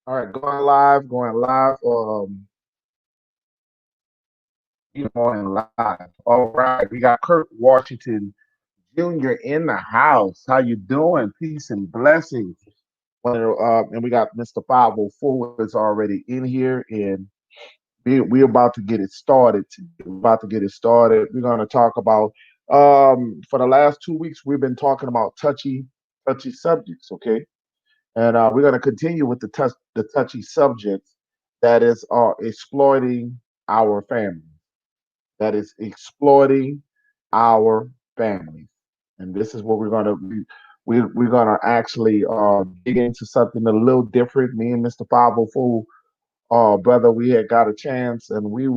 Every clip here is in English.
All right, going live, going live. Going live. All right, we got Kirk Washington Jr. in the house. How you doing? Peace and blessings. And we got Mr. 504 is already in here, and we're about to get it started. We're about to get it started. We're going to talk about for the last 2 weeks we've been talking about touchy subjects. Okay, and we're going to continue with the touchy subjects that is exploiting our family. That is exploiting our families, and this is what we're gonna actually dig into something a little different. Me and Mr. 504, brother, we had got a chance, and we've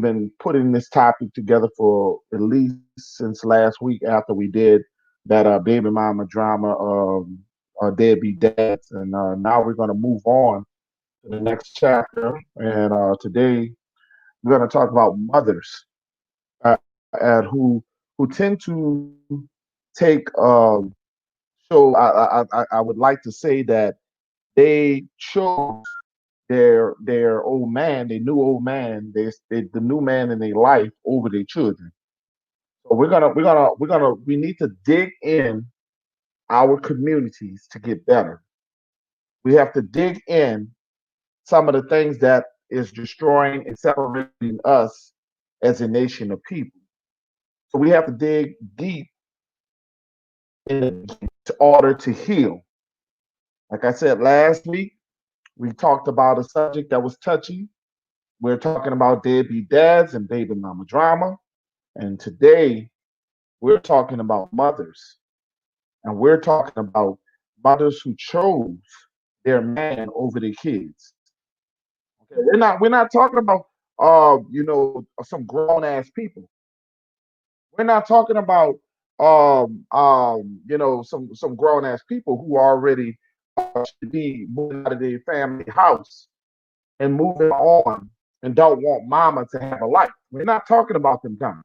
been putting this topic together for at least since last week after we did that baby mama drama, deadbeat dads, and now we're gonna move on to the next chapter. And today we're gonna talk about mothers and who tend to take so I would like to say that they chose their old man, their new old man, the new man in their life over their children. So we need to dig in our communities to get better. We have to dig in some of the things that is destroying and separating us as a nation of people. So we have to dig deep in order to heal. Like I said last week, we talked about a subject that was touchy. We're talking about deadbeat dads and baby mama drama. And today, we're talking about mothers. And we're talking about mothers who chose their man over their kids. Okay, we're not talking about some grown ass people. We're not talking about some grown ass people who already should be moving out of their family house and moving on and don't want mama to have a life. We're not talking about them kind.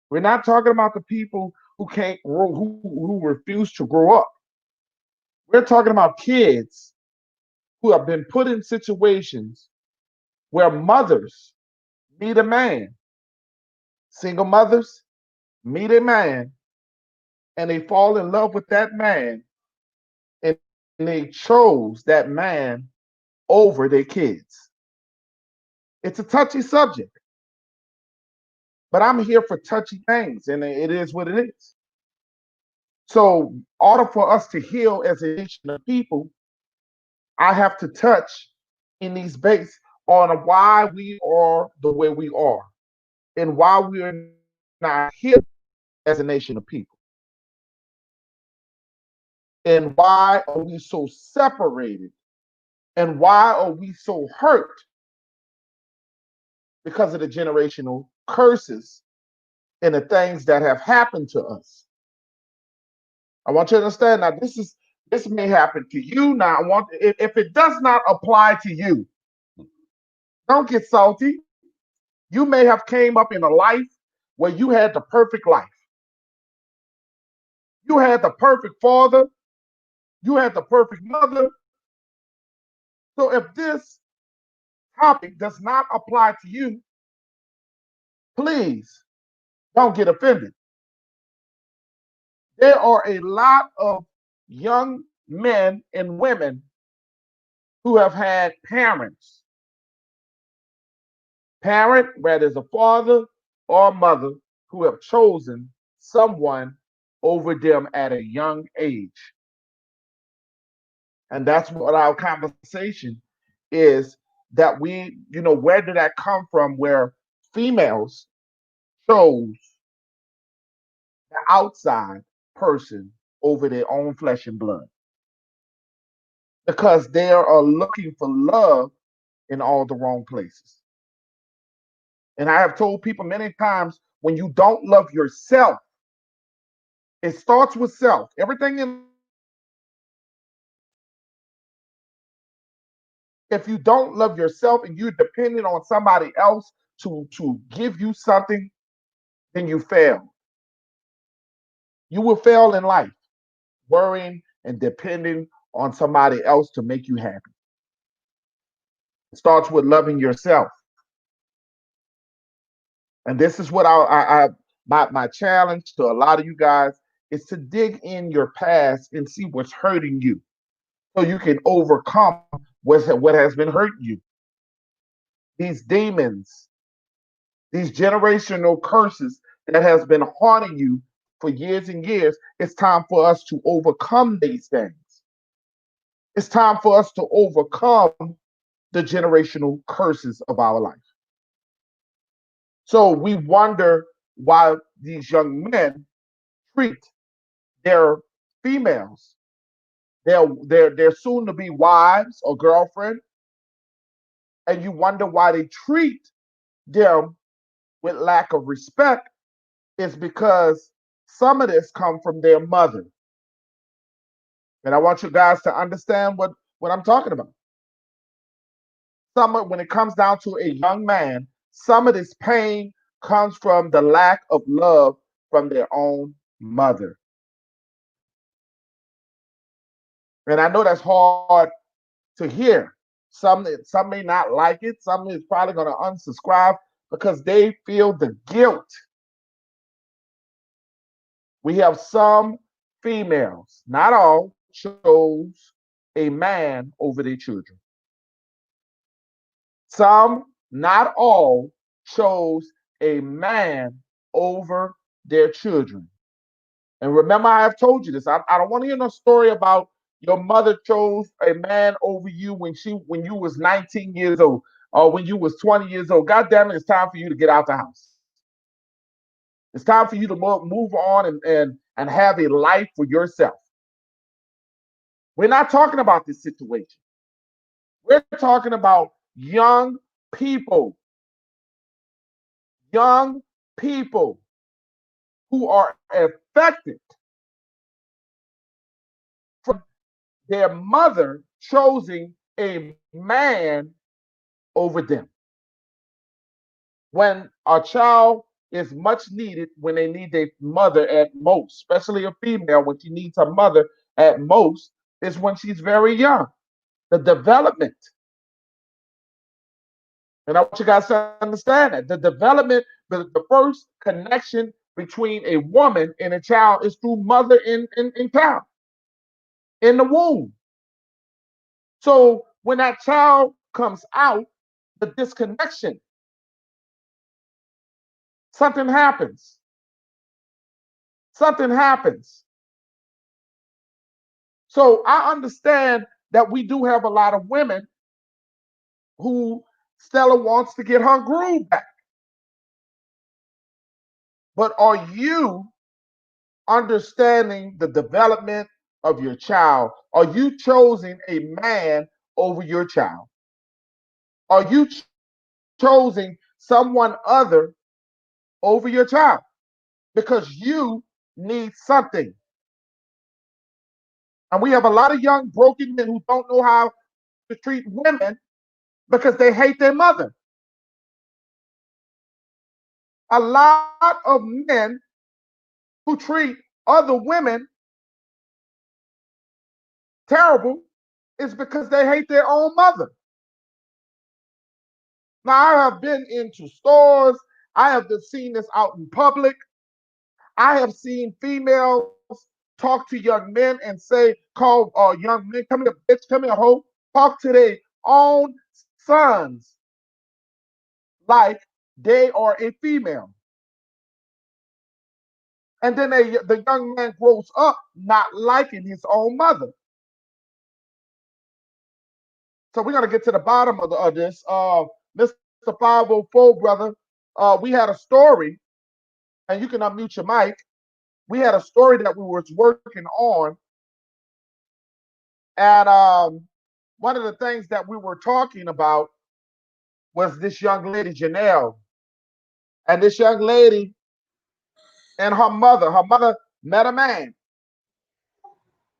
We're not talking about the people who can't grow, who refuse to grow up. We're talking about kids who have been put in situations where mothers meet a man, single mothers meet a man, and they fall in love with that man, and they chose that man over their kids. It's a touchy subject, but I'm here for touchy things, and it is what it is. So, in order for us to heal as a nation of people, I have to touch in these bases on why we are the way we are and why we are not here as a nation of people. And why are we so separated? And why are we so hurt because of the generational curses and the things that have happened to us? I want you to understand now this may happen to you. Now I want if it does not apply to you, don't get salty. You may have came up in a life where you had the perfect life. You had the perfect father. You had the perfect mother. So if this topic does not apply to you, please don't get offended. There are a lot of young men and women who have had whether it's a father or mother, who have chosen someone over them at a young age. And that's what our conversation is, that where did that come from, where females chose the outside person over their own flesh and blood? Because they are looking for love in all the wrong places. And I have told people many times, when you don't love yourself, it starts with self. Everything in, if you don't love yourself and you're dependent on somebody else to give you something, then you fail. You will fail in life, worrying and depending on somebody else to make you happy. It starts with loving yourself. And this is what my challenge to a lot of you guys is to dig in your past and see what's hurting you so you can overcome what has been hurting you. These demons, these generational curses that has been haunting you for years and years, it's time for us to overcome these things. It's time for us to overcome the generational curses of our life. So we wonder why these young men treat their females, their soon to be wives or girlfriend, and you wonder why they treat them with lack of respect. Is because some of this come from their mother. And I want you guys to understand what I'm talking about. When it comes down to a young man, some of this pain comes from the lack of love from their own mother. And I know that's hard to hear. Some may not like it. Some is probably going to unsubscribe because they feel the guilt. We have some females, not all, chose a man over their children. Some, not all, chose a man over their children. And remember, I have told you this. I don't want to hear no story about your mother chose a man over you when you was 19 years old or when you was 20 years old. God damn it, it's time for you to get out the house. It's time for you to move on and have a life for yourself. We're not talking about this situation. We're talking about young people. Young people who are affected from their mother choosing a man over them. When a child is much needed when they need their mother at most, especially a female when she needs her mother at most, is when she's very young. The development. And I want you guys to understand that the development, the first connection between a woman and a child is through mother and child in the womb. So when that child comes out, the disconnection, something happens. Something happens. So I understand that we do have a lot of women who Stella wants to get her groove back. But are you understanding the development of your child? Are you choosing a man over your child? Are you choosing someone other over your child? Because you need something. And we have a lot of young broken men who don't know how to treat women because they hate their mother. A lot of men who treat other women terrible is because they hate their own mother. Now, I have been into stores. I have seen this out in public. I have seen females talk to young men and say, call young men, come here, bitch, come here, hoe. Talk to their own sons like they are a female. And then the young man grows up not liking his own mother. So we're going to get to the bottom of this. Mr. 504, brother, we had a story, and you can unmute your mic. We had a story that we were working on. And one of the things that we were talking about was this young lady, Janelle. And this young lady and her mother met a man.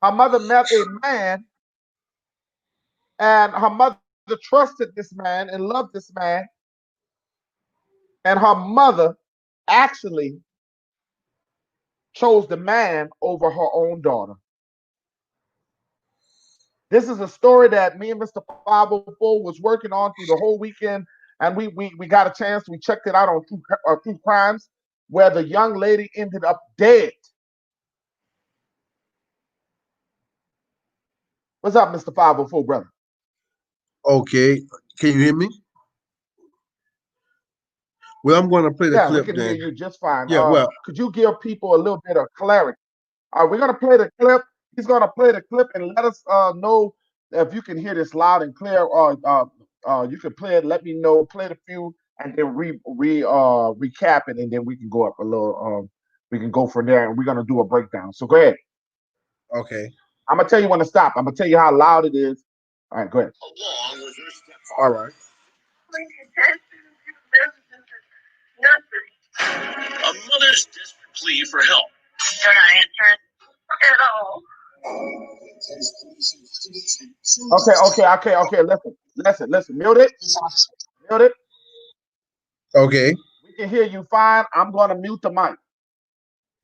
Her mother met a man, and her mother trusted this man and loved this man. And her mother actually chose the man over her own daughter. This is a story that me and Mr. 504 was working on through the whole weekend, and we got a chance. We checked it out on True Crimes, where the young lady ended up dead. What's up, Mr. 504, brother? Okay, can you hear me? Well, I'm going to play the Yeah, we clip can hear then. you just fine. Yeah, well, Could you give people a little bit of clarity? We're gonna play the clip. He's gonna play the clip and let us know if you can hear this loud and clear. Or you can play it. Let me know. Play the few and then recap it, and then we can go up a little. We can go from there, and we're gonna do a breakdown. So go ahead. okay. I'm gonna tell you when to stop. I'm gonna tell you how loud it is. All right, go ahead. All right. A mother's desperate plea for help. They're not answering at all. Okay. Listen. Mute it. Mute it. Okay. We can hear you fine. I'm gonna mute the mic.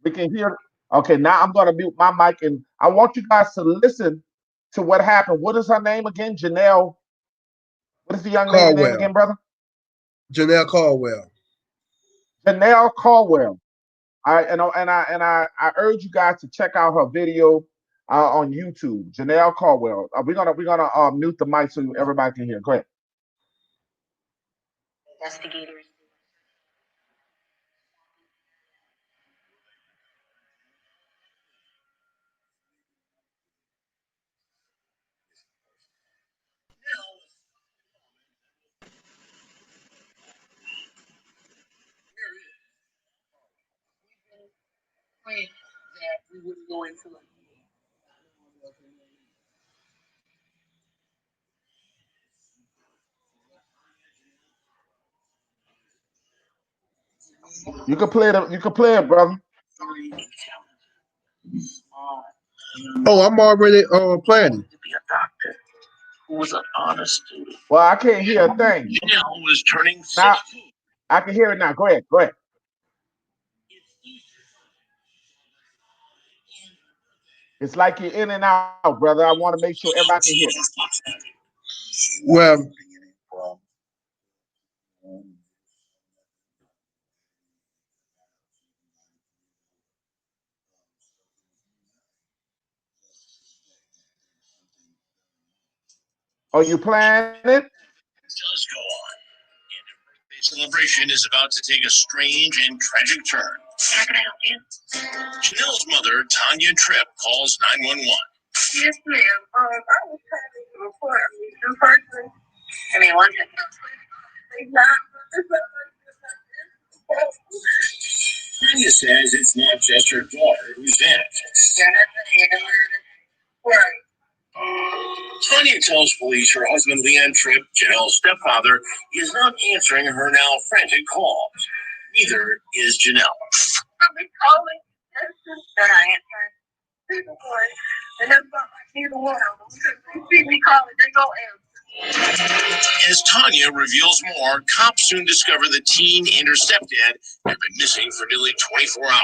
We can hear. Okay, now I'm gonna mute my mic, and I want you guys to listen to what happened. What is her name again? Janelle. What is the young lady name Caldwell. again, brother? Janelle Caldwell. Janelle Caldwell. I urge you guys to check out her video on YouTube. Janelle Caldwell. We're gonna mute the mic so everybody can hear. Go ahead. Investigators. That we wouldn't go into it. You can play it. You can play it, brother. Oh, I'm already planning. To be a doctor who was an honest student. Well, I can't hear a thing. Janelle was turning Now 16. I can hear it now. Go ahead. Go ahead. It's like you're in and out, brother. I want to make sure everybody can hear. Well, Are you playing it? Does go on. And her birthday celebration is about to take a strange and tragic turn. How can I help you? Janelle's mother, Tanya Tripp, calls 911. Yes, ma'am. I was trying to report a missing person. I mean, one second. Tanya says it's not just her daughter who's dead. Right. Tanya tells police her husband, Leon Tripp, Janelle's stepfather, is not answering her now frantic calls. Neither is Janelle. I've been calling. They're not answering. And that's not like neither one of them. Because they see me calling, they go answer. As Tanya reveals more, cops soon discover the teen and her stepdad have been missing for nearly 24 hours.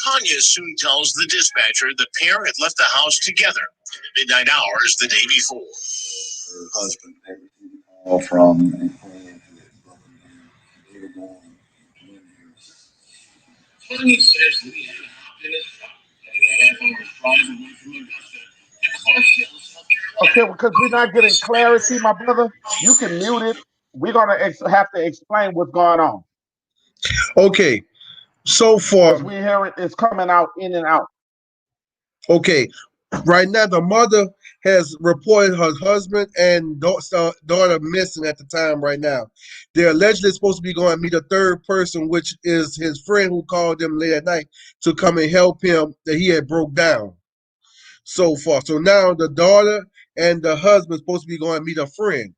Tanya soon tells the dispatcher the pair had left the house together in the midnight hours the day before. Her husband received a call from a friend who had broken down. They were going to live here. Tanya says Leanne hopped in his truck and a half hour's drive away from Augusta to Clarksville, South Okay, Carolina. because we're not getting clarity, my brother. You can mute it. We're gonna have to explain what's going on okay. So because far, we hear it's coming out in and out. okay. Right now, the mother has reported her husband and daughter missing at the time right now. They're allegedly supposed to be going to meet a third person, which is his friend who called them late at night to come and help him that he had broke down so far. So now the daughter and the husband supposed to be going to meet a friend.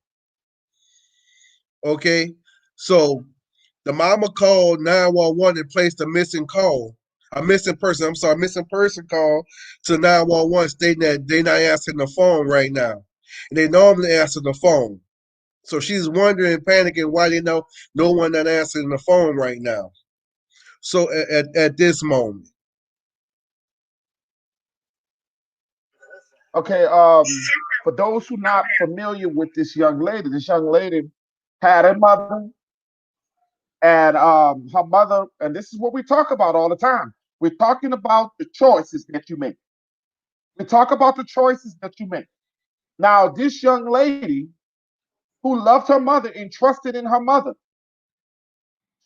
Okay. So the mama called 911 and placed a missing person. I'm sorry, missing person call to 911 stating that they're not answering the phone right now. And they normally answer the phone. So she's wondering and panicking why they know no one not answering the phone right now. So at this moment. Okay, for those who not familiar with this young lady had a mother, and her mother, and this is what we talk about all the time. We're talking about the choices that you make. We talk about the choices that you make. Now, this young lady who loved her mother and trusted in her mother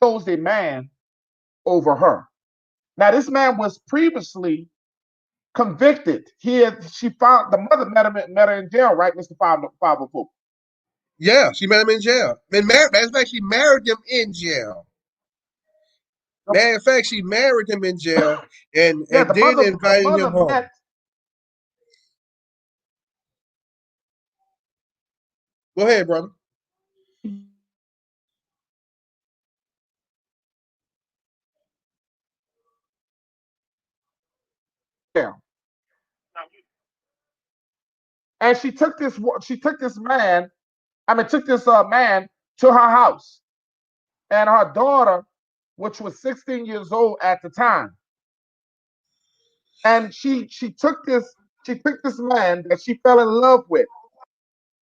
chose a man over her. Now, this man was previously convicted. She found the mother met her in jail, right, Mr. 504? Yeah, she met him in jail. And matter of fact, she married him in jail. Matter of fact, she married him in jail Yeah, and then the invited him mother home. met Go ahead, brother. jail, and she took this man. I mean, took this man to her house, and her daughter, which was 16 years old at the time, and she took this man that she fell in love with,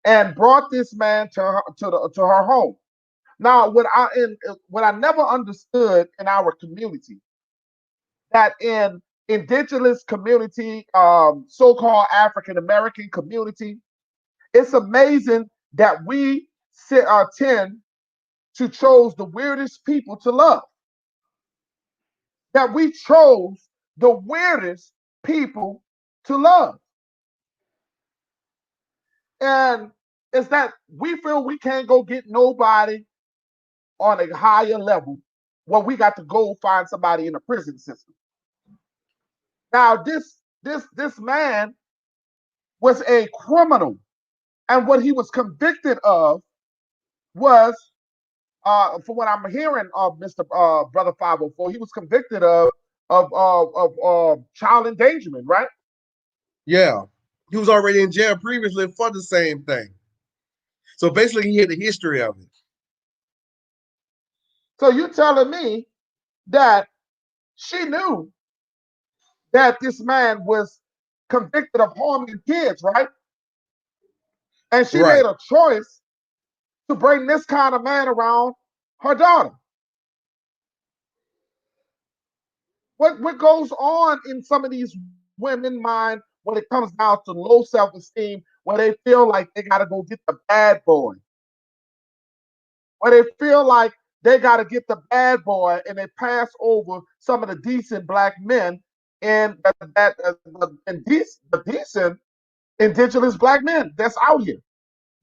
and brought this man to her home. Now, what I never understood in our community, that in indigenous community, so-called African American community, it's amazing that we tend to chose the weirdest people to love. That we chose the weirdest people to love, and it's that we feel we can't go get nobody on a higher level. Well, we got to go find somebody in the prison system. Now, this man was a criminal, and what he was convicted of was, from what I'm hearing of Mr. Brother 504, he was convicted of child endangerment, right? Yeah. He was already in jail previously for the same thing. So basically, he had the history of it. So you telling me that she knew that this man was convicted of harming kids, right? And she Right. made a choice to bring this kind of man around her daughter. What goes on in some of these women mind when it comes down to low self-esteem, where they feel like they got to go get the bad boy, where they feel like they got to get the bad boy, and they pass over some of the decent black men, and the decent indigenous black men that's out here.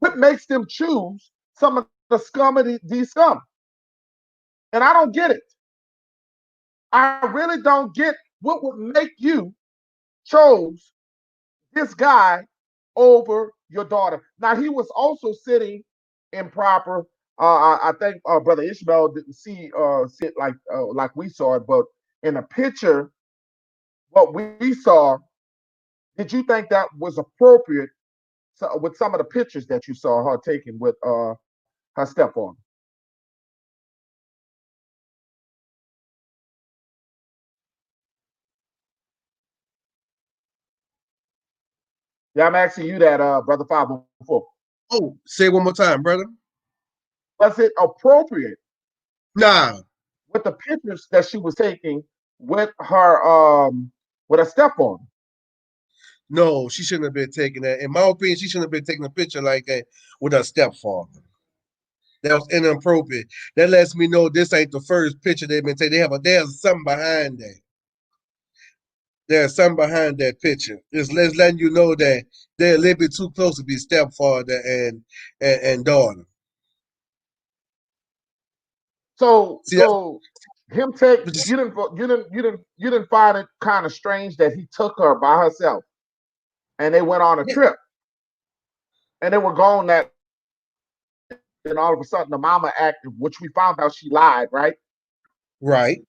What makes them choose some of the scum of these scum? And I don't get it. I really don't get what would make you chose this guy over your daughter. Now, he was also sitting improper. I think Brother Ishmael didn't sit like we saw it, but in the picture, what we saw, did you think that was appropriate, with some of the pictures that you saw her taking with her stepfather? Yeah, I'm asking you that, Brother 504. Oh, say it one more time, brother. Was it appropriate Nah. with the pictures that she was taking with her stepfather? No, she shouldn't have been taking that. In my opinion, she shouldn't have been taking a picture like that with her stepfather. That was inappropriate. That lets me know this ain't the first picture they've been taking. There's something behind that. There's something behind that picture. It's letting you know that they're a little bit too close to be stepfather and daughter. See, that's So him take just you didn't find it kind of strange that he took her by herself and they went on a yeah, trip and they were gone that night, and all of a sudden the mama acted, which we found out she lied, right? right.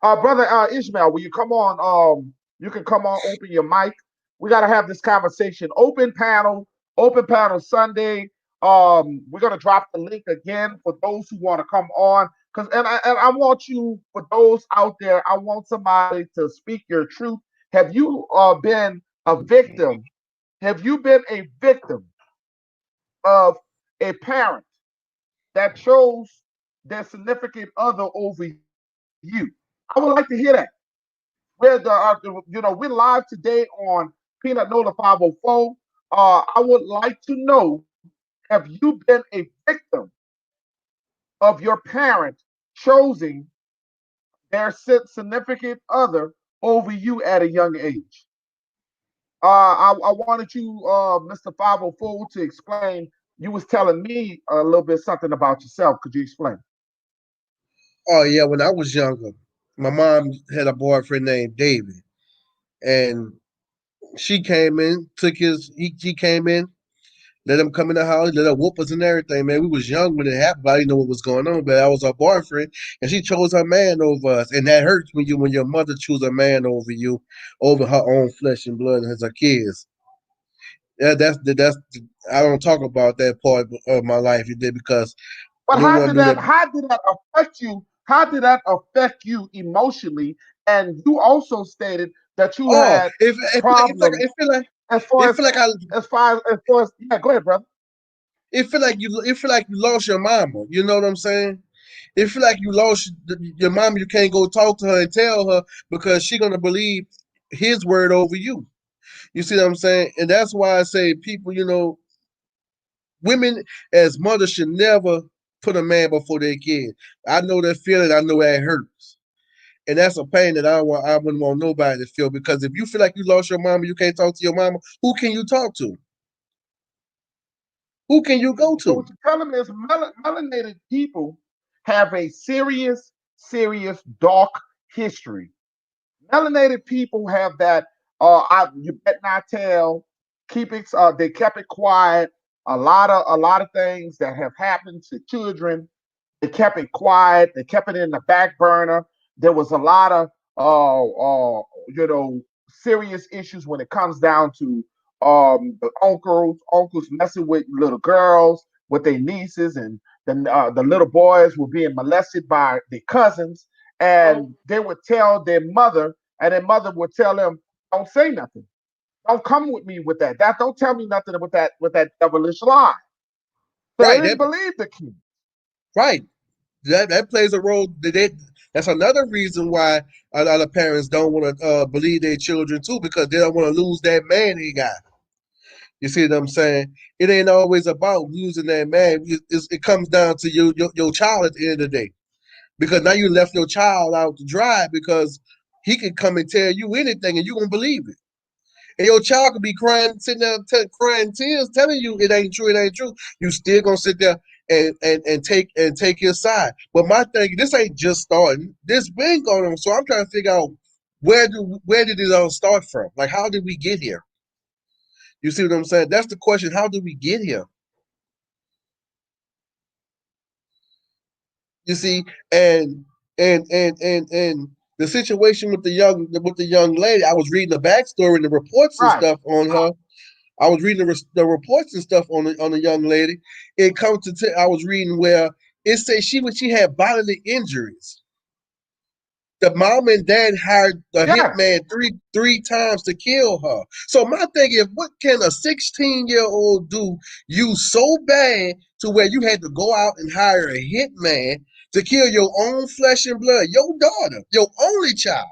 Brother Ishmael, will you come on? You can come on, open your mic. We got to have this conversation. Open panel Sunday. We're gonna drop the link again for those who want to come on. And I want you, for those out there, I want somebody to speak your truth. Have you been a victim? Have you been a victim of a parent that chose their significant other over you? I would like to hear that. We're live today on Peanut Nola 504. I would like to know, have you been a victim of your parent choosing their significant other over you at a young age? I wanted you, Mr. 504, to explain. You was telling me a little bit something about yourself. Could you explain? Oh yeah, when I was younger, my mom had a boyfriend named David, and she came in, she came in, let him come in the house, let her whoop us and everything. Man, we was young when it happened. But I didn't know what was going on, but I was her boyfriend, and she chose her man over us, and that hurts when your mother chooses a man over you, over her own flesh and blood as her kids. Yeah, that's I don't talk about that part of my life because But no one knew that. how did that affect you? How did that affect you emotionally? And you also stated that you Oh, had it problems feel like as far it as feel like I yeah. Go ahead, brother. it feel like you lost your mama. You know what I'm saying? It feel like you lost your mama. You can't go talk to her and tell her because she gonna believe his word over you. You see what I'm saying? And that's why I say people, women as mothers should never put a man before their kid. I know that feeling. I know that hurts. And that's a pain that I wouldn't want nobody to feel because if you feel like you lost your mama, you can't talk to your mama, who can you talk to? Who can you go So to? what you're telling me is melanated people have a serious, serious dark history. Melanated people have that. You bet not tell. Keep it. They kept it quiet. A lot of things that have happened to children. They kept it quiet. They kept it in the back burner. There was a lot of serious issues when it comes down to the uncles messing with little girls, with their nieces, and the little boys were being molested by their cousins, and they would tell their mother, and their mother would tell them, "Don't say nothing. Don't come with me with that. That don't tell me nothing with that devilish lie." So they Right. didn't believe the kid. Right. That plays a role. That's another reason why a lot of parents don't want to believe their children too, because they don't want to lose that man they got. You see what I'm saying? It ain't always about losing that man. It comes down to your child at the end of the day. Because now you left your child out to dry because he can come and tell you anything and you gonna believe it. And your child could be crying, sitting there crying tears, telling you it ain't true, it ain't true. You still gonna sit there and take his side. But my thing, this ain't just starting. This been going on. So I'm trying to figure out where did it all start from? Like how did we get here? You see what I'm saying? That's the question. How did we get here? You see, and and the situation with the young lady. I was reading the backstory and the reports and Right. stuff on her. I was reading the reports and stuff on the young lady. It comes to I was reading where it says she had bodily injuries. The mom and dad hired a Yes. hitman three times to kill her. So my thing is, what can a 16-year-old do you so bad to where you had to go out and hire a hitman to kill your own flesh and blood, your daughter, your only child?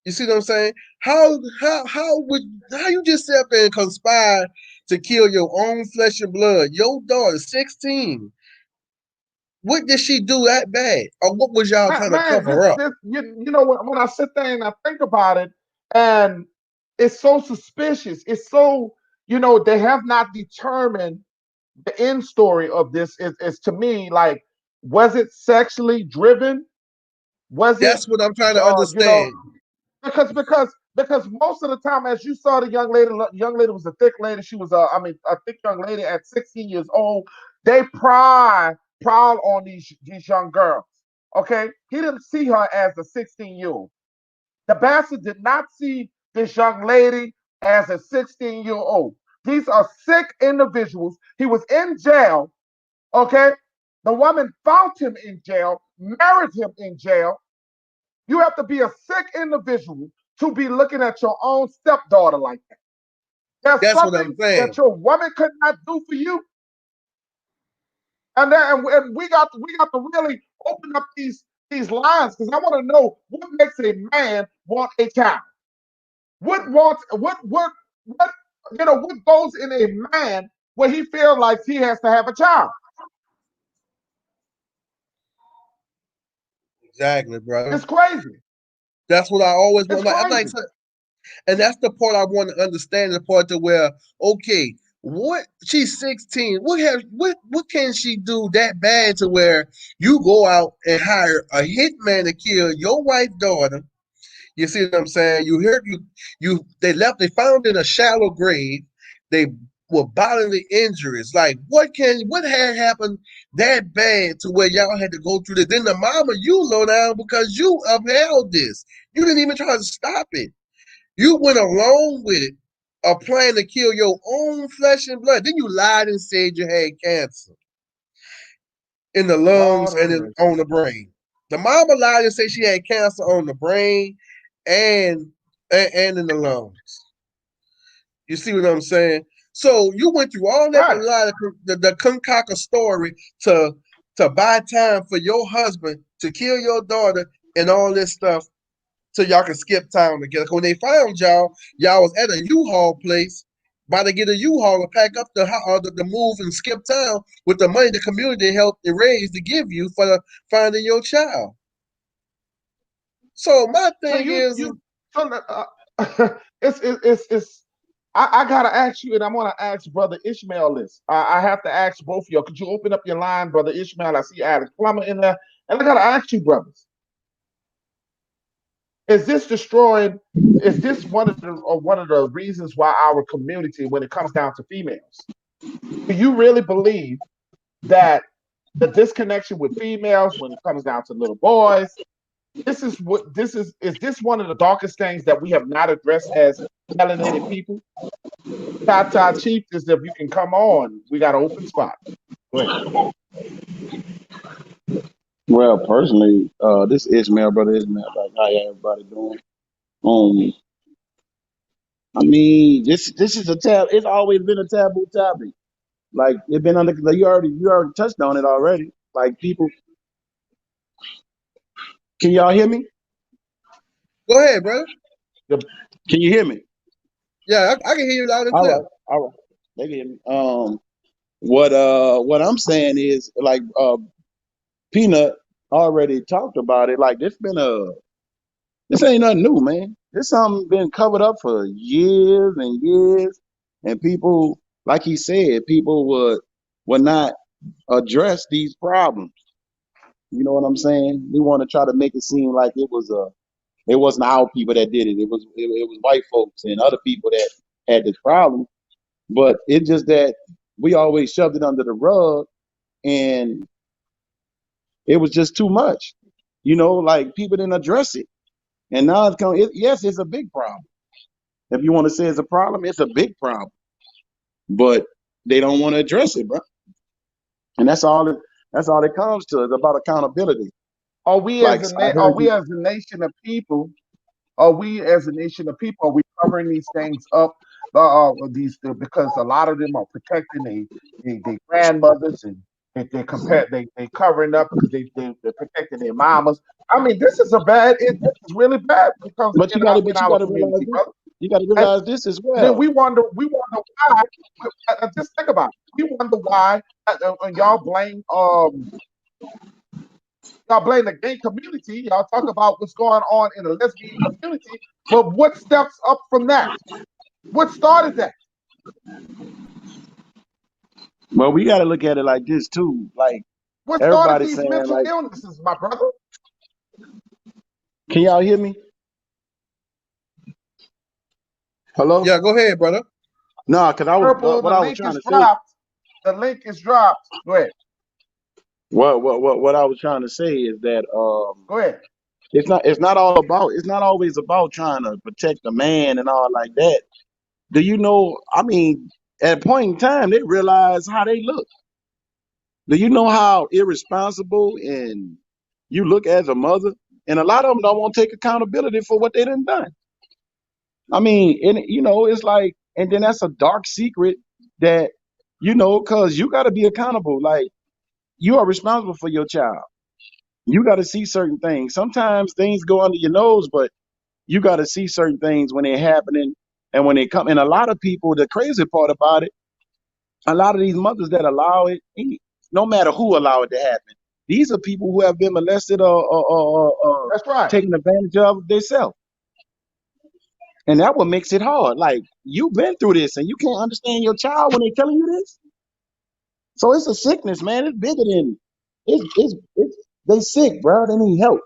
You see what I'm saying? How you just sit up there and conspire to kill your own flesh and blood, your daughter, 16? What did she do that bad? Or what was y'all trying to Man, cover up? when I sit there and I think about it, and it's so suspicious. It's so, they have not determined the end story of this. Is to me like, was it sexually driven? Was it, That's what I'm trying to uh, you know, understand. because most of the time, as you saw, the young lady was a thick lady. She was a thick young lady at 16 years old. They proud on these young girls. Okay, he didn't see her as a 16-year-old. The bastard did not see this young lady as a 16-year-old. These are sick individuals. He was in jail. Okay, the woman found him in jail, married him in jail. You have to be a sick individual to be looking at your own stepdaughter like that? There's That's what I'm something that saying. your woman could not do for you, and we got to really open up these lines because I want to know what makes a man want a child. What wants what what goes in a man where he feels like he has to have a child? Exactly, brother. It's crazy. That's what I always It's want. Like, I'm like, crazy. and that's the part I want to understand. The part to where, okay, what she's 16. What can she do that bad to where you go out and hire a hitman to kill your wife's daughter? You see what I'm saying? You heard they found in a shallow grave. They were bodily injuries. Like what had happened that bad to where y'all had to go through this? Then the mama, you low down because you upheld this. You didn't even try to stop it. You went along with a plan to kill your own flesh and blood. Then you lied and said you had cancer in the lungs Lord and have mercy. on the brain. The mama lied and said she had cancer on the brain and and in the lungs. You see what I'm saying? So you went through all that to Right. lie, the concoct a story to buy time for your husband to kill your daughter and all this stuff so y'all can skip town together. When they found y'all was at a U-Haul place, about to get a U-Haul to pack up the move and skip town with the money the community helped raise to give you for finding your child. So my So thing you is, you so it's I gotta ask you, and I'm gonna ask Brother Ishmael this. I have to ask both of y'all. Could you open up your line, Brother Ishmael? I see Alex Plummer in there, and I gotta ask you, brothers, is this destroying? Is this one of the reasons why our community, when it comes down to females, do you really believe that the disconnection with females, when it comes down to little boys, is this one of the darkest things that we have not addressed as melanated people? Tata Chief is if you can come on, we got an open spot. Go ahead. Well, personally, this Ishmael, brother Ishmael, like how everybody doing. Um, I mean, this is a tab. It's always been a taboo topic. Like it's been under. Like, you already touched on it already. Like people, can y'all hear me? go ahead, brother. The, Can you hear me? Yeah, I can hear you loud and All clear. right, all right. They can hear me. What I'm saying is like Peanut already talked about it. Like this ain't nothing new, man. This something been covered up for years and years, and people, like he said, people would not address these problems. You know what I'm saying? We want to try to make it seem like it wasn't our people that did it. It was white folks and other people that had this problem. But it's just that we always shoved it under the rug, and it was just too much. Like people didn't address it, and now it's coming. Yes, it's a big problem. If you want to say it's a problem, it's a big problem. But they don't want to address it, bro. And that's all it comes to. It's about accountability. Like I are heard we you. as a nation of people? Are we as a nation of people? Are we covering these things up? Because a lot of them are protecting their grandmothers and they covering up because they're protecting their mamas. I mean, this is really bad when it comes But you in got our to, in but you got our to realize community, this. brother. You got to And realize this as then well. we wonder why. Just think about it. We wonder why y'all blame the gay community. Y'all talk about what's going on in the lesbian community, but what steps up from that? What started that? Well, we got to look at it like this too. Like What started everybody's these saying, mental like, illnesses, my brother? can y'all hear me? Hello? Yeah, go ahead, brother. No, because I was Purple, what the I was link trying is to say. dropped. The link is dropped. Go ahead. What I was trying to say is that Go ahead. it's not always about trying to protect the man and all like that. Do you know? I mean, at a point in time, they realize how they look. Do you know how irresponsible and you look as a mother? And a lot of them don't want to take accountability for what they done done. I mean, and it's like, and then that's a dark secret that, because you got to be accountable. Like, you are responsible for your child. You got to see certain things. Sometimes things go under your nose, but you got to see certain things when they're happening and when they come. And a lot of people, the crazy part about it, a lot of these mothers that allow it, no matter who allow it to happen, these are people who have been molested or That's right. taken advantage of themselves. And that what makes it hard. Like, you've been through this and you can't understand your child when they're telling you this. So it's a sickness, man. It's bigger than it's they sick, bro. They need help.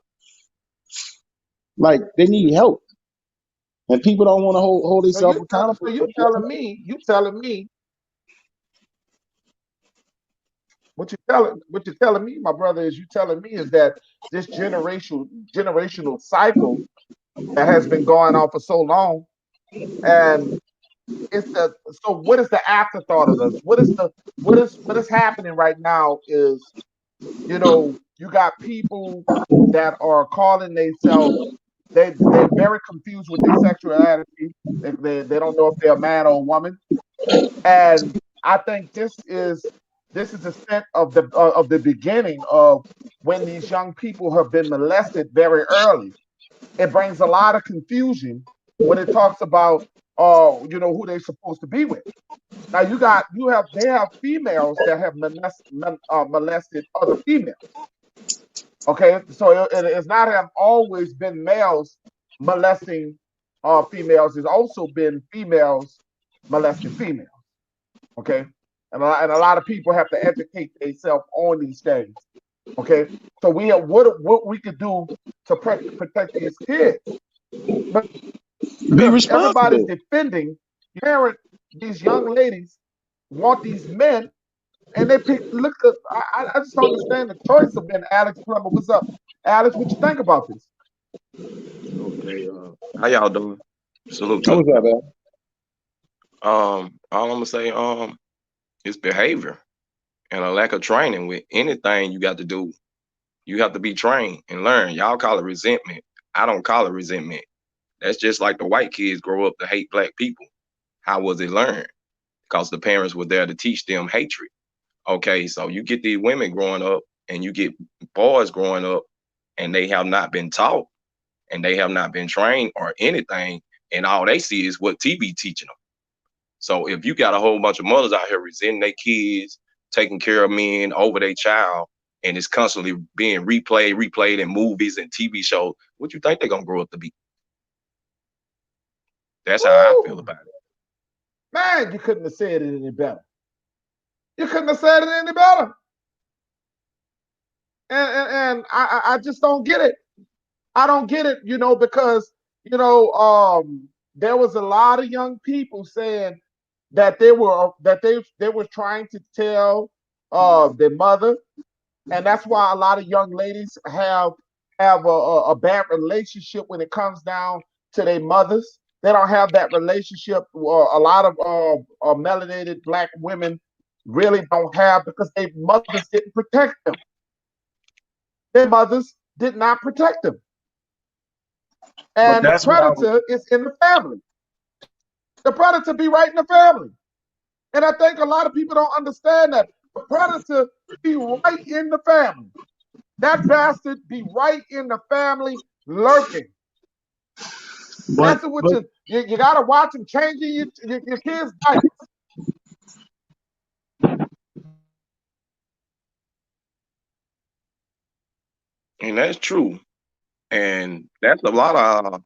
Like, they need help. And people don't want to hold So themselves so accountable. you telling me what you're telling me, my brother, is you telling me is that this generational cycle that has been going on for so long, and it's the so what is the afterthought of this? What is happening right now is, you got people that are calling themselves, they're very confused with their sexuality. They don't know if they're a man or a woman. And I think this is the start of the beginning of when these young people have been molested very early. It brings a lot of confusion when it talks about who they're supposed to be with. Now they have females that have molested other females. Okay, so it's not have always been males molesting females. It's also been females molesting females. Okay, and a lot of people have to educate themselves on these things. Okay, so we have what we could do to protect these kids, Be because everybody's responsible. defending parent these young ladies want these men, and they pick. Look, I just don't understand the choice of being Alex Plummer. What's up, Alex? What you think about this? Okay, how y'all doing? Salute to What's the up, man? all I'm gonna say, is behavior and a lack of training with anything you got to do. You have to be trained and learn. Y'all call it resentment. I don't call it resentment. That's just like the white kids grow up to hate black people. How was it learned? Because the parents were there to teach them hatred. Okay, so you get these women growing up and you get boys growing up and they have not been taught and they have not been trained or anything, and all they see is what TV teaching them. So if you got a whole bunch of mothers out here resenting their kids, taking care of men over their child, and it's constantly being replayed in movies and TV shows, what you think they're gonna grow up to be? That's how I feel Woo, about it. man, you couldn't have said it any better. You couldn't have said it any better. And I just don't get it. I don't get it, because there was a lot of young people saying that they were trying to tell their mother, and that's why a lot of young ladies have a bad relationship when it comes down to their mothers. They don't have that relationship. A lot of melanated black women really don't have, because their mothers didn't protect them. Their mothers did not protect them. But And the that's what I predator is in the family. The predator be right in the family. And I think a lot of people don't understand that. The predator be right in the family. That bastard be right in the family lurking. but Messing with you gotta watch him changing your kids' diapers. And that's true. And that's a lot of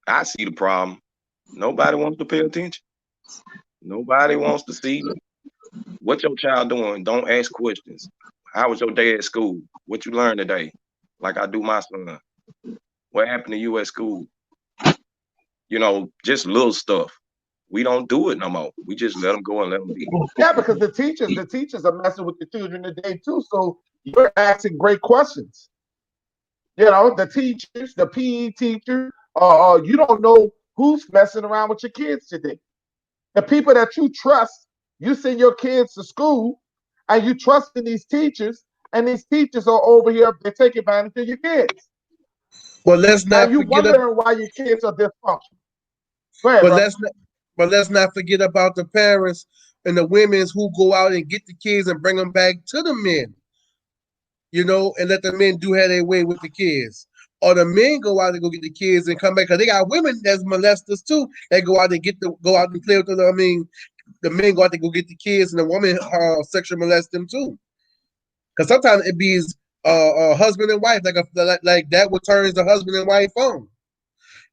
I see the problem. Nobody wants to pay attention. Nobody wants to see what your child doing. Don't ask questions. How was your day at school? What you learned today? Like I do my son. What happened to you at school? Just little stuff. We don't do it no more. We just let them go and let them be. Yeah, because the teachers are messing with the children today too. So you're asking great questions. The teachers, the PE teacher, you don't know who's messing around with your kids today. The people that you trust, you send your kids to school, and you trust in these teachers, and these teachers are over here, they take advantage of your kids. But let's And not you forget it. wondering why your kids are dysfunctional. Go ahead, But brother. let's not forget about the parents and the women who go out and get the kids and bring them back to the men, and let the men do have their way with the kids. Or the men go out and go get the kids and come back because they got women that's molesters too. They go out and go out and play with them. I mean, the men go out to go get the kids and the woman sexually molest them too. Because sometimes it be husband and wife, like that what turns the husband and wife on.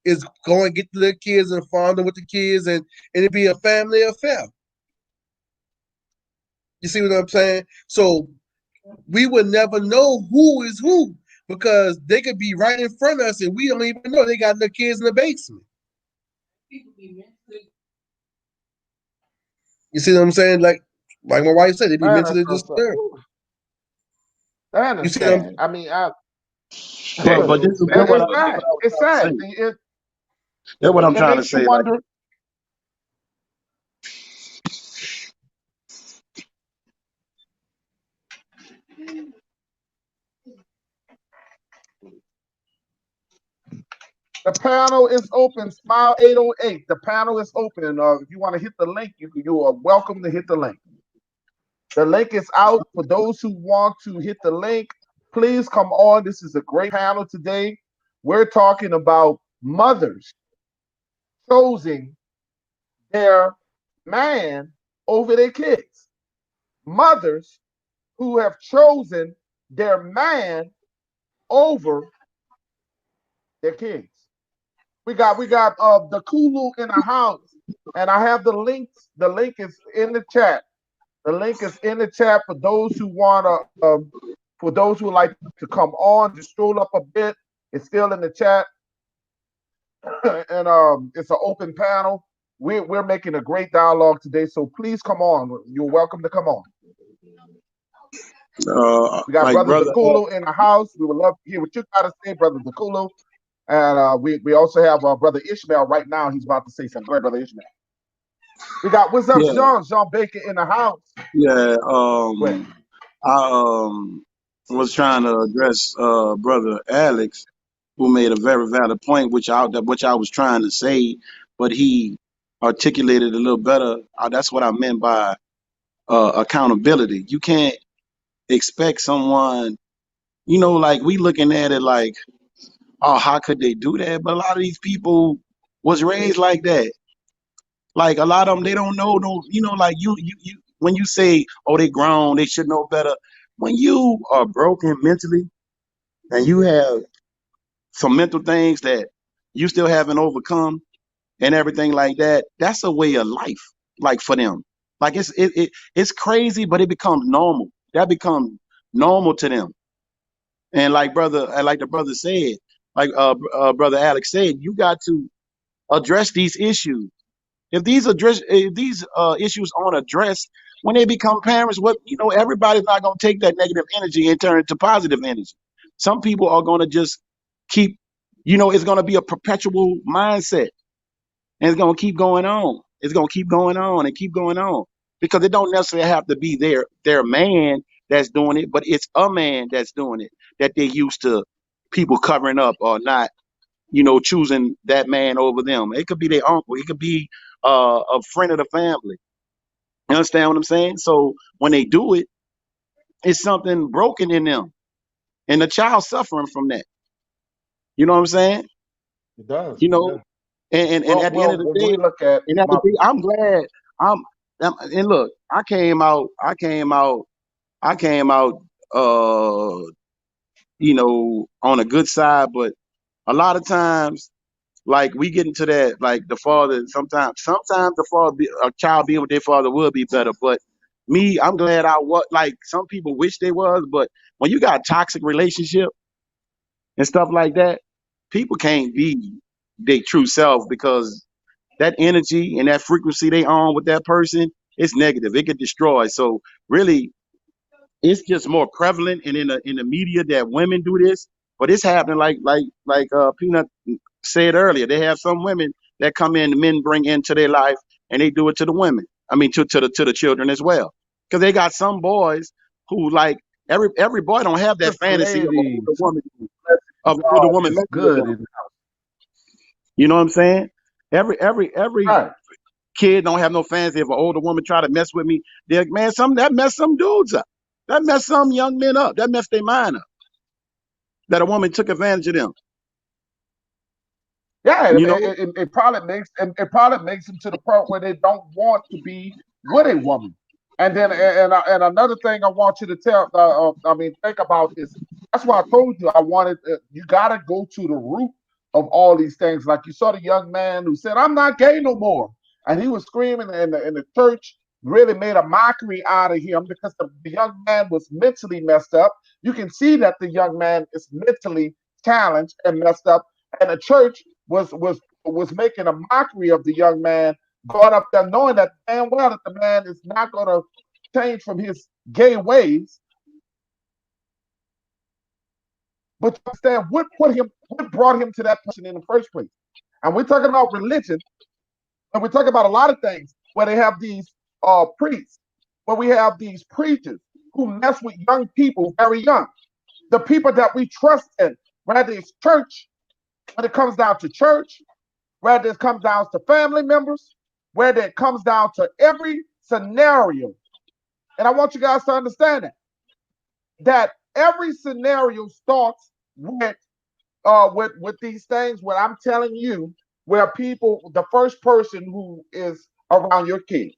Is go and get the kids and fondle with the kids and it be a family affair. You see what I'm saying? So we would never know who is who because they could be right in front of us and we don't even know they got their kids in the basement. You see what I'm saying? Like my wife said, they be Man, that's mentally so, so, disturbed. ooh, I You see what I'm understand. I mean, But this is man, it's this sad. what I was It's trying to sad. say. That's what I'm It trying to makes you say. Like, wonder. The panel is open. Smile 808. The panel is open. If you want to hit the link, you are welcome to hit the link. The link is out for those who want to hit the link. Please come on. This is a great panel today. We're talking about mothers choosing their man over their kids. Mothers who have chosen their man over their kids. We got the Kulu in the house, and I have the links. The link is in the chat. The link is in the chat for those who want to, for those who would like to come on. Just scroll up a bit. It's still in the chat, and it's an open panel. We're making a great dialogue today, so please come on. You're welcome to come on. We got like Brother brother, DeCulo in the house. We would love to hear what you got to say, Brother DeCulo. And we also have Brother Ishmael right now. He's about to say something. Go ahead, Brother Ishmael. We got what's up, yeah, Jean Baker in the house. yeah. Go ahead. I was trying to address brother Alex, who made a very valid point, which I was trying to say, but he articulated a little better. That's what I meant by accountability. You can't expect someone, like we looking at it like, oh, how could they do that? But a lot of these people was raised like that. Like a lot of them, they don't know. Don't like you. When you say, oh, they grown, they should know better. When you are broken mentally and you have some mental things that you still haven't overcome and everything like that, that's a way of life. Like for them, like it's crazy, but it becomes normal. That becomes normal to them. And like the brother said, like brother Alex said, you got to address these issues. If these issues aren't addressed when they become parents, everybody's not going to take that negative energy and turn it to positive energy. Some people are going to just keep, it's going to be a perpetual mindset, and it's going to keep going on. It's going to keep going on and keep going on because it don't necessarily have to be their man that's doing it, but it's a man that's doing it that they used to people covering up or not, choosing that man over them. It could be their uncle. It could be a friend of the family. You understand what I'm saying? So when they do it, it's something broken in them, and the child suffering from that. You know what I'm saying? It does. You It know, does. and at the end of the When we day, look at my I'm glad. I'm and look, I came out, uh, on a good side, but a lot of times, like we get into that, like the father. Sometimes the father, a child being with their father will be better. But me, I'm glad I was. Like some people wish they was, but when you got a toxic relationship and stuff like that, people can't be their true self because that energy and that frequency they on with that person, it's negative. It could destroy. So really, it's just more prevalent and in the media that women do this, but it's happening like Peanut said earlier. They have some women that come in, the men bring into their life, and they do it to the women. I mean, to the children as well, because they got some boys who like every boy don't have that fantasy of an older ladies, woman God messing with is them. good. You know what I'm saying? Every Right. kid don't have no fancy. If an older woman try to mess with me, man, some that mess some dudes up. That mess some young men up. That mess their mind up. That a woman took advantage of them. Yeah, You know, it probably makes them to the point where they don't want to be with a woman. And then and another thing I want you to think about is that's why I told you I wanted you got to go to the root of all these things. Like you saw the young man who said I'm not gay no more, and he was screaming, and the church really made a mockery out of him because the young man was mentally messed up. You can see that the young man is mentally challenged and messed up, and the church was making a mockery of the young man, going up there knowing that damn well that the man is not going to change from his gay ways. But you understand what brought him to that person in the first place. And we're talking about religion, and we're talking about a lot of things where they have these priests, where we have these preachers who mess with young people very young. The people that we trust in, whether it's church, when it comes down to church, whether it comes down to family members, whether it comes down to every scenario. And I want you guys to understand that every scenario starts with these things where I'm telling you where people, the first person who is around your kid,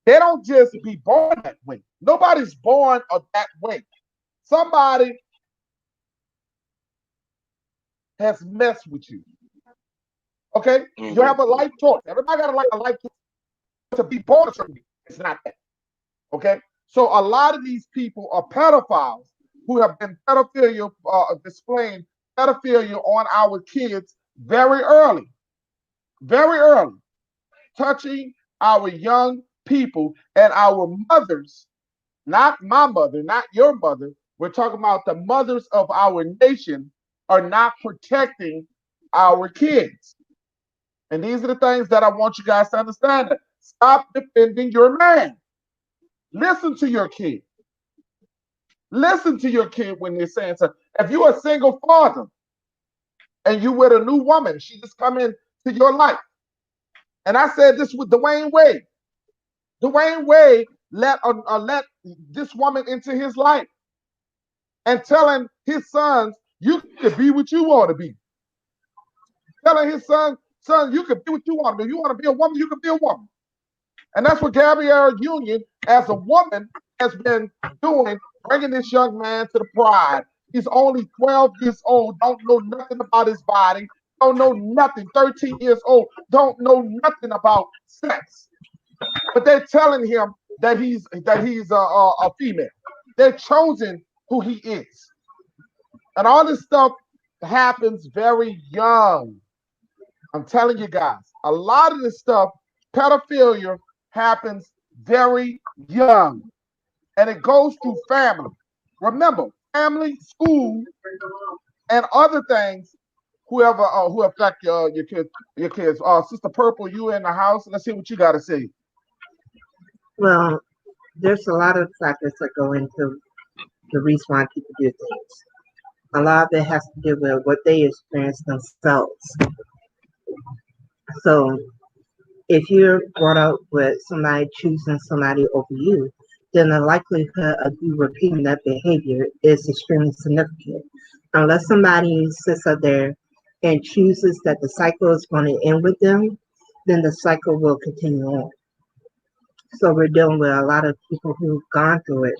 they don't just be born that way. Nobody's born that way. Somebody has messed with you. Okay, you have a life choice. Everybody got a life choice to be born a certain way. It's not that. Okay, so a lot of these people are pedophiles who have been displaying pedophilia on our kids very early, touching our young people and our mothers. Not my mother, not your mother. We're talking about the mothers of our nation are not protecting our kids. And these are the things that I want you guys to understand. Stop defending your man. Listen to your kid. Listen to your kid when they're saying something. If you're a single father and you with a new woman, she just come into your life. And I said this with Dwayne Wade. Dwayne Wade let this woman into his life and telling his sons, you can be what you want to be. Telling his son, you can be what you want to be. You want to be a woman, you can be a woman. And that's what Gabrielle Union, as a woman, has been doing, bringing this young man to the pride. He's only 12 years old, don't know nothing about his body, don't know nothing. 13 years old, don't know nothing about sex. But they're telling him that he's a female. They're choosing who he is. And all this stuff happens very young. I'm telling you guys, a lot of this stuff, pedophilia, happens very young. And it goes through family. Remember, family, school, and other things, who affect your kids. Sister Purple, you in the house? Let's see what you got to say. Well, there's a lot of factors that go into the reason why people do things. A lot of it has to do with what they experience themselves. So if you're brought up with somebody choosing somebody over you, then the likelihood of you repeating that behavior is extremely significant. Unless somebody sits up there and chooses that the cycle is going to end with them, then the cycle will continue on. So we're dealing with a lot of people who've gone through it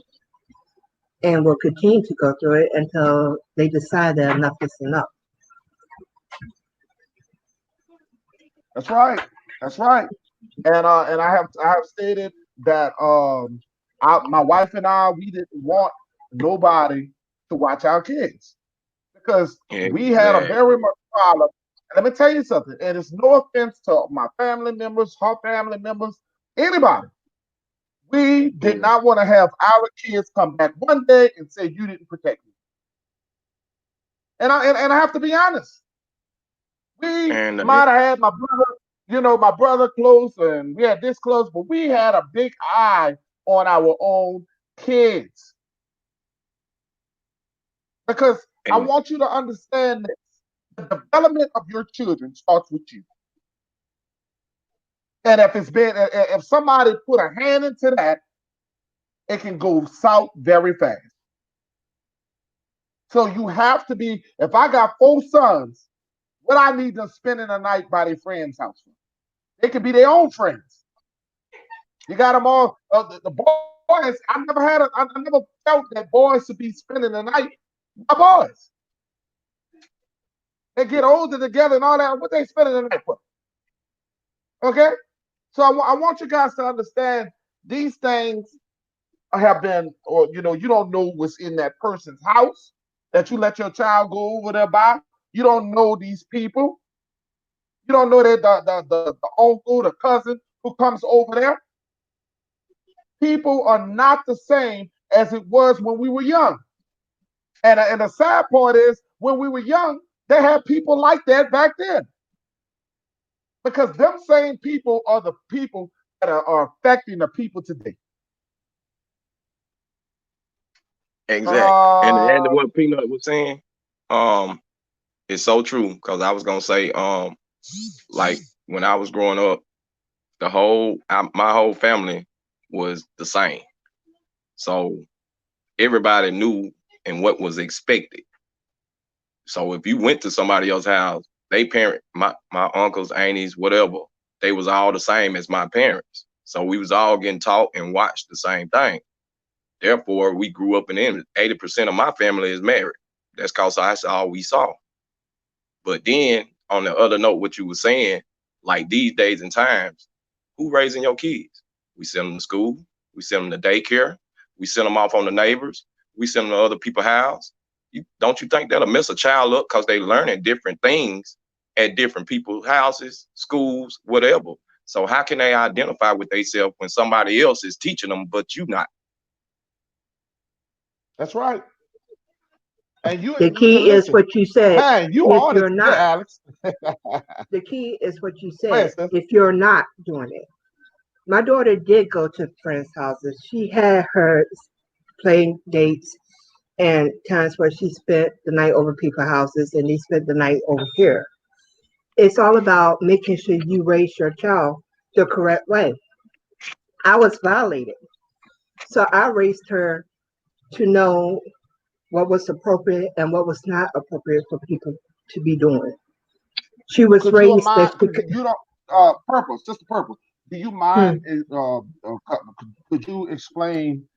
and will continue to go through it until they decide that enough is enough. That's right. That's right. And I have stated that my wife and I, we didn't want nobody to watch our kids because we had a Exactly. very much problem. And let me tell you something, and it's no offense to my family members, her family members, anybody. We did Mm. not want to have our kids come back one day and say you didn't protect me. And I have to be honest. We And might have had my brother close, and we had this close, but we had a big eye on our own kids because I and want you to understand this. The development of your children starts with you. And if somebody put a hand into that, it can go south very fast. So you have to be. If I got 4 sons, what I need them spending the night by their friends' house. They could be their own friends. You got them all. The boys. I never felt that boys should be spending the night by boys. They get older together and all that. What they spending the night for? Okay. So I want you guys to understand these things have been, or you don't know what's in that person's house that you let your child go over there by. You don't know these people. You don't know that the uncle, the cousin who comes over there. People are not the same as it was when we were young. And the sad part is, when we were young, they had people like that back then. Because them same people are the people that are affecting the people today. Exact. And Uh, what Peanut was saying, um, is so true. Because I was gonna say, like when I was growing up, my whole family was the same. So everybody knew and what was expected. So if you went to somebody else's house, they parent, my uncles, aunties, whatever, they was all the same as my parents. So we was all getting taught and watched the same thing. Therefore, we grew up in them. 80% of my family is married. That's cause that's all we saw. But then on the other note, what you were saying, like these days and times, who raising your kids? We send them to school, we send them to daycare, we send them off on the neighbors, we send them to other people's house. Don't you think that'll mess a child up because they learning different things at different people's houses, schools, whatever. So how can they identify with themselves when somebody else is teaching them, but you not? that's right. And you The key is listen, what you said. man, you If on it you're today, not, Alex. the key is what you Wait, said. sis. If you're not doing it. My daughter did go to friends' houses. She had her playing dates and times where she spent the night over people's houses and they spent the night over here. It's all about making sure you raise your child the correct way. I was violated. So I raised her to know what was appropriate and what was not appropriate for people to be doing. She was Could you raised that mind? she Could could. you don't purpose? Just the purpose. Do you Hmm, mind? Could you explain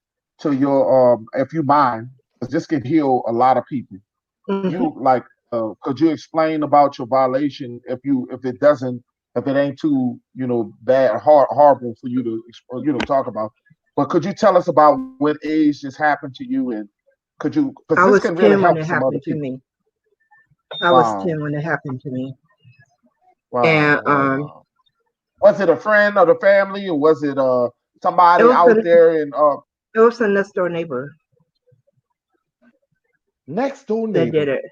to your if you mind? Because this can heal a lot of people. hmm. You like? Could you explain about your violation if it doesn't if it ain't too bad horrible for you to talk about? But could you tell us about what age this happened to you, and could you, because I this can was really 10 help when it some other happened to people. me. I was Wow, 10 when it happened to me. wow, And wow, wow. Was it a friend of the family, or was it it somebody was a out there in it was a next door neighbor next door that neighbor? did it.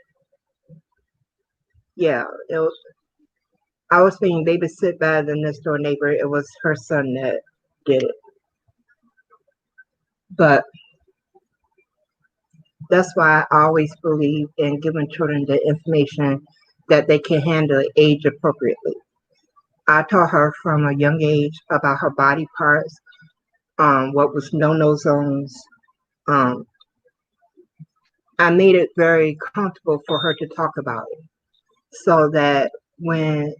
Yeah, it was, I was being babysit by the next door neighbor. It was her son that did it. But that's why I always believe in giving children the information that they can handle age appropriately. I taught her from a young age about her body parts, what was no zones. Um, I made it very comfortable for her to talk about it so that when,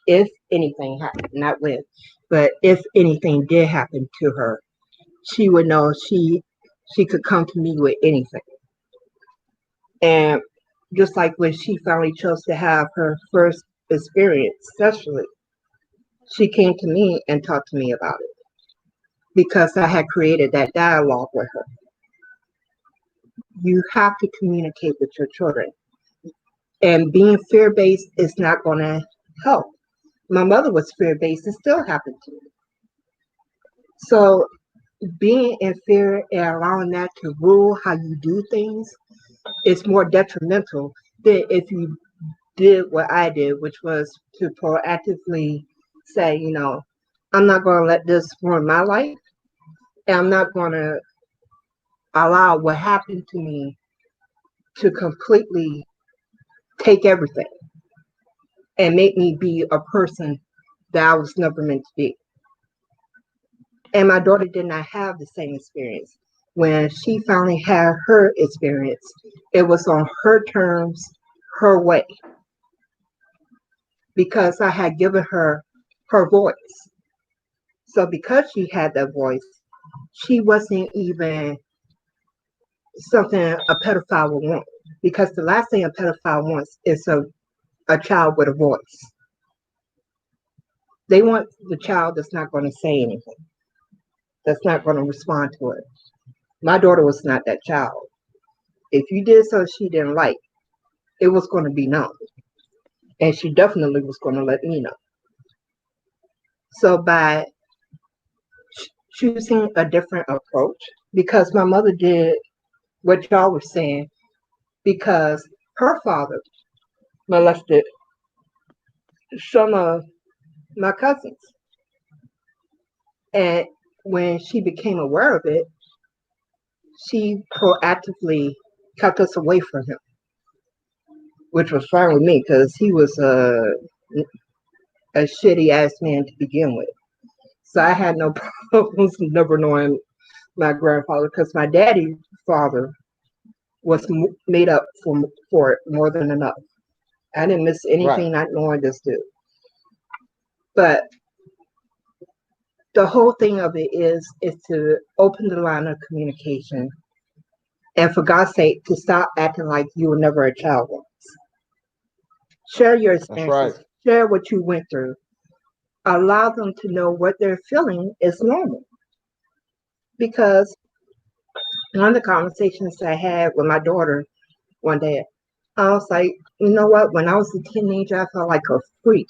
if anything happened, not when, but if anything did happen to her, she would know she could come to me with anything. And just like when she finally chose to have her first experience sexually, she came to me and talked to me about it because I had created that dialogue with her. You have to communicate with your children. And being fear based is not going to help. My mother was fear based, it still happened to me. So being in fear and allowing that to rule how you do things is more detrimental than if you did what I did, which was to proactively say, I'm not going to let this ruin my life, and I'm not going to allow what happened to me to completely take everything and make me be a person that I was never meant to be. And my daughter did not have the same experience. When she finally had her experience, it was on her terms, her way, because I had given her voice. So because she had that voice, she wasn't even something a pedophile would want. Because the last thing a pedophile wants is a child with a voice. They want the child that's not going to say anything, that's not going to respond to it. My daughter was not that child. If you did something she didn't like, it was going to be known. And she definitely was going to let me know. So by choosing a different approach, because my mother did what y'all were saying, because her father molested some of my cousins. And when she became aware of it, she proactively kept us away from him, which was fine with me because he was a shitty ass man to begin with. So I had no problems never knowing my grandfather because my daddy's father was made up for it more than enough. I didn't miss Right. anything not knowing this dude. But the whole thing of it is to open the line of communication and for God's sake to stop acting like you were never a child once. Share your That's right. experiences, share what you went through, allow them to know what they're feeling is normal. Because one of the conversations I had with my daughter one day, I was like, you know what? When I was a teenager, I felt like a freak.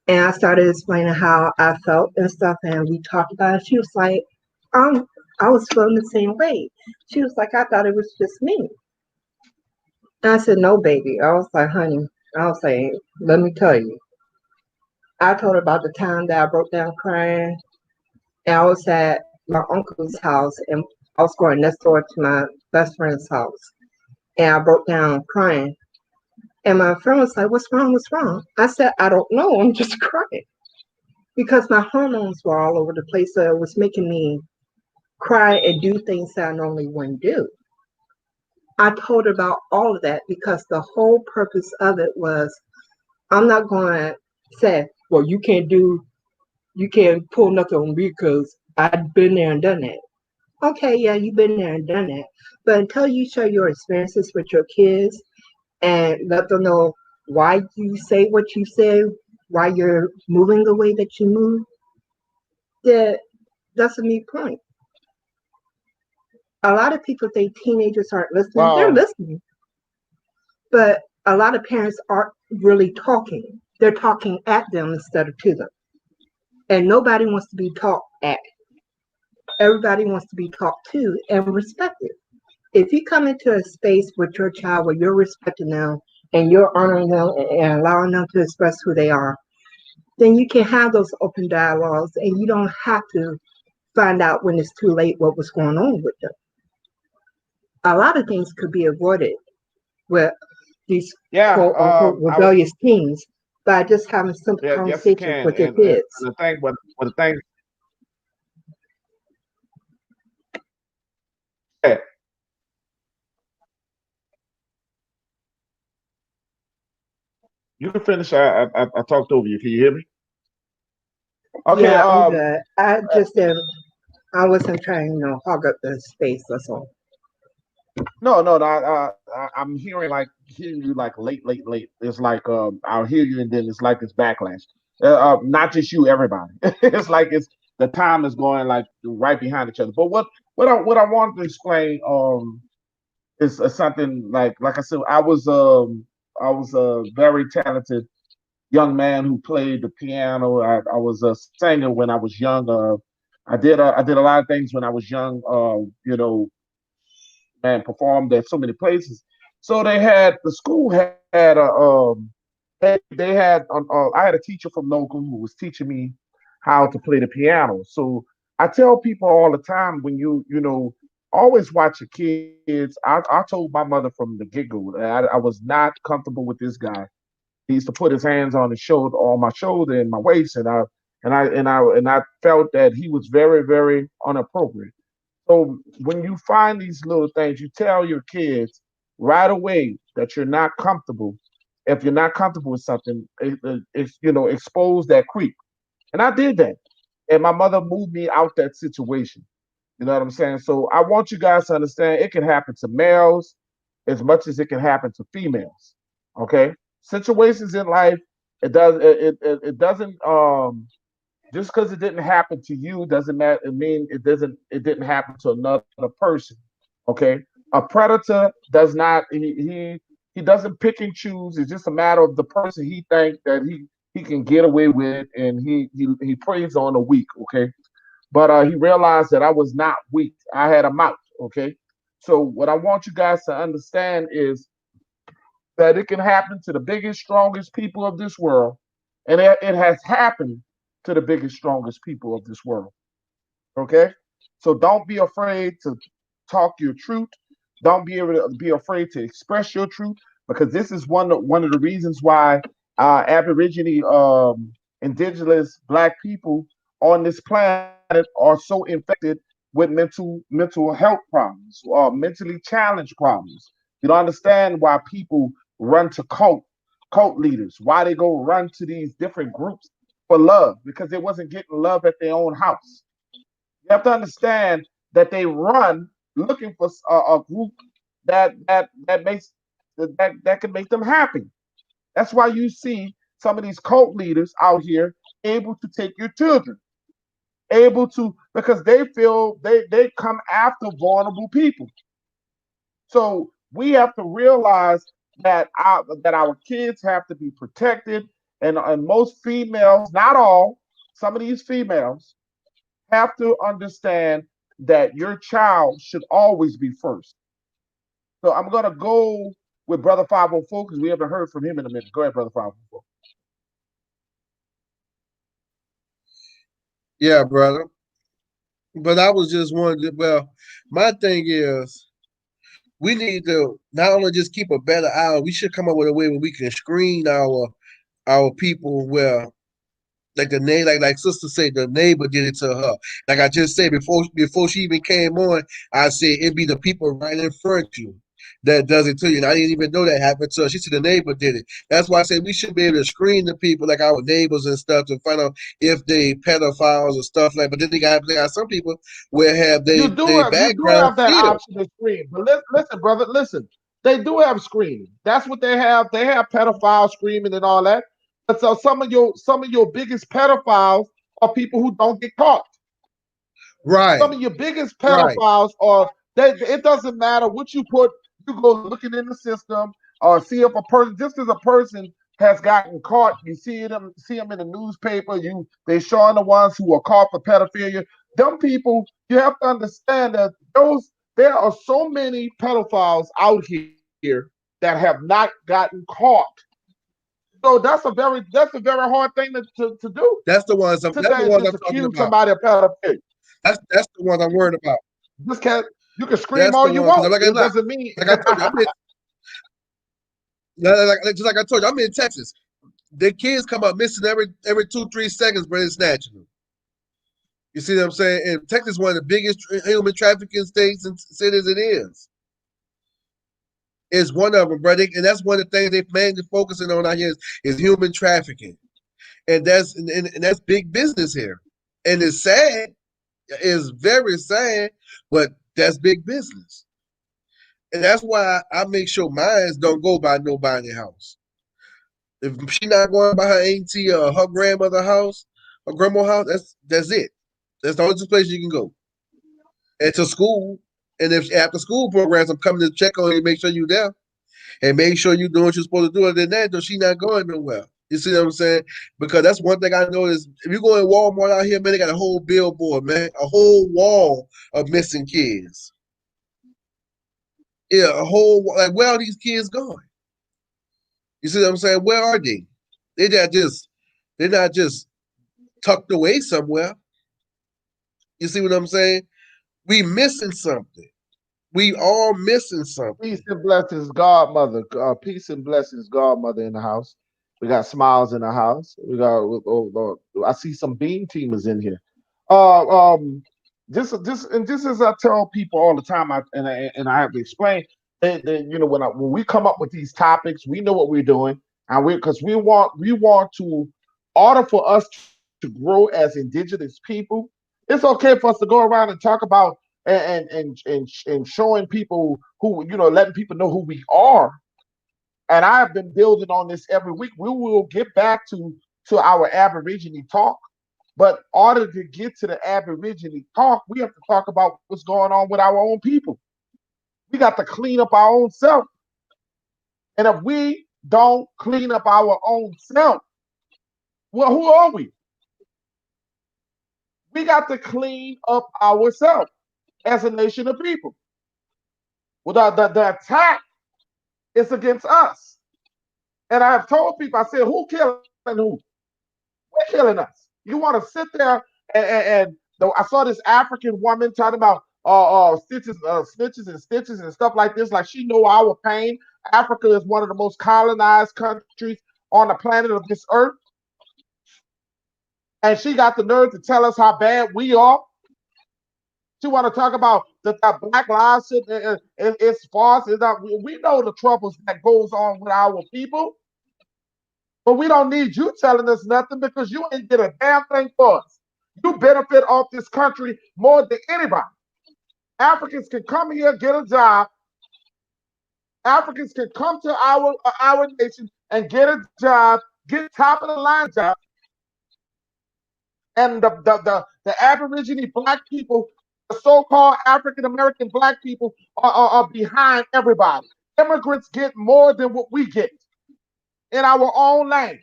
And I started explaining how I felt and stuff, and we talked about it. She was like, um, I was feeling the same way. She was like, I thought it was just me. And I said, no, baby. I was like, honey, I was like, let me tell you. I told her about the time that I broke down crying, and I was at my uncle's house, and I was going next door to my best friend's house, and I broke down crying. And my friend was like, what's wrong? What's wrong? I said, I don't know. I'm just crying because my hormones were all over the place. So it was making me cry and do things that I normally wouldn't do. I told her about all of that because the whole purpose of it was I'm not going to say, well, you can't pull nothing on me because I've been there and done that. Okay, yeah, you've been there and done that. But until you share your experiences with your kids and let them know why you say what you say, why you're moving the way that you move, that that's a neat point. A lot of people think teenagers aren't listening. They're Well, listening, but a lot of parents aren't really talking. They're talking at them instead of to them. And nobody wants to be talked at. Everybody wants to be talked to and respected. If you come into a space with your child where you're respecting them and you're honoring them and allowing them to express who they are, then you can have those open dialogues and you don't have to find out when it's too late what was going on with them. A lot of things could be avoided with these yeah. quote unquote I was. rebellious teens by just having simple Yeah, yes, it conversations can. with your And kids. the thing, but the thing, yeah, you can finish. I talked over you. Can you hear me? Okay. Yeah, I'm good. I just didn't, I wasn't trying, hog up the space, that's all. No, no, no. I'm hearing you like late. It's like I'll hear you and then it's like it's backlash. Not just you, everybody. It's like it's the time is going like right behind each other. But what I wanted to explain is something like I said I was a very talented young man who played the piano. I was a singer when I was young. I did a lot of things when I was young. And performed at so many places. So the school had they had I had a teacher from local who was teaching me how to play the piano. So I tell people all the time when always watch your kids. I told my mother from the get go that I was not comfortable with this guy He used to put his hands on his shoulder, on my shoulder and my waist, and I felt that he was very, very inappropriate. So when you find these little things, you tell your kids right away that you're not comfortable. If you're not comfortable with something, it's expose that creep. And I did that, and my mother moved me out that situation. You know what I'm saying? So I want you guys to understand it can happen to males as much as it can happen to females. Okay, situations in life, it doesn't just because it didn't happen to you doesn't matter. It mean it didn't happen to another person. Okay, a predator does not he doesn't pick and choose. It's just a matter of the person he thinks that he can get away with it, and he preys on the weak. Okay, but he realized that I was not weak. I had a mouth. Okay, so what I want you guys to understand is that it can happen to the biggest, strongest people of this world, and it has happened to the biggest, strongest people of this world. Okay, so don't be afraid to talk your truth. Don't be able to be afraid to express your truth, because this is one of the reasons why Aborigine, indigenous Black people on this planet are so infected with mental health problems, mentally challenged problems. You don't understand why people run to cult leaders, why they go run to these different groups for love, because they wasn't getting love at their own house. You have to understand that they run looking for a group that makes that can make them happy. That's why you see some of these cult leaders out here able to take your children, able to, because they feel they come after vulnerable people. So we have to realize that our kids have to be protected, and most females, not all, some of these females have to understand that your child should always be first. So I'm gonna go with Brother 504 because we haven't heard from him in a minute. Go ahead, Brother 504. Yeah, brother. But I was just wondering. Well, my thing is, we need to not only just keep a better eye. We should come up with a way where we can screen our people where like the neighbor, like sister said, the neighbor did it to her. Like I just said before she even came on, I said it'd be the people right in front of you that does it to you. And I didn't even know that happened to her. She said the neighbor did it. That's why I said we should be able to screen the people like our neighbors and stuff to find out if they pedophiles or stuff like. But then they got some people where have they You do background have that still. option to screen, but listen, brother, listen. They do have screening. That's what they have. They have pedophile screening and all that. But so some of your biggest pedophiles are people who don't get caught. Right, Some of your biggest right. pedophiles are they. It doesn't matter what you put. You go looking in the system or see if a person, just as a person has gotten caught, you see them in the newspaper. They showing the ones who are caught for pedophilia. Them people, you have to understand that there are so many pedophiles out here that have not gotten caught. So that's a very hard thing to do, That's the ones I'm. That's the to ones just I'm talking accuse about. somebody of pedophilia. That's the ones I'm worried about. Just can't. You can scream That's all the you one because want. like It I doesn't mean. like I told you, just like I told you, I'm in Texas. The kids come up missing every 2-3 seconds, but it's snatching them. You see what I'm saying? And Texas is one of the biggest human trafficking states and cities it is. It's one of them, brother. And that's one of the things they mainly focusing on out here is human trafficking. And that's big business here. And it's sad. It's very sad, but that's big business. And that's why I make sure mines don't go by nobody's house. If she not going by her auntie or her grandmother house, her grandma house, that's it. That's the only two places you can go. And to school. And if after school programs, I'm coming to check on you, make sure you there, and make sure you doing what you're supposed to do. Other than that, though, she not going nowhere. You see what I'm saying? Because that's one thing I noticed. If you go in Walmart out here, man, they got a whole billboard, man, a whole wall of missing kids. Yeah, a whole like where are these kids going? You see what I'm saying? Where are they? They not just they're not just tucked away somewhere. You see what I'm saying? We missing something. We all missing something. Peace and blessings, Godmother. Peace and blessings, Godmother in the house. We got Smiles in the house. We got. I see some Beam Teamers in here. Um, just as I tell people all the time, I have to explain that when we come up with these topics, we know what we're doing, and because we want to order for us to grow as indigenous people. It's okay for us to go around and talk about and showing people who letting people know who we are. And I have been building on this every week. We will get back to our Aborigine talk, but in order to get to the Aborigine talk, we have to talk about what's going on with our own people. We got to clean up our own self. And if we don't clean up our own self, well, who are we? We got to clean up ourselves as a nation of people. Well, the attack is against us. And I have told people, I said, who killing who? We're killing us. You want to sit there and I saw this African woman talking about stitches, snitches and stitches and stuff like this. Like she know our pain. Africa is one of the most colonized countries on the planet of this earth, and she got the nerve to tell us how bad we are. She want to talk about the Black Lives shit. It's false. We know the troubles that goes on with our people. But we don't need you telling us nothing because you ain't did a damn thing for us. You benefit off this country more than anybody. Africans can come here, get a job. Africans can come to our nation and get a job, get top of the line jobs. And the Aborigine black people, the so-called African American black people, are behind everybody. Immigrants get more than what we get in our own land.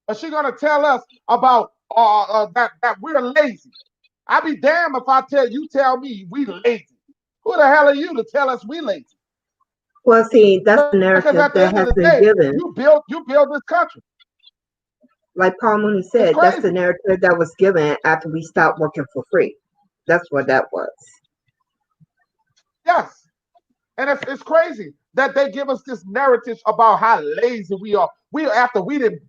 But she's gonna tell us about that we're lazy. I be damned if I tell me we lazy. Who the hell are you to tell us we lazy? Well, see, that's the Because at the narrative end of that the has day, been given. you build this country. Like Paul Mooney It's said, that's crazy. the narrative that was given after we stopped working for free. That's what that was. Yes. And it's crazy that they give us this narrative about how lazy we are. After we didn't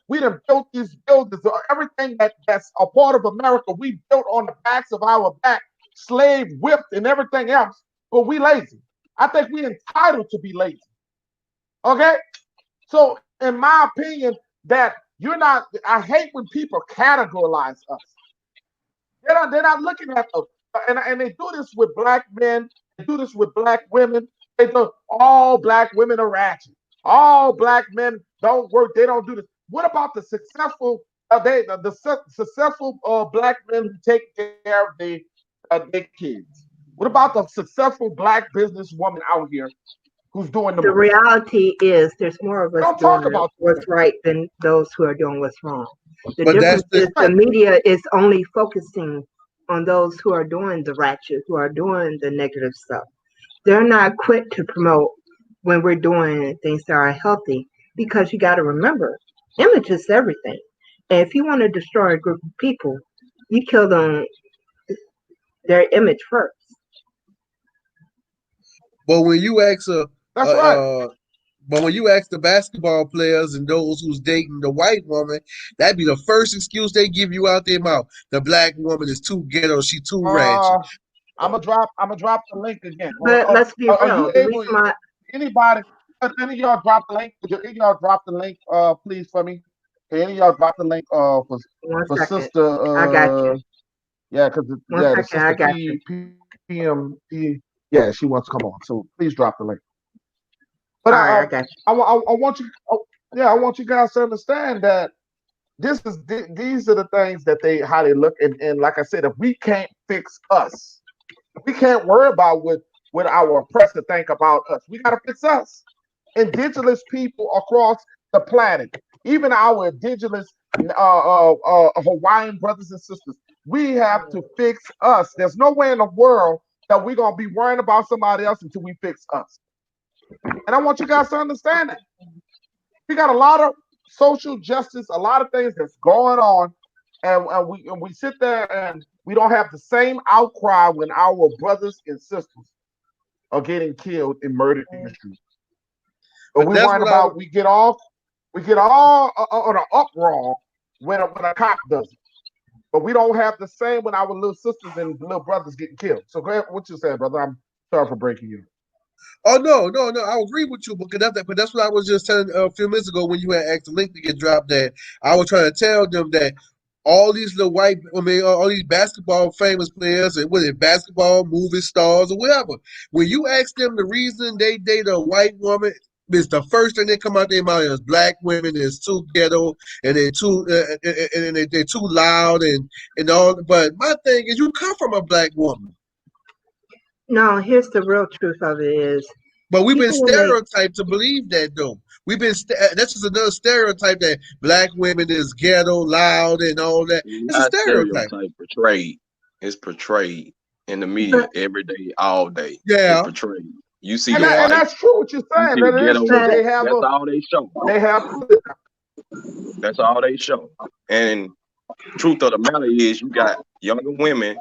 we didn't build these buildings, everything that's a part of America, we built on the backs of our back, slave whipped and everything else. But we lazy. I think we entitled to be lazy. Okay, so in my opinion, that you're not. I hate when people categorize us. They're not looking at us, and they do this with black men. They do this with black women. They do all black women are ratchet. All black men don't work. They don't do this. What about the successful? Successful black men who take care of their kids. What about the successful black businesswoman out here who's doing the The most? reality is there's more of We us don't talk doing about what's right than those who are doing what's wrong. The But that's difference the is right. the media is only focusing on those who are doing the ratchet, who are doing the negative stuff. They're not quick to promote when we're doing things that are healthy because you got to remember, image is everything. And if you want to destroy a group of people, you kill them their image first. but when you ask That's uh, right. uh but when you ask the basketball players and those who's dating the white woman, that'd be the first excuse they give you out their mouth. The black woman is too ghetto, she too ratchet. I'm gonna drop the link again. But let's be Are you real. The able? reason why, Anybody? Can any of y'all drop the link? Could any of y'all drop the link, please, for me? Can any of y'all drop the link, one for second, sister, I got you. yeah, One the second, sister I got you. PM, yeah, she wants to come on. So please drop the link. But All right, I got I want you, yeah, I want you guys to understand that these are the things that how they look, and like I said, if we can't fix us, we can't worry about what our oppressor think about us. We got to fix us. Indigenous people across the planet, even our indigenous Hawaiian brothers and sisters, we have to fix us. There's no way in the world that we're gonna be worrying about somebody else until we fix us. And I want you guys to understand that we got a lot of social justice, a lot of things that's going on, and we sit there and we don't have the same outcry when our brothers and sisters are getting killed and murdered in the street. But But we that's worrying what I about we get all on an uproar when a cop does it. But we don't have the same when our little sisters and little brothers getting killed. So go ahead, what you said, brother. I'm sorry for breaking you. Oh no! I agree with you, but that's what I was just telling a few minutes ago when you had asked the link to get dropped. That I was trying to tell them that all these little all these basketball famous players, and whether it's basketball, movie stars, or whatever, when you ask them the reason they date a white woman, it's the first thing that come out their mouth is black women is too ghetto and they're too loud and all. But my thing is, you come from a black woman. No, here's the real truth of it is But we've been people will make stereotyped to believe that, though. That's just another stereotype that black women is ghetto, loud, and all that. It's a Not stereotype. stereotype, portrayed. It's portrayed in the media but every day, all day. It's Yeah, portrayed. You see And the yeah. and white, that's true what you're you saying. see the That it is ghetto true. white. but That's all they show. They have That's all they show. And truth of the matter is, you got younger women,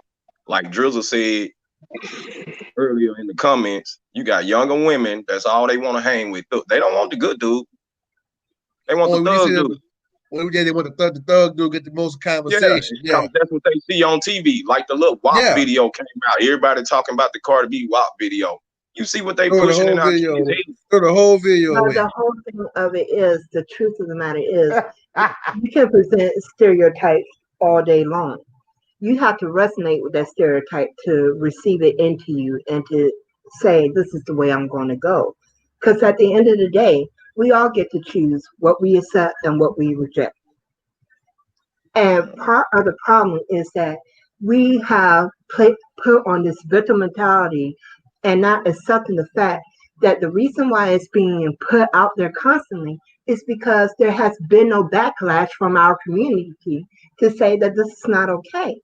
like Drizzle said earlier in the comments. You got younger women. That's all they want to hang with. They don't want the good dude. They want the Or when you see thug them, dude. they want the thug dude get the most Yeah, conversation. Yeah, because that's what they see on TV. Like the little WAP yeah. video came out. Everybody talking about the Cardi B WAP video. You see what they Throw the pushing whole in our video, kids' heads. throw the whole video but away. the whole thing of it is the truth of the matter is you can present stereotypes all day long. You have to resonate with that stereotype to receive it into you and to say this is the way I'm going to go. Because at the end of the day, we all get to choose what we accept and what we reject. And part of the problem is that we have put on this victim mentality and not accepting the fact that the reason why it's being put out there constantly is because there has been no backlash from our community to say that this is not okay.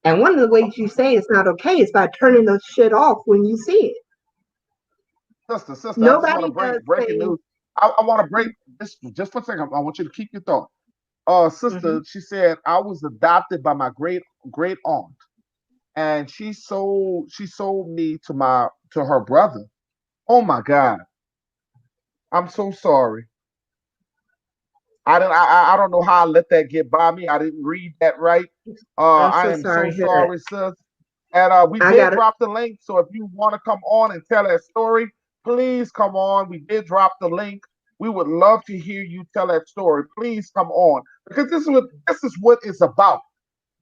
And one of the ways you say it's not okay is by turning the shit off when you see it. sister. I just want to Nobody bring does breaking say, news. I want to break this just for a second. I want you to keep your thought. hmm Sister, she said I was adopted by my great aunt, and she sold me to her brother. Oh my God, I'm so sorry. I don't know how I let that get by me. I didn't read that right. I'm I so am so sorry to hear that. sorry, sis. And we I did got it. drop the link. So if you want to come on and tell that story, please come on. We did drop the link. We would love to hear you tell that story. Please come on because this is what it's about.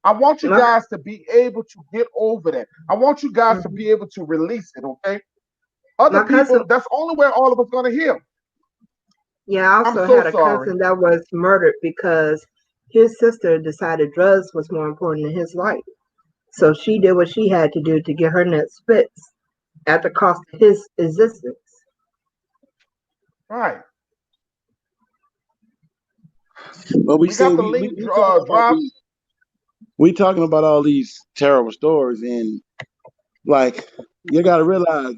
I want you My, guys to be able to get over that. I want you guys to mhm. be able to release it. Okay, other My cousin, people. That's only way all of us gonna heal. yeah, I I'm also so had a sorry. cousin that was murdered because his sister decided drugs was more important than his life. So she did what she had to do to get her nuts fixed at the cost of his existence. Right. But we We say got the link we talking about dropped. these we talking about all these terrible stories, and like you got to realize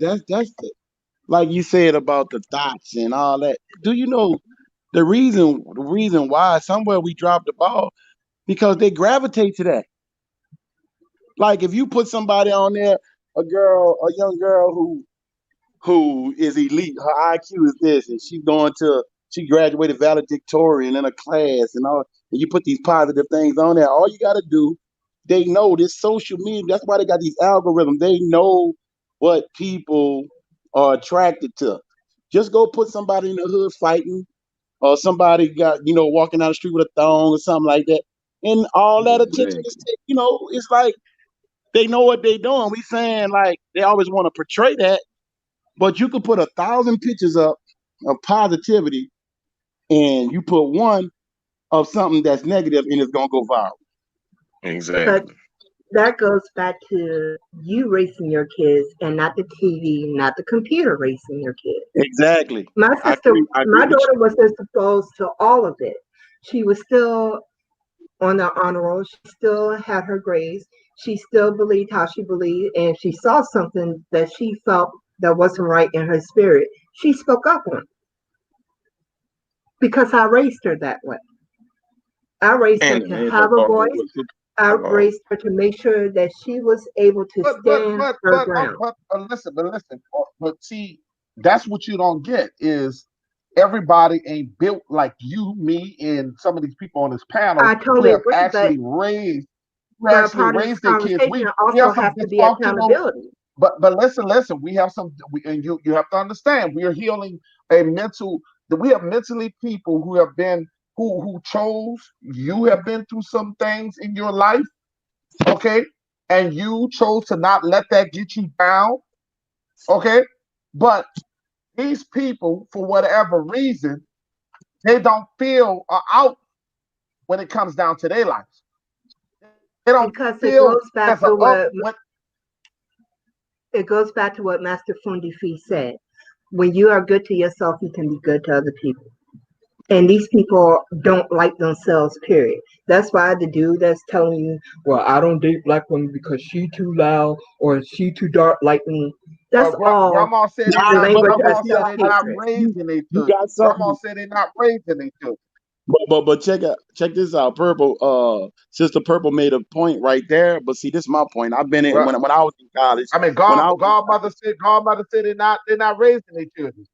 like you said about the thoughts and all that. Do you know the reason why somewhere we dropped the ball because they gravitate to that. Like if you put somebody on there, a young girl who is elite, her IQ is this, and she graduated valedictorian in a class and all, and you put these positive things on there. All you got to do, they know this social media. That's why they got these algorithms. They know what people are attracted to. Just go put somebody in the hood fighting, or somebody got walking down the street with a thong or something like that, and all that attention is Exactly. it's like they know what they're doing. We saying like they always want to portray that, but you could put 1,000 pictures up of positivity, and you put one of something that's negative, and it's gonna go viral. But Exactly. that goes back to you raising your kids and not the TV, not the computer raising your kids. Exactly. My I sister, agree. I agree my with daughter was exposed to all of it. She was still on the honor roll. She still had her grades. She still believed how she believed, and if she saw something that she felt that wasn't right in her spirit, she spoke up on it because I raised her that way. I raised her And the to major have a part voice. was I uh, raised her to make sure that she was able to But but stand but her but ground. but listen, but see, that's what you don't get is everybody ain't built like you, me, and some of these people on this panel I who totally have agree, but actually part of this raised their kids. conversation We also have some has to be dysfunctional, accountability. but listen, we have some, and you have to understand, we are healing a mental. That we have mentally people who have been who chose. You have been through some things in your life, okay, and you chose to not let that get you down, okay. But these people, for whatever reason, they don't feel out when it comes down to their lives. They don't Because it feel goes back there's a to up what when Master Fundi Fee said. When you are good to yourself, you can be good to other people. And these people don't like themselves, period. That's why the dude that's telling you, well, I don't date black women because she too loud or she too dark like me. That's all grandma said they the Nah, not language of grandma said they not self-hatred. raising their you children. got Grandma something. said they not raising their children. But check this out. Purple, Sister Purple made a point right there. But see, this is my point. I've been in Well, when I was in college. I mean, When I was in Godmother said they're not raising their children.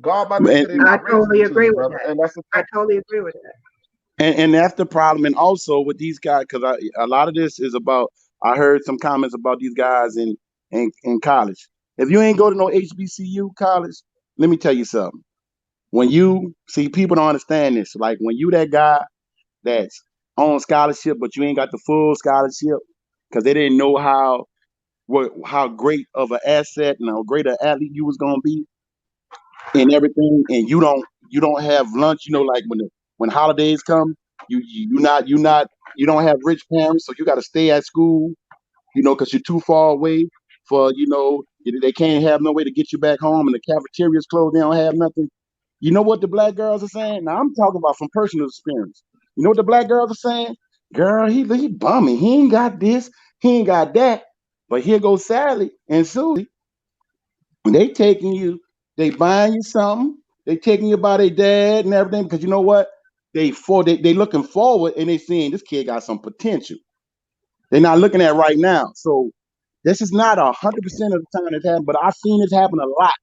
Godmother college, said they're I not raising totally their agree children, with brother, that. and that's the I thing. totally agree with that. and that's the problem. And also with these guys, because a lot of this is about. I heard some comments about these guys in college. If you ain't go to no HBCU college, let me tell you something. When you see people don't understand this, like when you that guy that's on scholarship, but you ain't got the full scholarship because they didn't know how great of an asset and how great an athlete you was gonna be and everything, and you don't have lunch. Like when holidays come, you don't have rich parents, so you got to stay at school. Because you're too far away for they can't have no way to get you back home, and the cafeteria's closed. They don't have nothing. You know what the black girls are saying? Now I'm talking about from personal experience. You know what the black girls are saying? Girl, he bummy. He ain't got this. He ain't got that. But here goes Sally and Susie. They taking you. They buying you something. They taking you by their dad and everything because you know what? They looking forward and they seeing this kid got some potential. They're not looking at right now. So this is not 100% of the time it happened, but I've seen this happen a lot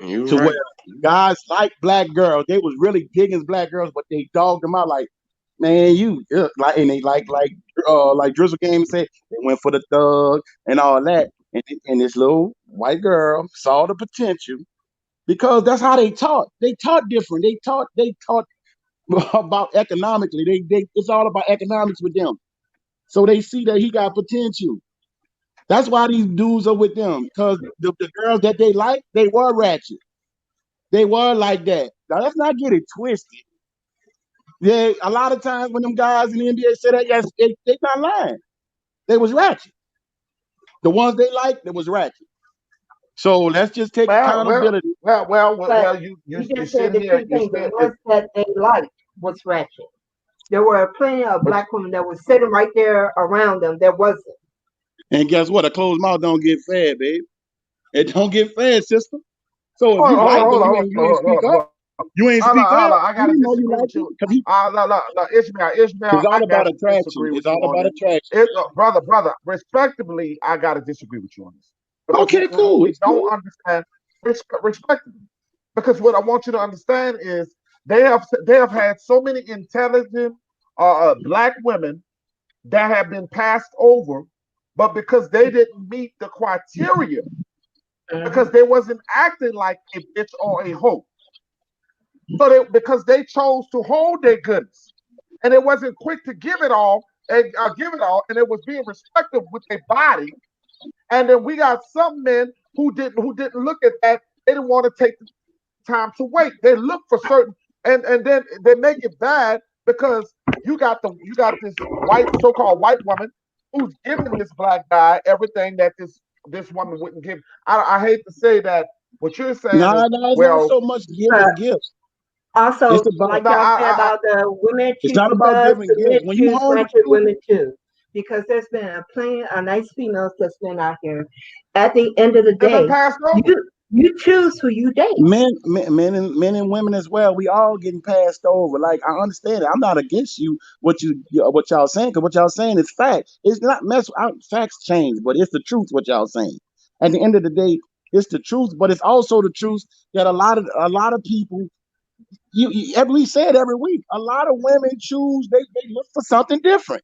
You to where right. guys like black girls, they was really digging black girls, but they dogged them out like, man, you like, and they like Drizzle Game said, they went for the thug and all that, and this little white girl saw the potential because that's how they taught. They taught different. They taught about economically. They it's all about economics with them. So they see that he got potential. That's why these dudes are with them because the girls that they like, they were ratchet. They were like that. Now let's not get it twisted. Yeah, a lot of times when them guys in the NBA say that, yes, they not lying. They was ratchet. The ones they liked, they was ratchet. So let's just take Well, well, accountability. But you just said sitting the here, two things. The ones that they liked was ratchet. There were plenty of but black women that was sitting right there around them that wasn't. And guess what? A closed mouth don't get fed, babe. It don't get fed, sister. So if hold you on, like hold them, on, you ain't speak up. You ain't hold speak on, hold up. on. I You gotta didn't know you disagree liked with him you. because he. Ishmael, It's all I about gotta attraction. disagree It's with you all on about this. attraction. Brother, respectably, I gotta disagree with you on this because Okay, what cool. we It's don't cool. understand, respectively, because what I want you to understand is they have had so many intelligent black women that have been passed over, but because they didn't meet the criteria, because Mhm. they wasn't acting like a bitch or a hoe. So because they chose to hold their goods, and it wasn't quick to give it all, and it was being respectful with their body. And then we got some men who didn't look at that. They didn't want to take the time to wait. They look for certain, and then they make it bad because you got this white so-called white woman who's giving this black guy everything that this woman wouldn't give. I hate to say that. What you're saying is, No, it's not well, so much But giving gifts. It's also, about like no, y'all say about the women it's choose not about thugs, giving the men gifts. When you choose hungry ratchet too, women too. Because there's been a plenty of nice females that's been out here. At the end of the they've been day, passed over. you choose who you date. men and women as well. We all getting passed over. Like I understand it. I'm not against what y'all saying because what y'all saying is fact. It's not mess. Facts change, but it's the truth. What y'all saying. At the end of the day, it's the truth. But it's also the truth that a lot of people. as we said every week, a lot of women choose, they look for something different.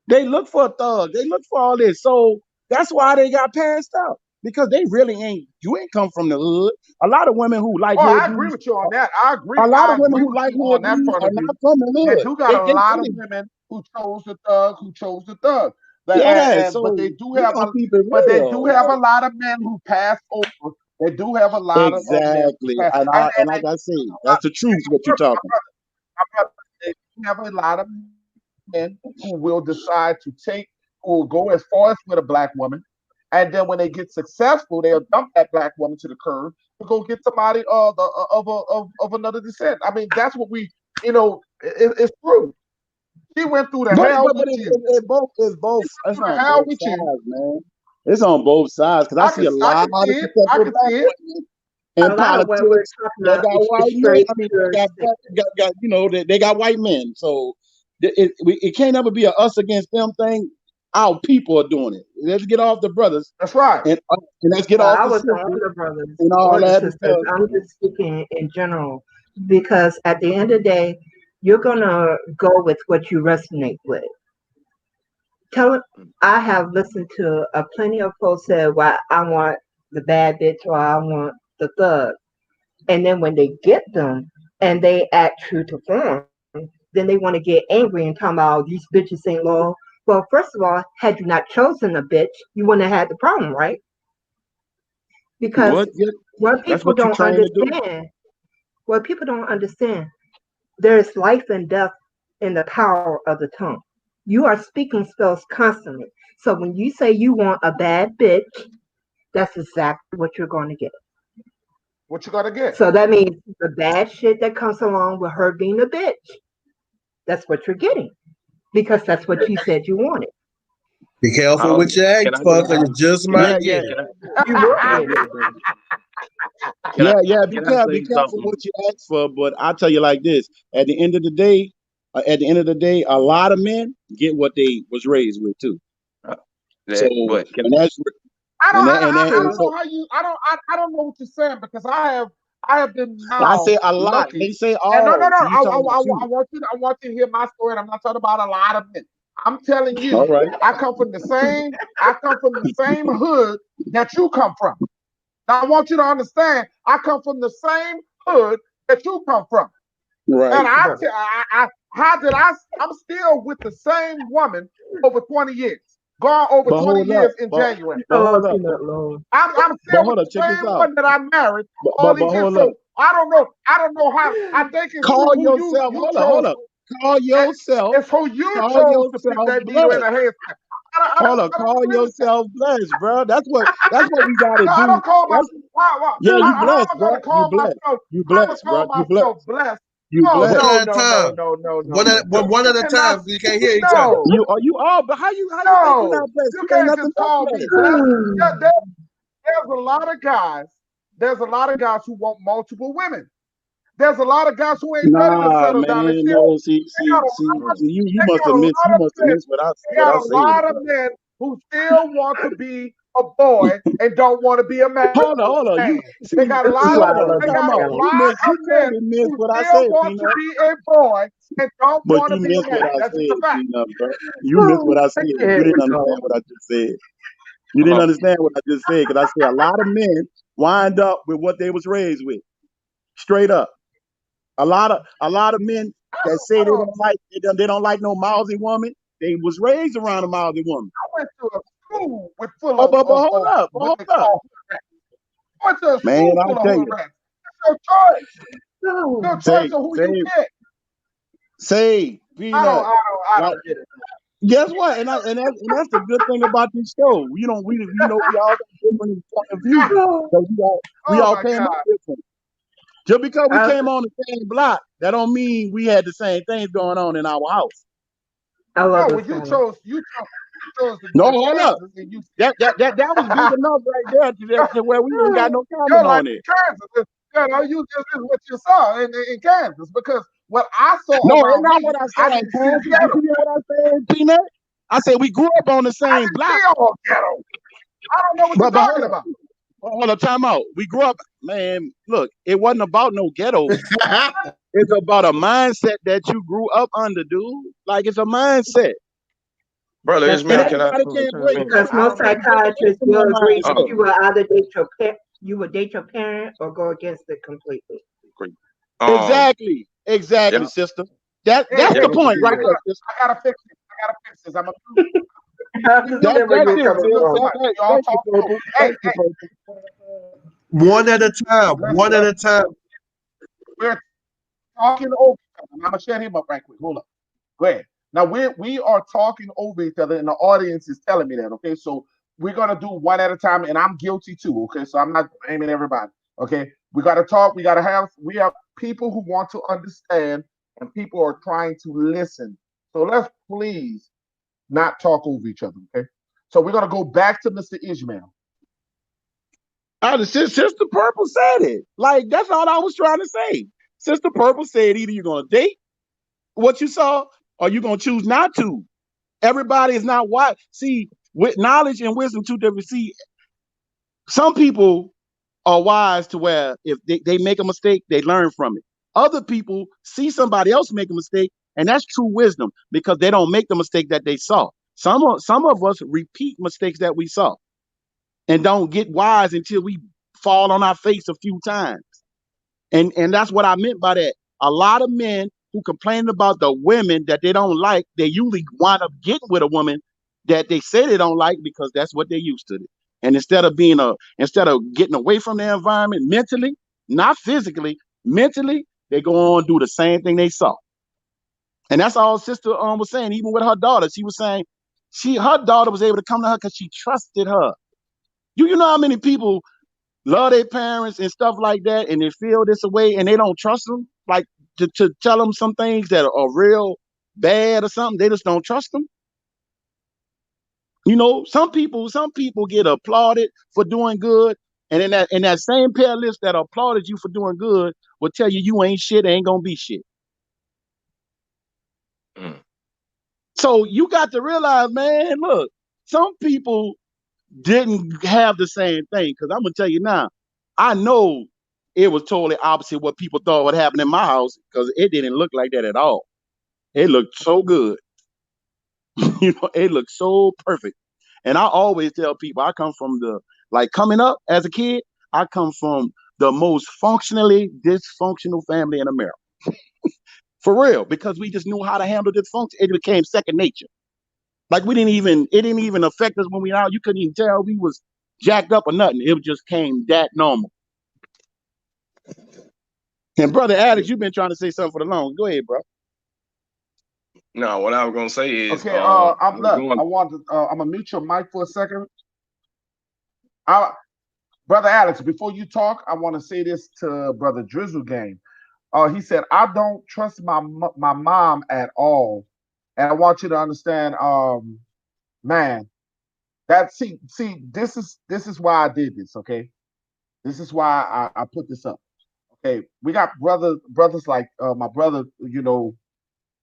They look for a thug. They look for all this. So that's why they got passed out. Because they really ain't, you ain't come from the hood. A lot of women who like Oh, hood I agree dudes, with you on that. I agree. a lot I of women agree who with like you hood on that dudes point are of view. not from the They hood. do got a They lot of really, women who chose the thug, yeah. But So they do we have gonna keep it real. a lot of men who pass over. They do have a lot of men who Exactly. pass, And like I say, that's the truth, what you're talking. my brother, they do have a lot of men who will decide to who will go as far as with a black woman, and then when they get successful, they'll dump that black woman to the curb to go get somebody of another descent. I mean, that's what it's true. She went through the hell But with you. it's both. She went It's through the on hell both with you. sides, man. It's on both sides because I see a I lot can of see it. I successful can black see it. women A in lot of what we're politics talking that about got is white men. straight I mean, pure sick. got they got white men. So it can't ever be a us against them thing. Our people are doing it. Let's get off the brothers That's right. and let's get Well, off I the wasn't sisters on the brothers and all or the that sisters. because I'm just speaking in general because at the end of the day, you're gonna go with what you resonate with. Tell I have listened to plenty of folks say, "Well, I want the bad bitch or I want the thug," and then when they get them and they act true to form, then they want to get angry and talk about these bitches ain't loyal. Well, first of all, had you not chosen a bitch, you wouldn't have had the problem, right? Because what? Yeah, what that's people what you're don't trying to do. understand, what people don't understand, there's life and death in the power of the tongue. You are speaking spells constantly. So when you say you want a bad bitch, that's exactly what you're going to get. What you gotta get? So that means the bad shit that comes along with her being a bitch, that's what you're getting because that's what you said you wanted. Be careful Oh, what you ask can I for, get because you just can I might Yeah, get yeah. it. can I You will can I get say it. something? Can I Yeah. Be can I careful. Be say careful something? what you ask for. But I tell you like this: at the end of the day, a lot of men get what they was raised with too. Uh, So, that but can and that's I and don't True. know how you. I don't know what you're saying because I have been I now say a lot. They lucky. say And no, no, all. no. So you talking about few? I want you to hear my story. And I'm not talking about a lot of men. I'm telling All you, right. I come from the same hood that you come from. Now I want you to understand. I come from the same hood that you come from. And Right. how did I'm still with the same woman over 20 years. Gone over But 20 hold up. years in January. But Oh, hold up. peanut low. I'm But still with hold up. the Check this same out. one that I married all But these years. hold up. So I don't know. I don't know how. I think it's Call who yourself. you Hold up. Hold chose. up. Call yourself. It's who you Call chose to pick yourself that needle in blessed. the haystack. Hold up. I don't Call agree with that. yourself blessed, bro. That's what we gotta No, I do. don't call That's myself. Why? yeah. You How am blessed, I bro. going to You call blessed. myself? You How am I blessed, bro. call You blessed. myself blessed? You No, One blessed. no, at a no, no, time. no, no, no, One no, at no. one You at a cannot. time, so you can't hear each other. No, You all, but how you think you're no. not blessed? You You ain't can't nothing just but call me blessed. blessed. There's a lot of guys. There's a lot of guys who want multiple women. There's a lot of guys who ain't ready to Nah, settle down. man, no. See, They got see, a see, lot. see. You They must got have a missed. lot You of must have men. missed They what got I a said, lot of bro. men who still want to be a boy and don't want to be a man. Hold on. You see, They got a This is lot why of I hold on. love they this Time got a out. show. lot of You men maybe missed who what I still said, want to Peanut. be a boy and don't But want to you be a missed what man. I That's just a said, fact. Peanut, bro. You missed what Oh, I said. You here didn't we understand go. what I just said. You didn't oh, understand what I just said because I said a lot of men wind up with what they was raised with. Straight up. A lot of men that say I don't. they don't like no mousy woman. They was raised around a mousy woman. I went to a school with full But hold of up, what hold they up, call hood rats. I went to a man. school I full of tell hood you, rats. It's your choice. Your Oh, choice say, of who you say, pick. say, Peanut. I Like, don't get it. guess what? And that's the good thing about this show. You know, we all got different point of view. oh, So we all Oh my came up God. different. Just because we I, came on the same block, that don't mean we had the same things going on in our house. I love No, this when one. you chose to No, go to hold up. Kansas and you That was big enough right there to where we ain't got no comment you're like on it. Kansas. You know, you just is what you saw in Kansas because what I saw No, it's around not me, what I I saw in didn't see Kansas. You ghetto. hear what I said, Peanut? I said we grew up on the I same didn't block. see all ghetto. I don't know what you're But hold talking up. about. hold on, time out. We grew up, man. Look, it wasn't about no ghettos. It's about a mindset that you grew up under, dude. Like it's a mindset, Brother and Ishmael, can I everybody speak can't to break. me? Because most Everybody can't break away psychiatrists from will that agree that mindset. you will either date your parent or go against it completely. Um, Exactly, exactly, yeah, sister. Hey, That's yeah, the hey, point right I there, gotta, sister. I gotta fix this. I gotta fix this. I'm gonna mute. I was Mute. never That's get Y'all, it, trouble sis. mute for the it. mic. Y'all Thank you, talking over. purple. Hey, Thank you, hey, purple. One at a time. One listen. at a time. We're talking over each other. I'm gonna shut him up right quick. Hold up. Go ahead. Now we are talking over each other, and the audience is telling me that. Okay, so we're gonna do one at a time, and I'm guilty too. Okay, so I'm not aiming at everybody. Okay, we gotta talk. We have people who want to understand, and people are trying to listen. So let's please not talk over each other. Okay, so we're gonna go back to Mr. Ishmael. Sister Purple said it. Like that's all I was trying to say. Sister Purple said either you're gonna date what you saw, or you're gonna choose not to. Everybody is not wise. See, with knowledge and wisdom, two different. See, some people are wise to where if they make a mistake, they learn from it. Other people see somebody else make a mistake, and that's true wisdom because they don't make the mistake that they saw. Some of us repeat mistakes that we saw and don't get wise until we fall on our face a few times. And that's what I meant by that. A lot of men who complain about the women that they don't like, they usually wind up getting with a woman that they say they don't like because that's what they're used to. And instead of getting away from their environment mentally, not physically, mentally, they go on and do the same thing they saw. And that's all sister was saying. Even with her daughter, she was saying her daughter was able to come to her because she trusted her. You know how many people love their parents and stuff like that, and they feel this way, and they don't trust them, like to tell them some things that are real bad or something. They just don't trust them. You know, some people get applauded for doing good, and in that same pair list that applauded you for doing good will tell you you ain't shit, ain't gonna be shit. mm, So you got to realize, man, look, some people didn't have the same thing. Because I'm gonna tell you now, I know it was totally opposite what people thought would happen in my house because it didn't look like that at all. It looked so good, it looked so perfect. And I always tell people I come from coming up as a kid, I come from the most functionally dysfunctional family in America. For real, because we just knew how to handle dysfunction. It became second nature. Like it didn't even affect us when we out. You couldn't even tell we was jacked up or nothing. It just came that normal. And brother Alex, you've been trying to say something for the long. Go ahead, bro. no, what I was gonna say is, Okay, I'm we're look. going. I'm gonna mute your mic for a second. I, Brother Alex, before you talk, I want to say this to Brother Drizzle Game. He said, "I don't trust my mom at all," and I want you to understand, man. That this is why I did this. Okay, this is why I put this up. Okay, we got brothers like my brother,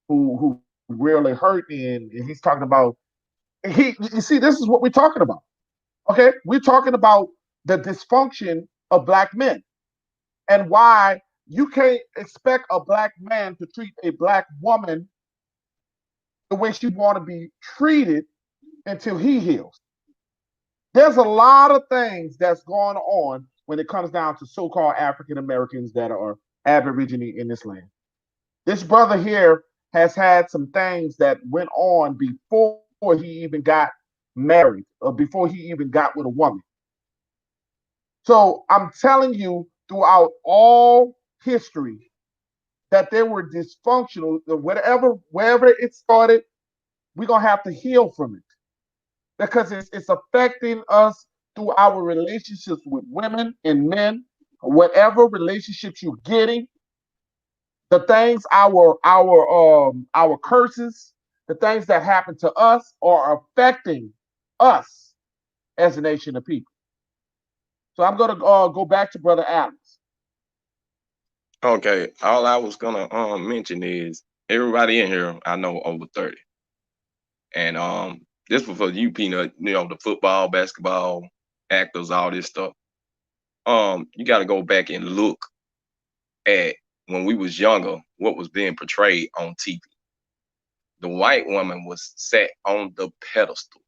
who really hurt me, and he's talking about you see this is what we're talking about. Okay, we're talking about the dysfunction of black men and why you can't expect a black man to treat a black woman the way she want to be treated until he heals. There's a lot of things that's going on when it comes down to so-called African Americans that are Aborigine in this land. This brother here has had some things that went on before he even got married or before he even got with a woman. So I'm telling you, throughout all history, that they were dysfunctional. Wherever it started, we're gonna have to heal from it because it's affecting us through our relationships with women and men, whatever relationships you're getting, the things our curses, the things that happen to us are affecting us as a nation of people. So I'm gonna go back to Brother Alex. Okay, all I was gonna mention is everybody in here I know over 30, and this was for you, Peanut. You know, the football, basketball, actors, all this stuff. You got to go back and look at when we was younger, what was being portrayed on TV. The white woman was set on the pedestal.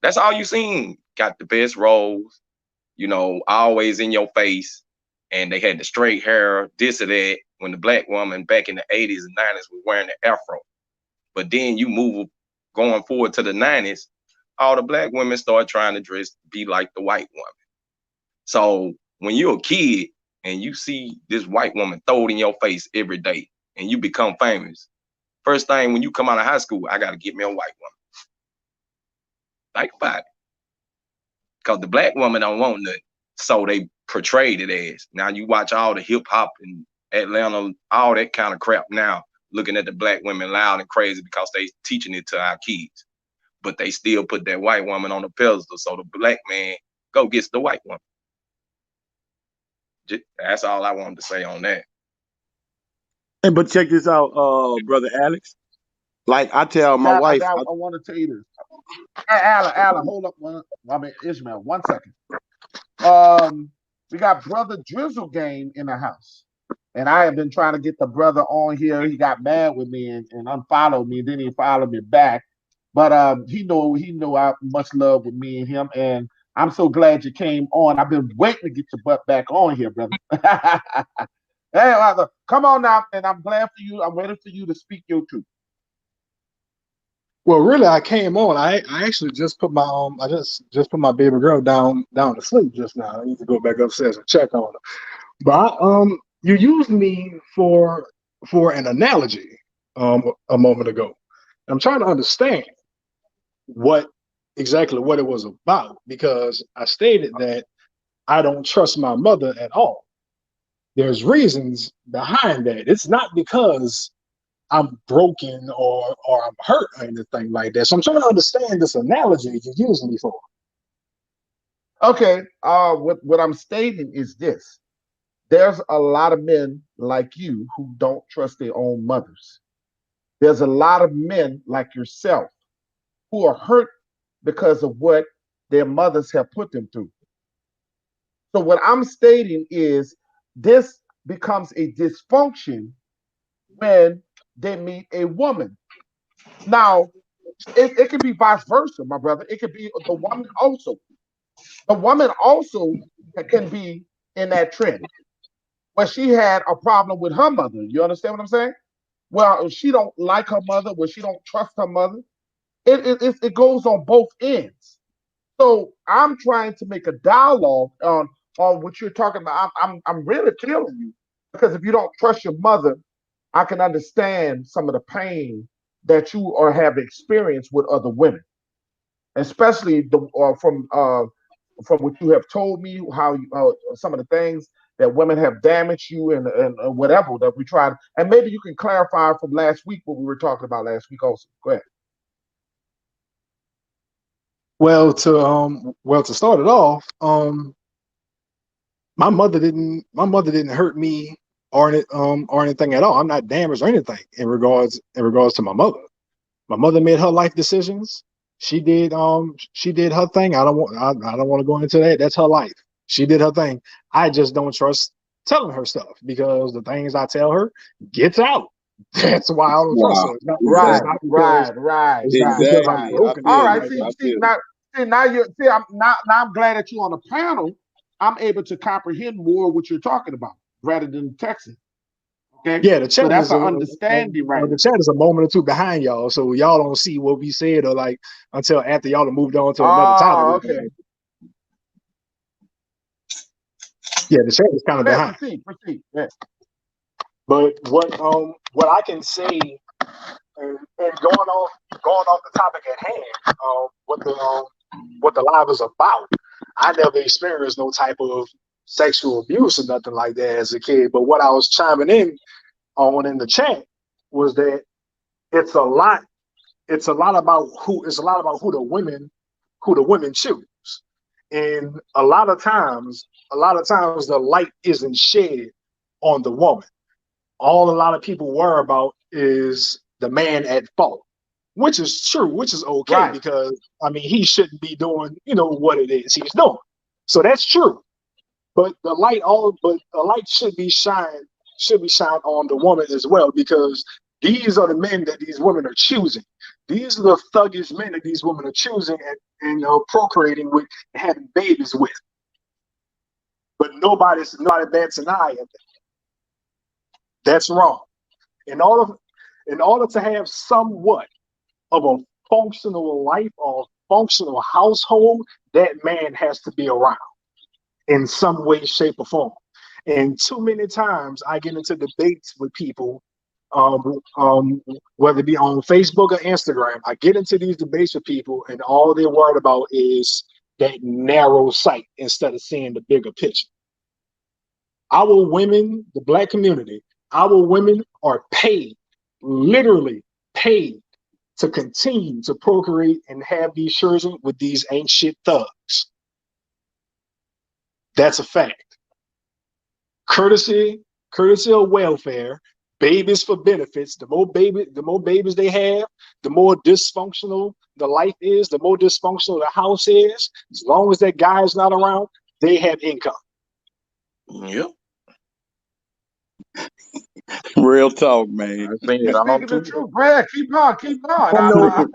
That's all you seen. Got the best roles, always in your face, and they had the straight hair, this or that. When the black woman back in the 80s and 90s was wearing the afro, but then you move going forward to the 90s, all the black women start trying to be like the white woman. So when you're a kid and you see this white woman throw it in your face every day and you become famous, first thing when you come out of high school, I got to get me a white woman. Think about it. Because the black woman don't want nothing. So they portrayed it as. Now you watch all the hip hop in Atlanta, all that kind of crap now, looking at the black women loud and crazy because they teaching it to our kids. But they still put that white woman on the pedestal. So the black man go gets the white woman. That's all I wanted to say on that. And but check this out, brother Alex. Like I tell my wife, I want to tell you this. Hey, Alan, hold up. Ishmael, 1 second. We got brother Drizzle game in the house, and I have been trying to get the brother on here. He got mad with me and unfollowed me. Then he followed me back, but he know I much love with me and him, and I'm so glad you came on. I've been waiting to get your butt back on here, brother. Hey, come on now, and I'm glad for you. I'm ready for you to speak your truth. Well, really, I came on. I actually just put my I just put my baby girl down to sleep just now. I need to go back upstairs and check on her. But you used me for an analogy a moment ago. I'm trying to understand exactly what it was about, because I stated that I don't trust my mother at all. There's reasons behind that. It's not because I'm broken or I'm hurt or anything like that. So I'm trying to understand this analogy you're using me for. Okay. What I'm stating is this: there's a lot of men like you who don't trust their own mothers. There's a lot of men like yourself who are hurt because of what their mothers have put them through. So what I'm stating is this becomes a dysfunction when they meet a woman. Now, it can be vice versa, my brother. It could be the woman also. The woman also can be in that trend where she had a problem with her mother. You understand what I'm saying? Well, she don't like her mother, where she don't trust her mother. It goes on both ends. So I'm trying to make a dialogue on what you're talking about. I'm really feeling you, because if you don't trust your mother, I can understand some of the pain that you or have experienced with other women, especially from what you have told me, how some of the things that women have damaged you and whatever that we tried. And maybe you can clarify from last week what we were talking about last week also. Go ahead. Well, to start it off, my mother didn't hurt me or anything at all. I'm not damaged or anything in regards to my mother. My mother made her life decisions. She did her thing. I don't want to go into that. That's her life. She did her thing. I just don't trust telling her stuff, because the things I tell her gets out. That's why I don't trust her. Wow. It's not Right, because right, it's not right, because I'm right. Exactly. I broken or All feel anything right. you. like See, that. I see feel you. now, see now you see. I'm glad that you're on the panel. I'm able to comprehend more what you're talking about rather than texting. Okay, Yeah, the so chat that's is an understanding right the now. chat is a moment or two behind y'all, so y'all don't see what we said, or like until after y'all have moved on to another topic. Oh, okay. Yeah, the chat is kind of Yeah, behind. proceed. Yeah. But what I can say, and going off the topic at hand, what the live is about. I never experienced no type of sexual abuse or nothing like that as a kid. But what I was chiming in on in the chat was that it's a lot. It's a lot about who the women choose, and a lot of times the light isn't shed on the woman. All a lot of people worry about is the man at fault, which is true, which is okay, Right. because I mean he shouldn't be doing what it is he's doing. So that's true. but the light should be shined on the woman as well, because these are the men that these women are choosing. These are the thuggish men that these women are choosing and procreating with and having babies with. But nobody's not bats an eye at that. That's wrong. In order in order to have somewhat of a functional life or functional household, that man has to be around in some way, shape, or form. And too many times I get into debates with people, whether it be on Facebook or Instagram. I get into these debates with people, and all they're worried about is that narrow sight instead of seeing the bigger picture. Our women, the black community, our women are paid, literally paid, to continue to procreate and have these children with these ain't shit thugs. That's a fact. Courtesy, courtesy of welfare, babies for benefits. The more babies they have, the more dysfunctional the life is, the more dysfunctional the house is. As long as that guy is not around, they have income. Yep. Real talk, man. I think You're it all speaking the too. truth, Brad. Keep going, keep going. I know.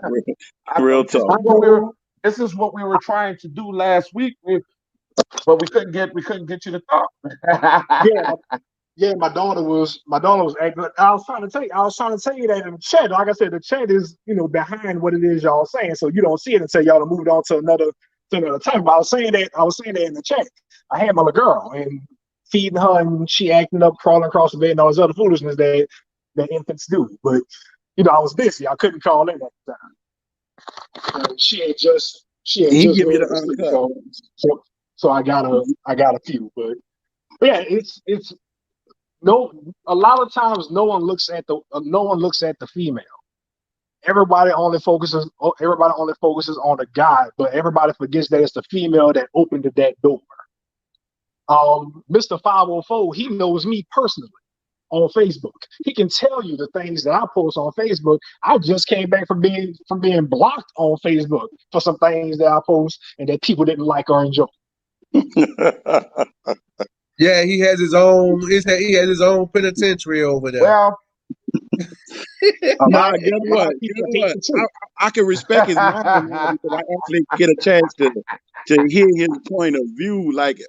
I Real think this talk. is what we were. This is what we were trying to do last week, but we couldn't get you to talk. Yeah, yeah, my daughter was acting. I was trying to tell you that in the chat. Like I said, the chat is behind what it is y'all saying, so you don't see it until y'all have moved on to another time. But I was saying that in the chat. I had my little girl and feeding her, and she acting up, crawling across the bed, and all this other foolishness that infants do. But I was busy. I couldn't call in at the time. She had He just give you rolled the to sleep, uncut. so I got a few, but yeah, it's no, a lot of times no one looks at the female. Everybody only focuses on the guy, but everybody forgets that it's the female that opened that door. Mr. 504, he knows me personally on Facebook. He can tell you the things that I post on Facebook. I just came back from being blocked on Facebook for some things that I post and that people didn't like or enjoy. Yeah, he has his own penitentiary over there. Well, A Nah, lot, guess a lot what? of Guess people hate what? the truth. I can respect his mind now because I actually get a chance to hear his point of view, like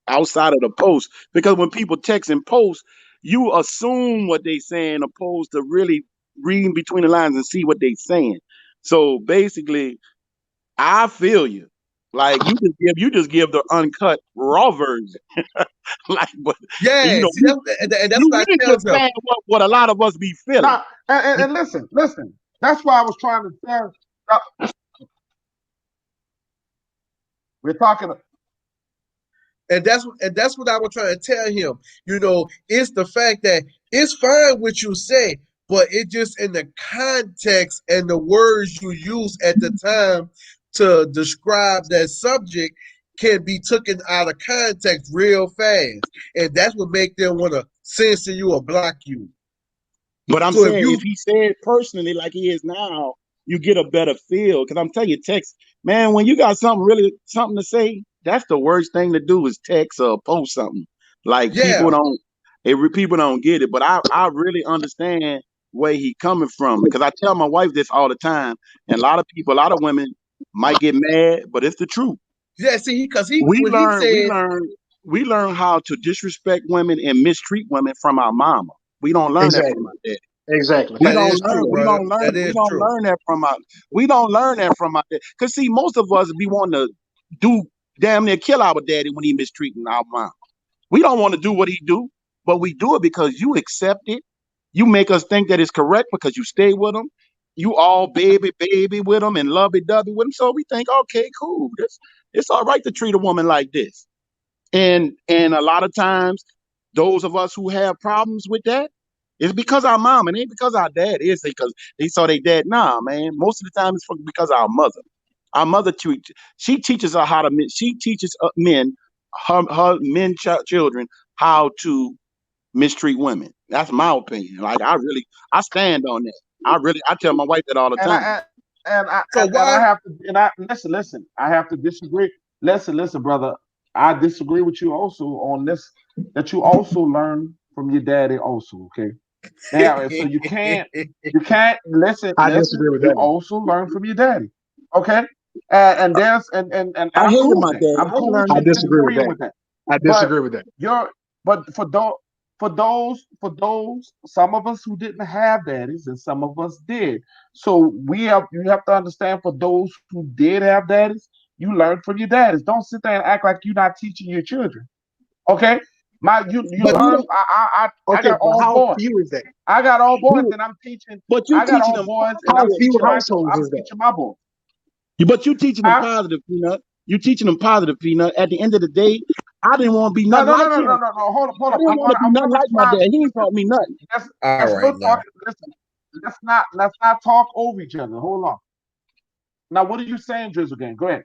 outside of the post. Because when people text and post, you assume what they saying opposed to really reading between the lines and see what they saying. So basically, I feel you. Like you just give the uncut raw version. Like, but Yeah, see you that's you what I really tell just them. saying what a lot of us be feeling. now and listen. That's why I was trying to tell. We're talking. And that's what I was trying to tell him. It's the fact that it's fine what you say, but it just in the context and the words you use at the time to describe that subject can be taken out of context real fast. And that's what make them want to censor you or block you. But I'm So if saying if you he said personally like he is now, you get a better feel. Because I'm telling you, text, man, when you got something to say, that's the worst thing to do is text or post something. Like yeah, people don't get it. But I really understand where he coming from because I tell my wife this all the time, and a lot of women might get mad, but it's the truth. yeah, see, because he We when he learn, we said learn, we learn how to disrespect women and mistreat women from our mama. We don't learn that from Exactly. our dad. Exactly. We that Facts. don't is I learn. true, agree. We brother. don't learn. That We is don't true. learn that from our. We don't learn that from our. Cause see, most of us be wanting to do damn near kill our daddy when he mistreating our mom. We don't want to do what he do, but we do it because you accept it. You make us think that it's correct because you stay with him. You all baby with him and lovey dovey with him. So we think, okay, cool. It's all right to treat a woman like this. And a lot of times, those of us who have problems with that, it's because our mom. It ain't because our dad. It's because they saw their dad. Nah, man. Most of the time, it's because our mother. Our mother, she teaches her how to. She teaches men, her men children how to mistreat women. That's my opinion. Like I stand on that. I tell my wife that all the And time. I So and I why have to and I listen. I have to disagree. Listen, brother. I disagree with you also on this. That you also learn from your daddy also. Okay. Now, so you can't I listen. disagree with You that one. also learn from your daddy. Okay. And there's and I I'm hated cool my with that. dad. I'm I cool with I you learned. disagree with disagreeing that. with that. I But disagree with that. you're but for those some of us who didn't have daddies and some of us did. So you have to understand, for those who did have daddies, you learn from your daddies. Don't sit there and act like you're not teaching your children. Okay? You But you learn. don't. I Okay, got but all how boys. few is that? I got all boys You, and I'm teaching. but you I got teaching all them boys and How I'm positive. few teaching households I'm is that? teaching my boys. But you teaching them Huh? positive, Peanut. You teaching them positive, Peanut. At the end of the day, I didn't want to be No, nothing no, no, like no, no, him. no, no. Hold up, hold I up. didn't want to be I'm gonna nothing like my respond. dad. He ain't Listen, taught me nothing. let's All let's right no now. talk. Listen, let's not talk over each other. Hold on. Now, what are you saying, Drizzle Gang? Go ahead.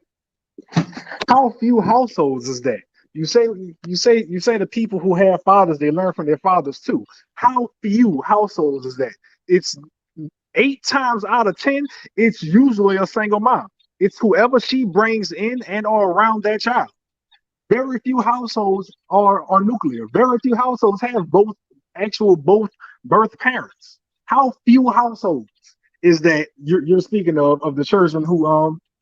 How few households is that? You say the people who have fathers, they learn from their fathers too. How few households is that? It's 8 times out of 10, it's usually a single mom. It's whoever she brings in and or around that child. Very few households are nuclear. Very few households have both birth parents. How few households is that you're speaking of the children who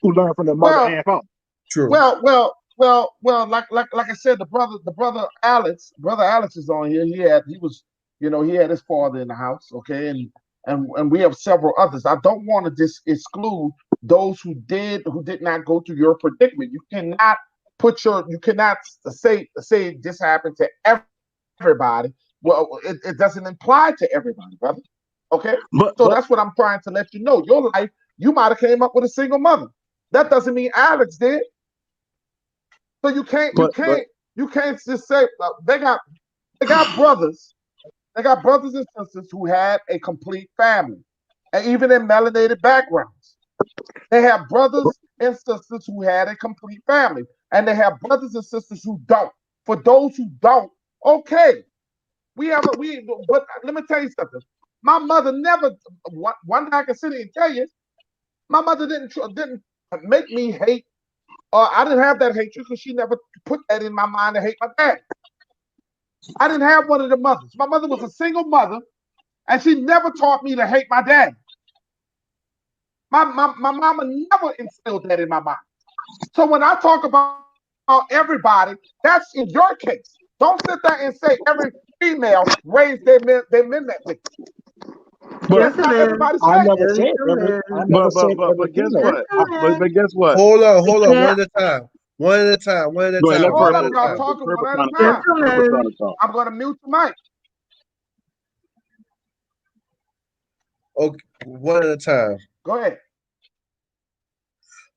learn from their mother Well, and father? True. well. Like I said, brother Alex is on here. He had his father in the house. Okay, and we have several others. I don't want to just exclude those who did not go through your predicament. You cannot say this happened to everybody. Well, it doesn't imply to everybody, brother. Okay, so But that's but what I'm trying to let you know. Your life, you might have came up with a single mother. That doesn't mean Alex did. So you can't you but can't you can't just say they got brothers. They got brothers and sisters who had a complete family, and even in melanated backgrounds, they have brothers and sisters who had a complete family, and they have brothers and sisters who don't. For those who don't, okay, we have a we. But let me tell you something. My mother never. One thing I can sit here and tell you, my mother didn't make me hate. I didn't have that hatred because she never put that in my mind to hate my dad. I didn't have one of the mothers. My mother was a single mother, and she never taught me to hate my dad. My mama never instilled that in my mind. So when I talk about everybody, that's in your case. Don't sit there and say every female raised their men that way. but That's not Gentlemen, everybody's I case. never said every. gentlemen, I never but said but but every but guess female. what? gentlemen. But guess what? We Hold on, can't, one at a time. One at a time. One at a Go ahead. Let time. Hold One up, at purple. a y'all time. talking one Purple at a trying to talk. time. Purple gentlemen. trying to talk. I'm gonna mute the mic. Okay, one at a time. Go ahead.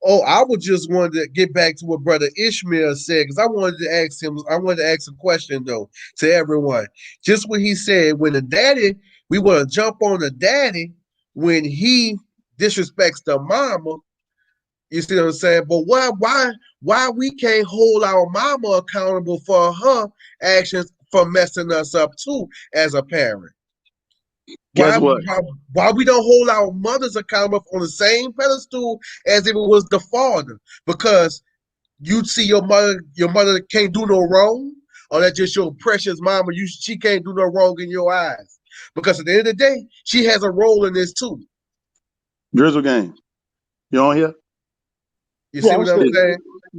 Oh, I would just wanted to get back to what Brother Ishmael said because I wanted to ask him. I wanted to ask a question though to everyone. Just what he said when the daddy, we want to jump on the daddy when he disrespects the mama. You see what I'm saying? But why we can't hold our mama accountable for her actions for messing us up too as a parent? Guess Why, what? why why we don't hold our mothers accountable on the same pedestal as if it was the father? Because you see your mother can't do no wrong, or that's just your precious mama. She can't do no wrong in your eyes. Because at the end of the day, she has a role in this too. Drizzle game. You on here? You Yeah, see I'm what I'm still. It, saying?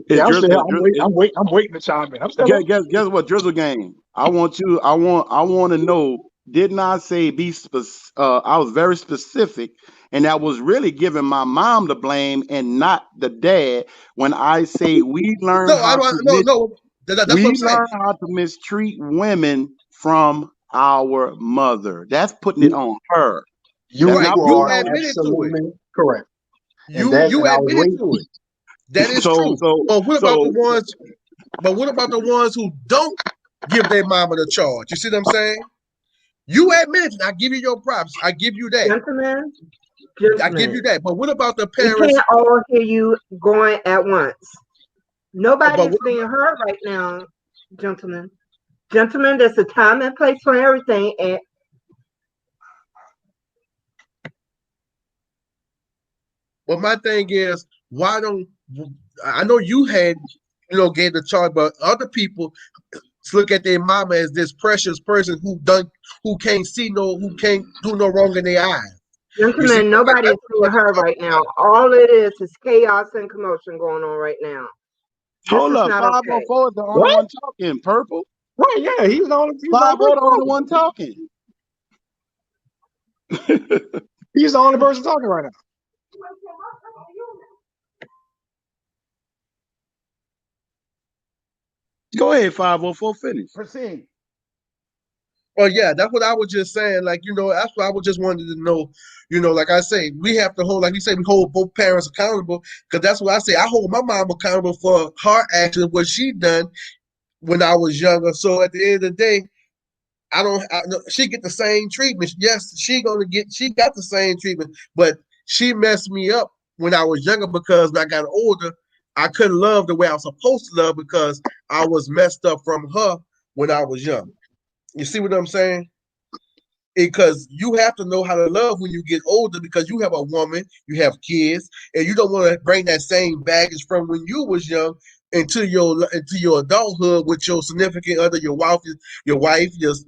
it Yeah, I'm drizzle. still here. It, I'm drizzle waiting. it, I'm waiting to chime in. I'm still here. guess what? Drizzle game. I want you. I want to know. Didn't I say be specific? I was very specific, and I was really giving my mom the blame and not the dad when I say we learn No, I how don't. to No, no. That's what I'm we saying. learn how to mistreat women from our mother. That's putting it on her. That's You Right. not you putting You it are on admitted to it. absolutely correct, and You I was admitted waiting. to it. That is so true. But what about the so ones? But what about the ones who don't give their mama the charge? You see what I'm saying? You admit it. I give you your props. I give you that. Gentlemen, I give you gentlemen. that. But what about the We parents? can't all hear you going at once. But Nobody's what being heard right now, gentlemen. Gentlemen, there's a time and place for everything, and But my thing is, why don't I know you had gave the charge, but other people look at their mama as this precious person who can't see who can't do no wrong in their eyes. You see, Gentlemen, nobody is seeing her right now. All it is chaos and commotion going on right now. This Hold is up. not okay. 504 is the only What? one talking. Purple. Right, yeah, he's the only 504 person the only talking. one talking. He's the only person talking right now. Go ahead, 504, finish. Proceed. well, yeah, that's what I was just saying. Like, that's what I was just wanted to know. Like I say, we have to hold, like you say, we hold both parents accountable. Because that's what I say. I hold my mom accountable for her actions, what she done when I was younger. So at the end of the day, she get the same treatment. Yes, she got the same treatment, but she messed me up when I was younger because when I got older, I couldn't love the way I was supposed to love because I was messed up from her when I was young. You see what I'm saying? Because you have to know how to love when you get older because you have a woman, you have kids, and you don't want to bring that same baggage from when you was young into your adulthood with your significant other, your wife,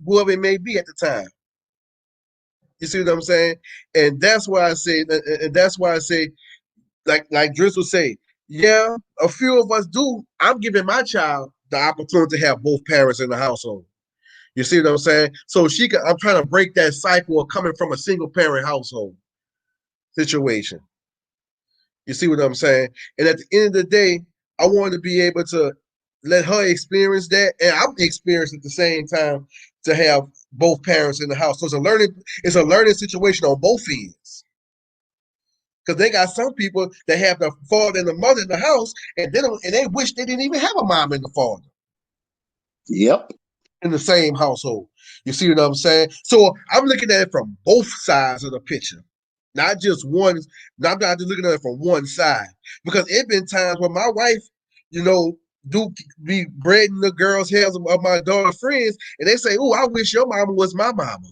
whoever it may be at the time. You see what I'm saying? And that's why I say, like Driscoll say, yeah, a few of us do. I'm giving my child the opportunity to have both parents in the household. You see what I'm saying? So I'm trying to break that cycle of coming from a single parent household situation. You see what I'm saying? And at the end of the day, I want to be able to let her experience that, and I'm experiencing at the same time to have both parents in the house. So it's a learning situation on both ends. Because they got some people that have the father and the mother in the house, and they wish they didn't even have a mom and the father Yep. in the same household. You see what I'm saying? So I'm looking at it from both sides of the picture, not just one. I'm not just looking at it from one side because it been times where my wife, you know, do be braiding the girls' hairs of my daughter's friends, and they say, "Oh, I wish your mama was my mama."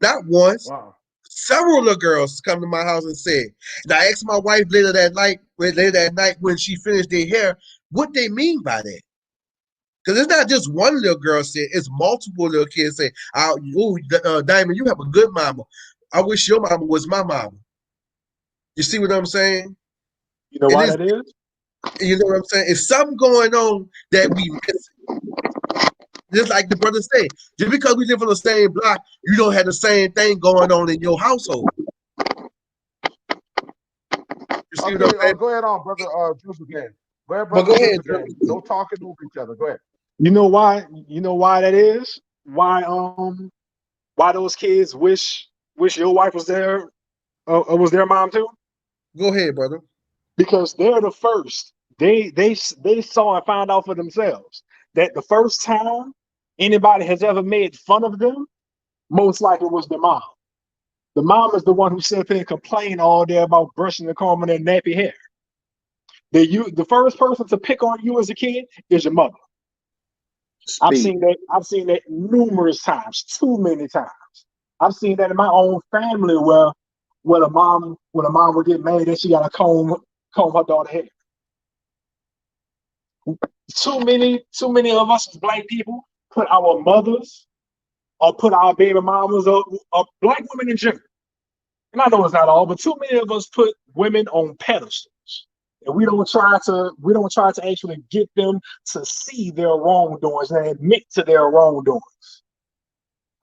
Not once. Wow. Several of the girls come to my house and said, and I asked my wife later that night when she finished their hair, what they mean by that. Because it's not just one little girl said, it's multiple little kids say, Diamond, you have a good mama. I wish your mama was my mama. You see what I'm saying? You know And why it's, that is? you know what I'm saying? It's something going on that we miss. Just like the brother said, just because we live on the same block, you don't have the same thing going on in your household. You see what I'm Okay, saying? go ahead on, brother. Juice again. Go ahead, But brother. go Juice ahead, again. No talking over each other. Go ahead. You know why? You know why that is? Why those kids wish your wife was their mom too? Go ahead, brother. Because they're the first. They saw and found out for themselves that the first time anybody has ever made fun of them, most likely was their mom. The mom is the one who sat up and complained all day about brushing the comb in their nappy hair. The first person to pick on you as a kid is your mother. I've Speak. seen that. I've seen that numerous times, too many times. I've seen that in my own family where the mom would get mad that she got to comb her daughter's hair. Too many of us as black people put our mothers or put our baby mamas or black women in general. And I know it's not all, but too many of us put women on pedestals. And we don't try to actually get them to see their wrongdoings and admit to their wrongdoings.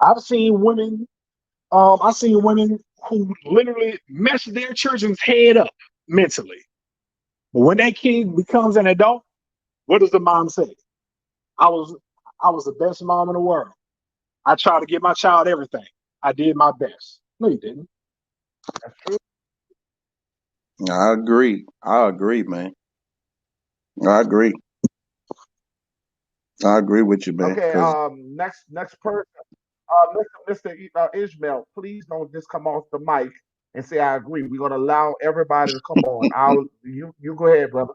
I've seen women, who literally mess their children's head up mentally. But when that kid becomes an adult, what does the mom say? I was I was the best mom in the world. I tried to give my child everything. I did my best. No, you didn't. That's true. I agree. I agree, man. I agree. I agree with you, man. Okay. Because Next person. Mr. Ishmael, please don't just come off the mic and say I agree. We're gonna allow everybody to come on. You go ahead, brother.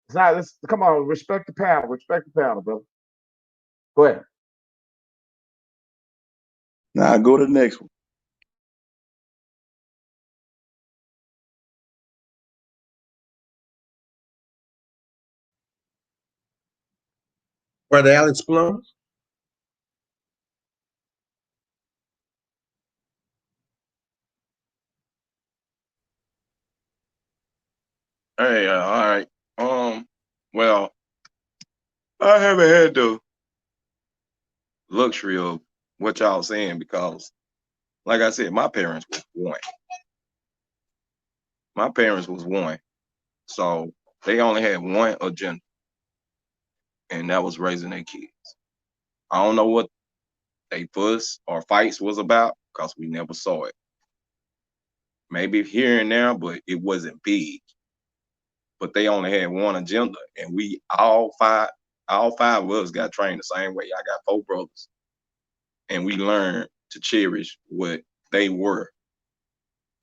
It's not. Let's come on. Respect the panel. Respect the panel, brother. Go ahead. now go to the next one. Brother Alex Plum. Hey, all right. Well, I haven't had the luxury of what y'all saying because, like I said, my parents was one. My parents was one, so they only had one agenda, and that was raising their kids. I don't know what they fuss or fights was about because we never saw it. Maybe here and there, but it wasn't big. But they only had one agenda, and we all five of us got trained the same way. I got four brothers, and we learned to cherish what they were.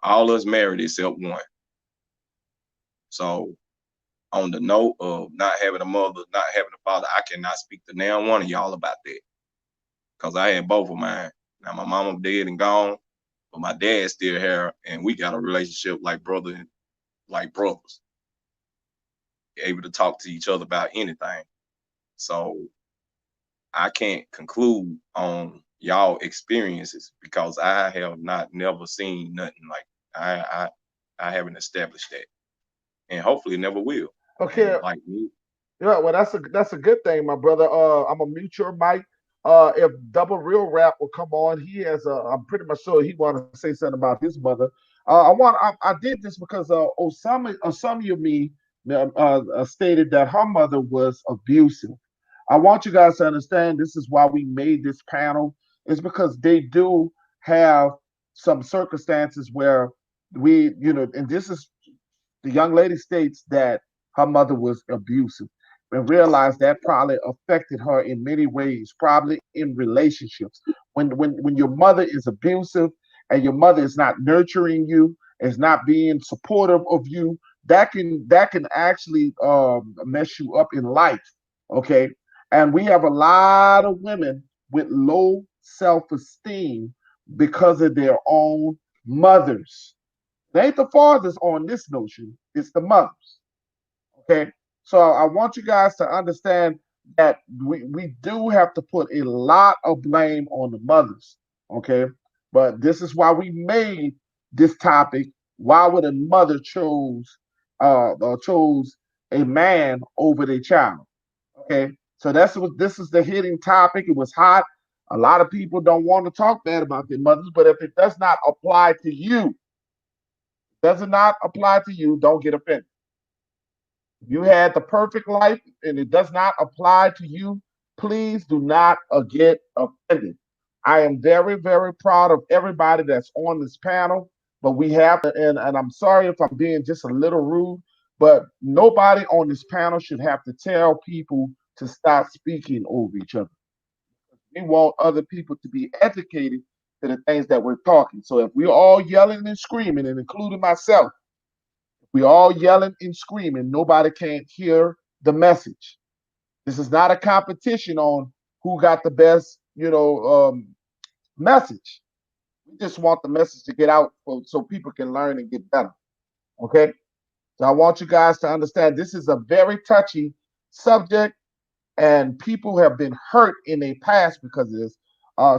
All us married except one. So on the note of not having a mother, not having a father, I cannot speak to now one of y'all about that because I had both of mine. Now my mama dead and gone, but my dad's still here, and we got a relationship like like brothers, able to talk to each other about anything. So I can't conclude on y'all experiences because I have not never seen nothing like I I haven't established that, and hopefully never will. Okay, And like me, yeah, well, that's a good thing, my brother. I'm a mute your mic. If Double Real Rap will come on, he has a. I'm pretty much sure he want to say something about his mother. I did this because Osama me stated that her mother was abusive. I want you guys to understand this is why we made this panel. Is because they do have some circumstances where and this is the young lady states that her mother was abusive and realized that probably affected her in many ways, probably in relationships. When your mother is abusive and your mother is not nurturing you, is not being supportive of you, that can actually mess you up in life. Okay, and we have a lot of women with low self-esteem because of their own mothers. It ain't the fathers on this notion, it's the mothers. Okay. So I want you guys to understand that we do have to put a lot of blame on the mothers. Okay. But this is why we made this topic. Why would a mother chose a man over their child? Okay. So that's what this is the hitting topic. It was hot. A lot of people don't want to talk bad about their mothers, but if it does not apply to you, does it not apply to you, don't get offended. You had the perfect life and it does not apply to you, please do not get offended. I am very, very proud of everybody that's on this panel, but we have to, and I'm sorry if I'm being just a little rude, but nobody on this panel should have to tell people to stop speaking over each other. We want other people to be educated to the things that we're talking. So if we're all yelling and screaming, and including myself, we all yelling and screaming. Nobody can't hear the message. This is not a competition on who got the best, message. We just want the message to get out so people can learn and get better. Okay. So I want you guys to understand this is a very touchy subject, and people have been hurt in their past because of this.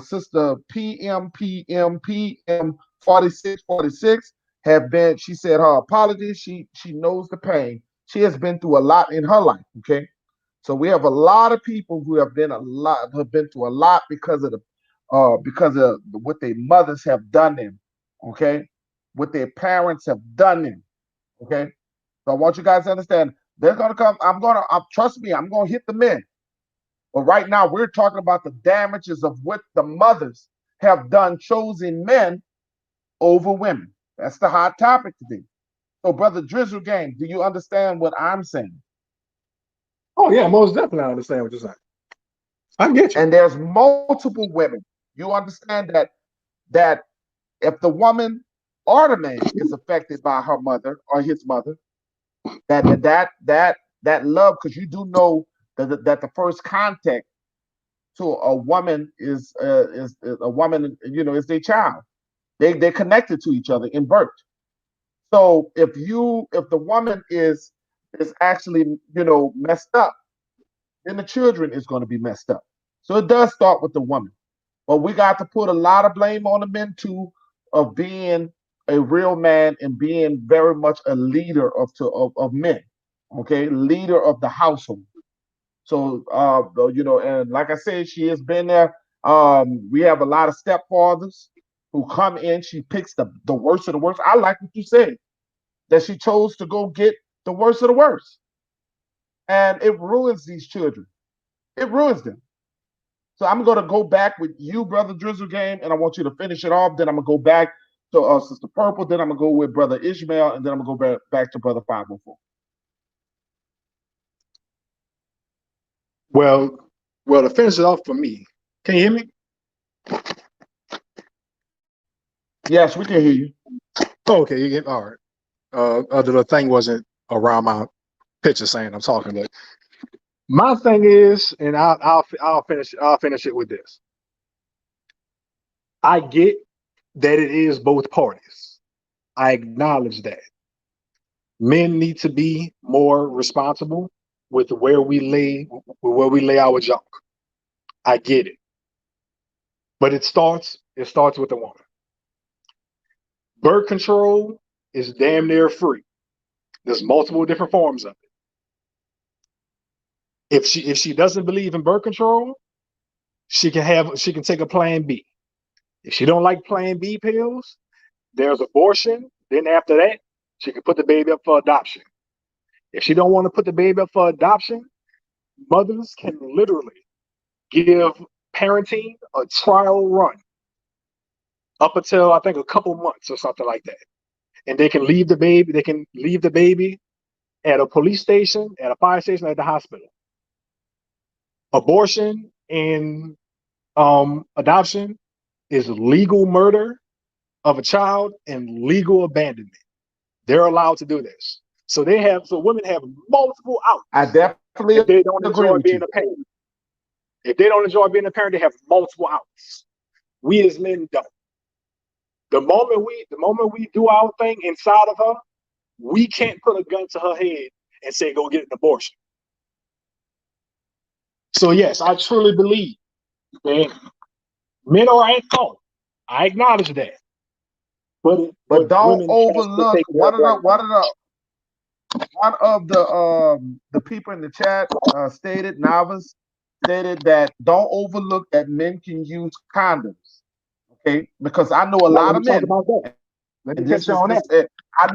Sister PM 4646 have been. She said her apologies. She knows the pain. She has been through a lot in her life. Okay, so we have a lot of people who have been through a lot because of what their mothers have done them. Okay, what their parents have done them. Okay, so I want you guys to understand. They're gonna come. Trust me. I'm gonna hit the men. But right now, we're talking about the damages of what the mothers have done, choosing men over women. That's the hot topic today. So, Brother Drizzle Gang, do you understand what I'm saying? Oh yeah, most definitely I understand what you're saying. I get you. And there's multiple women. You understand that if the woman or the man is affected by her mother or his mother, that love, because you do know that the first contact to a woman is a woman, is their child. They're connected to each other in birth. So if the woman is actually messed up, then the children is going to be messed up. So it does start with the woman. But we got to put a lot of blame on the men too, of being a real man and being very much a leader of men. Okay, leader of the household. So and like I said, she has been there. We have a lot of stepfathers who come in. She picks the worst of the worst. I like what you said, that she chose to go get the worst of the worst. And it ruins these children. It ruins them. So I'm going to go back with you, Brother Drizzle Game, and I want you to finish it off. Then I'm going to go back to Sister Purple. Then I'm going to go with Brother Ishmael, and then I'm going to go back to Brother 504. Well, to finish it off for me, can you hear me? Yes, we can hear you. Oh, okay, you get all right. The thing wasn't around my picture saying I'm talking, but my thing is, and I'll finish it with this. I get that it is both parties. I acknowledge that. Men need to be more responsible with where we lay our junk. I get it. But it starts with the woman. Birth control is damn near free. There's multiple different forms of it. If she doesn't believe in birth control, she can take a plan B. If she don't like plan B pills, there's abortion. Then after that, she can put the baby up for adoption. If she don't want to put the baby up for adoption, mothers can literally give parenting a trial run up until I think a couple months or something like that. And they can leave the baby at a police station, at a fire station, at the hospital. Abortion and adoption is legal murder of a child and legal abandonment. They're allowed to do this. So women have multiple outs. I definitely if they don't agree enjoy with being you. a parent. If they don't enjoy being a parent, they have multiple outs. We as men don't. The moment we do our thing inside of her, we can't put a gun to her head and say, go get an abortion. So yes, I truly believe that men are at fault. I acknowledge that. But don't women has to overlook take their blame. one of the people in the chat stated, Navas stated that don't overlook that men can use condoms. Okay, because I know a Now lot let of me talk men, about that. Let me and catch you on that. I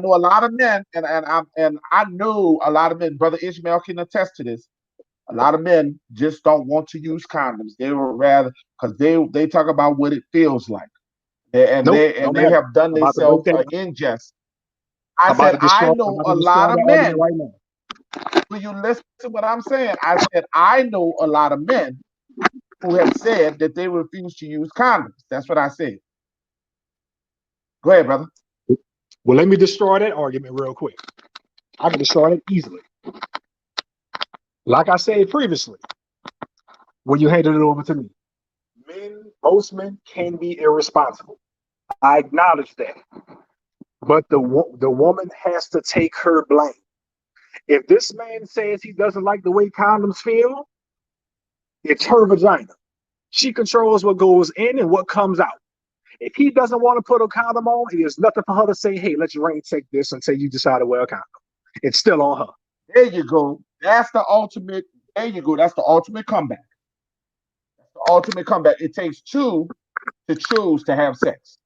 know a lot of men, and I know a lot of men. Brother Ishmael can attest to this. A lot of men just don't want to use condoms. They would rather, because they talk about what it feels like, Nope, don't they matter. have done I'm about to break themselves that. ingest. I'm about to I destroy. I'm know about to a destroy lot of that argument men. right now. Will you listen to what I'm saying? I said I know a lot of men who have said that they refuse to use condoms. That's what I said. Go ahead, brother. Well, let me destroy that argument real quick. I can destroy it easily. Like I said previously, when you handed it over to me, most men can be irresponsible. I acknowledge that. But the woman has to take her blame. If this man says he doesn't like the way condoms feel, it's her vagina. She controls what goes in and what comes out. If he doesn't want to put a condom on, it is nothing for her to say, hey, let your rain take this until you decide to wear a condom. It's still on her. There you go. That's the ultimate. There you go. That's the ultimate comeback. That's the ultimate comeback. It takes two to choose to have sex.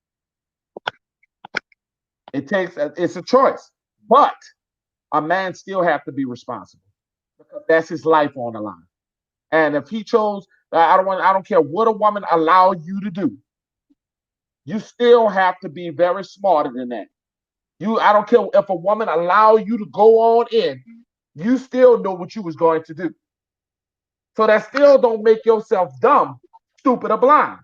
It's a choice, but a man still have to be responsible because that's his life on the line. And if he chose, I don't care what a woman allow you to do. You still have to be very smarter than that. I don't care if a woman allow you to go on in, you still know what you was going to do. So that still don't make yourself dumb, stupid, or blind.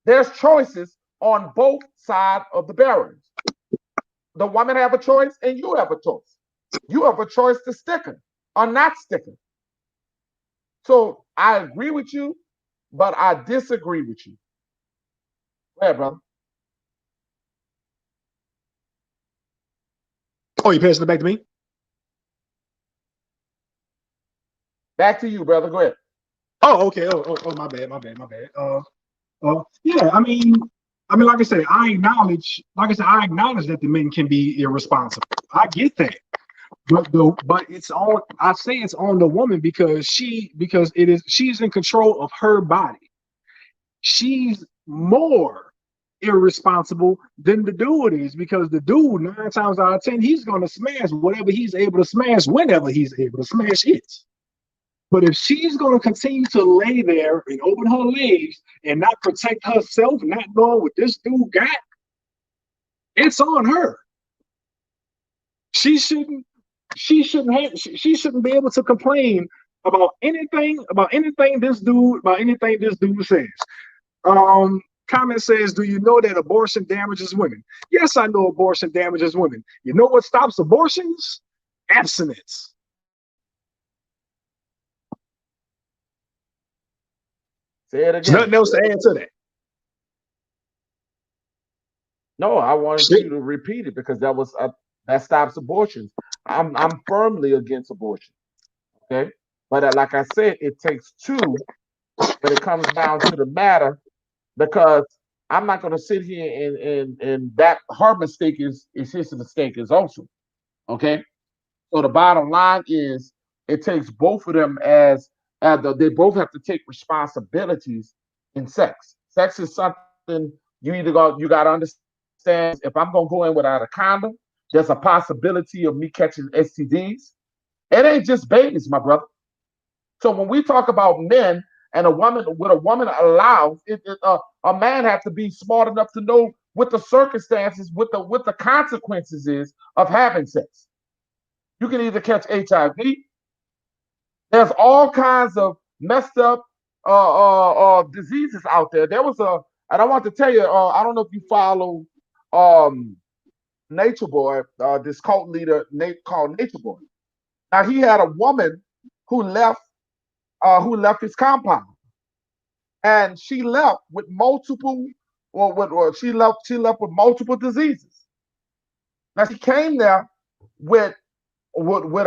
There's choices on both sides of the barriers. The woman have a choice and you have a choice. You have a choice to stick her or not stick her. So I agree with you, but I disagree with you. Go ahead, brother. Oh, you passing it back to me? Back to you, brother. Go ahead. Oh, okay. My bad, my bad. Yeah. Like I said, I acknowledge that the men can be irresponsible. I get that, but it's on. I say it's on the woman because she's in control of her body. She's more irresponsible than the dude is because the dude 9 times out of 10 he's gonna smash whatever he's able to smash whenever he's able to smash it. But if she's going to continue to lay there and open her legs and not protect herself, not knowing what this dude got, it's on her. She shouldn't. She shouldn't be able to complain about anything this dude says. Comment says, "Do you know that abortion damages women?" Yes, I know abortion damages women. You know what stops abortions? Abstinence. Say it There's again. nothing else to add to that. No, I wanted you to repeat it because that stops abortions. I'm firmly against abortion. Okay, but like I said, it takes two when it comes down to the matter because I'm not going to sit here and that her mistake is his mistake is also okay. So the bottom line is it takes both of them they both have to take responsibilities in sex. Sex is something you got to understand. If I'm gonna go in without a condom, there's a possibility of me catching STDs. It ain't just babies, my brother. So when we talk about men and what a woman allows, a man has to be smart enough to know what the circumstances, what the consequences is of having sex. You can either catch HIV. There's all kinds of messed up diseases out there. And I want to tell you, I don't know if you follow um, Nature Boy, this cult leader called Nature Boy. Now he had a woman who left his compound, and she left with multiple, or she left with multiple diseases. Now she came there with with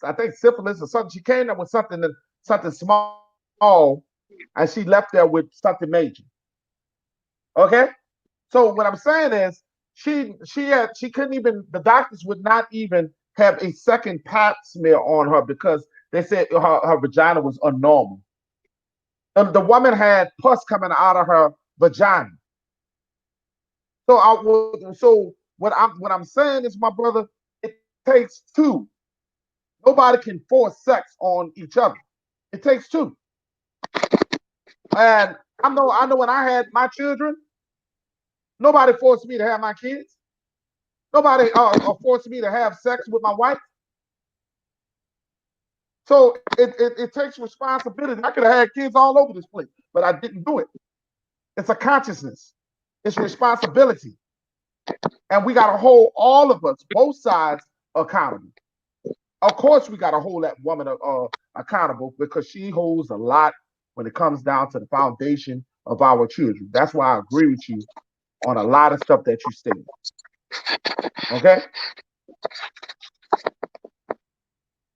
I think syphilis or something. She came there with something small, and she left there with something major. Okay, so what I'm saying is she couldn't even the doctors would not even have a second pap smear on her because they said her vagina was unnormal. The woman had pus coming out of her vagina. So what I'm saying is, my brother, it takes two. Nobody can force sex on each other. It takes two. And I know when I had my children, nobody forced me to have my kids. Nobody forced me to have sex with my wife. So it takes responsibility. I could have had kids all over this place, but I didn't do it. It's a consciousness. It's responsibility. And we got to hold all of us, both sides, accountable. Of course, we got to hold that woman accountable because she holds a lot when it comes down to the foundation of our children. That's why I agree with you on a lot of stuff that you stated. Okay?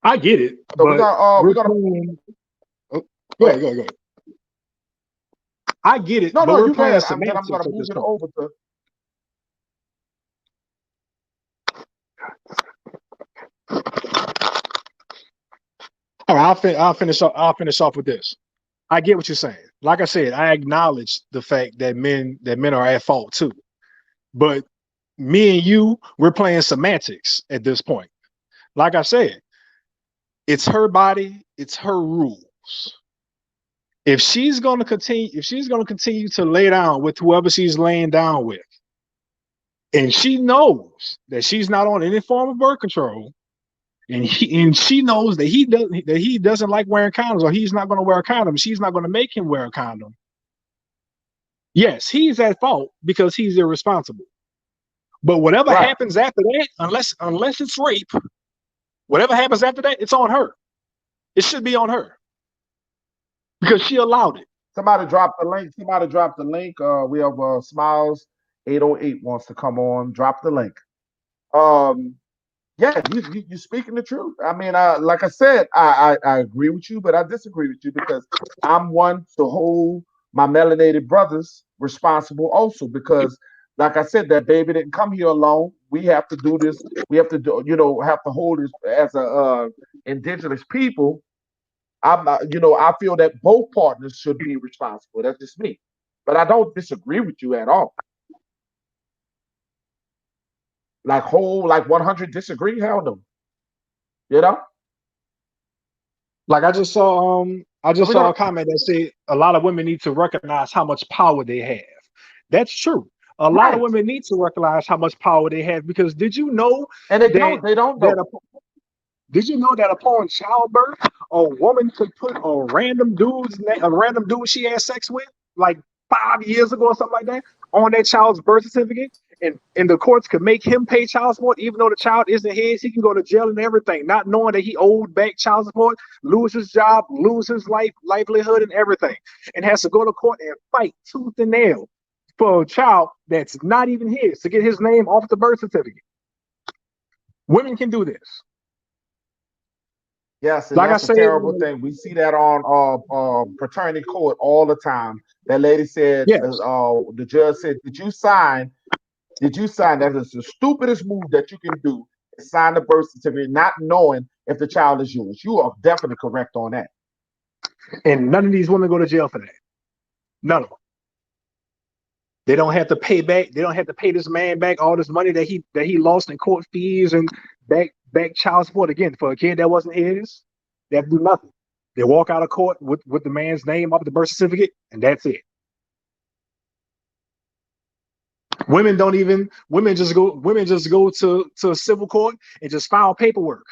I get it, So but we're gonna oh, go ahead. I get it, no, but no, we're you go playing ahead. I'm semantics gonna at move this it point. over to All right, I'll finish. I'll finish off with this. I get what you're saying. Like I said, I acknowledge the fact that men are at fault too. But me and you, we're playing semantics at this point. Like I said, it's her body, it's her rules. If she's gonna continue to lay down with whoever she's laying down with, and she knows that she's not on any form of birth control, and she knows that he doesn't like wearing condoms, or he's not going to wear a condom, she's not going to make him wear a condom. Yes, he's at fault because he's irresponsible. But whatever right. happens after that, unless it's rape, whatever happens after that, it's on her. It should be on her because she allowed it. Somebody dropped the link. Somebody dropped the link. We have Smiles 808 wants to come on. Drop the link. Um, Yeah, you speaking the truth. I mean, like I said, I agree with you, but I disagree with you because I'm one to hold my melanated brothers responsible also because, like I said, that baby didn't come here alone. We have to do this. We have to do, have to hold this as a indigenous people. I feel that both partners should be responsible. That's just me, but I don't disagree with you at all. Like whole, like 100 disagree. Hell no, you know. Like I So just we're saw gonna a comment that said a lot of women need to recognize how much power they have. That's true. A lot of right. women need to recognize how much power they have because did you know And they that don't. They don't that know. did you know that upon childbirth, a woman could put a random dude she had sex with, like 5 years ago or something like that, on that child's birth certificate, and the courts could make him pay child support, even though the child isn't his. He can go to jail and everything, not knowing that he owed back child support, lose his job, lose his livelihood, and everything, and has to go to court and fight tooth and nail for a child that's not even his to get his name off the birth certificate. Women can do this. Yes, and Like I that's a said, terrible thing. We see that on paternity court all the time. That lady said, yes. the judge said, "Did you sign? Did you sign? That is the stupidest move that you can do. Is sign the birth certificate, not knowing if the child is yours." You are definitely correct on that. And none of these women go to jail for that. None of them. They don't have to pay back. They don't have to pay this man back all this money that he lost in court fees and back child support again for a kid that wasn't his. They have to do nothing. They walk out of court with the man's name off the birth certificate, and that's it. Women just go to civil court and just file paperwork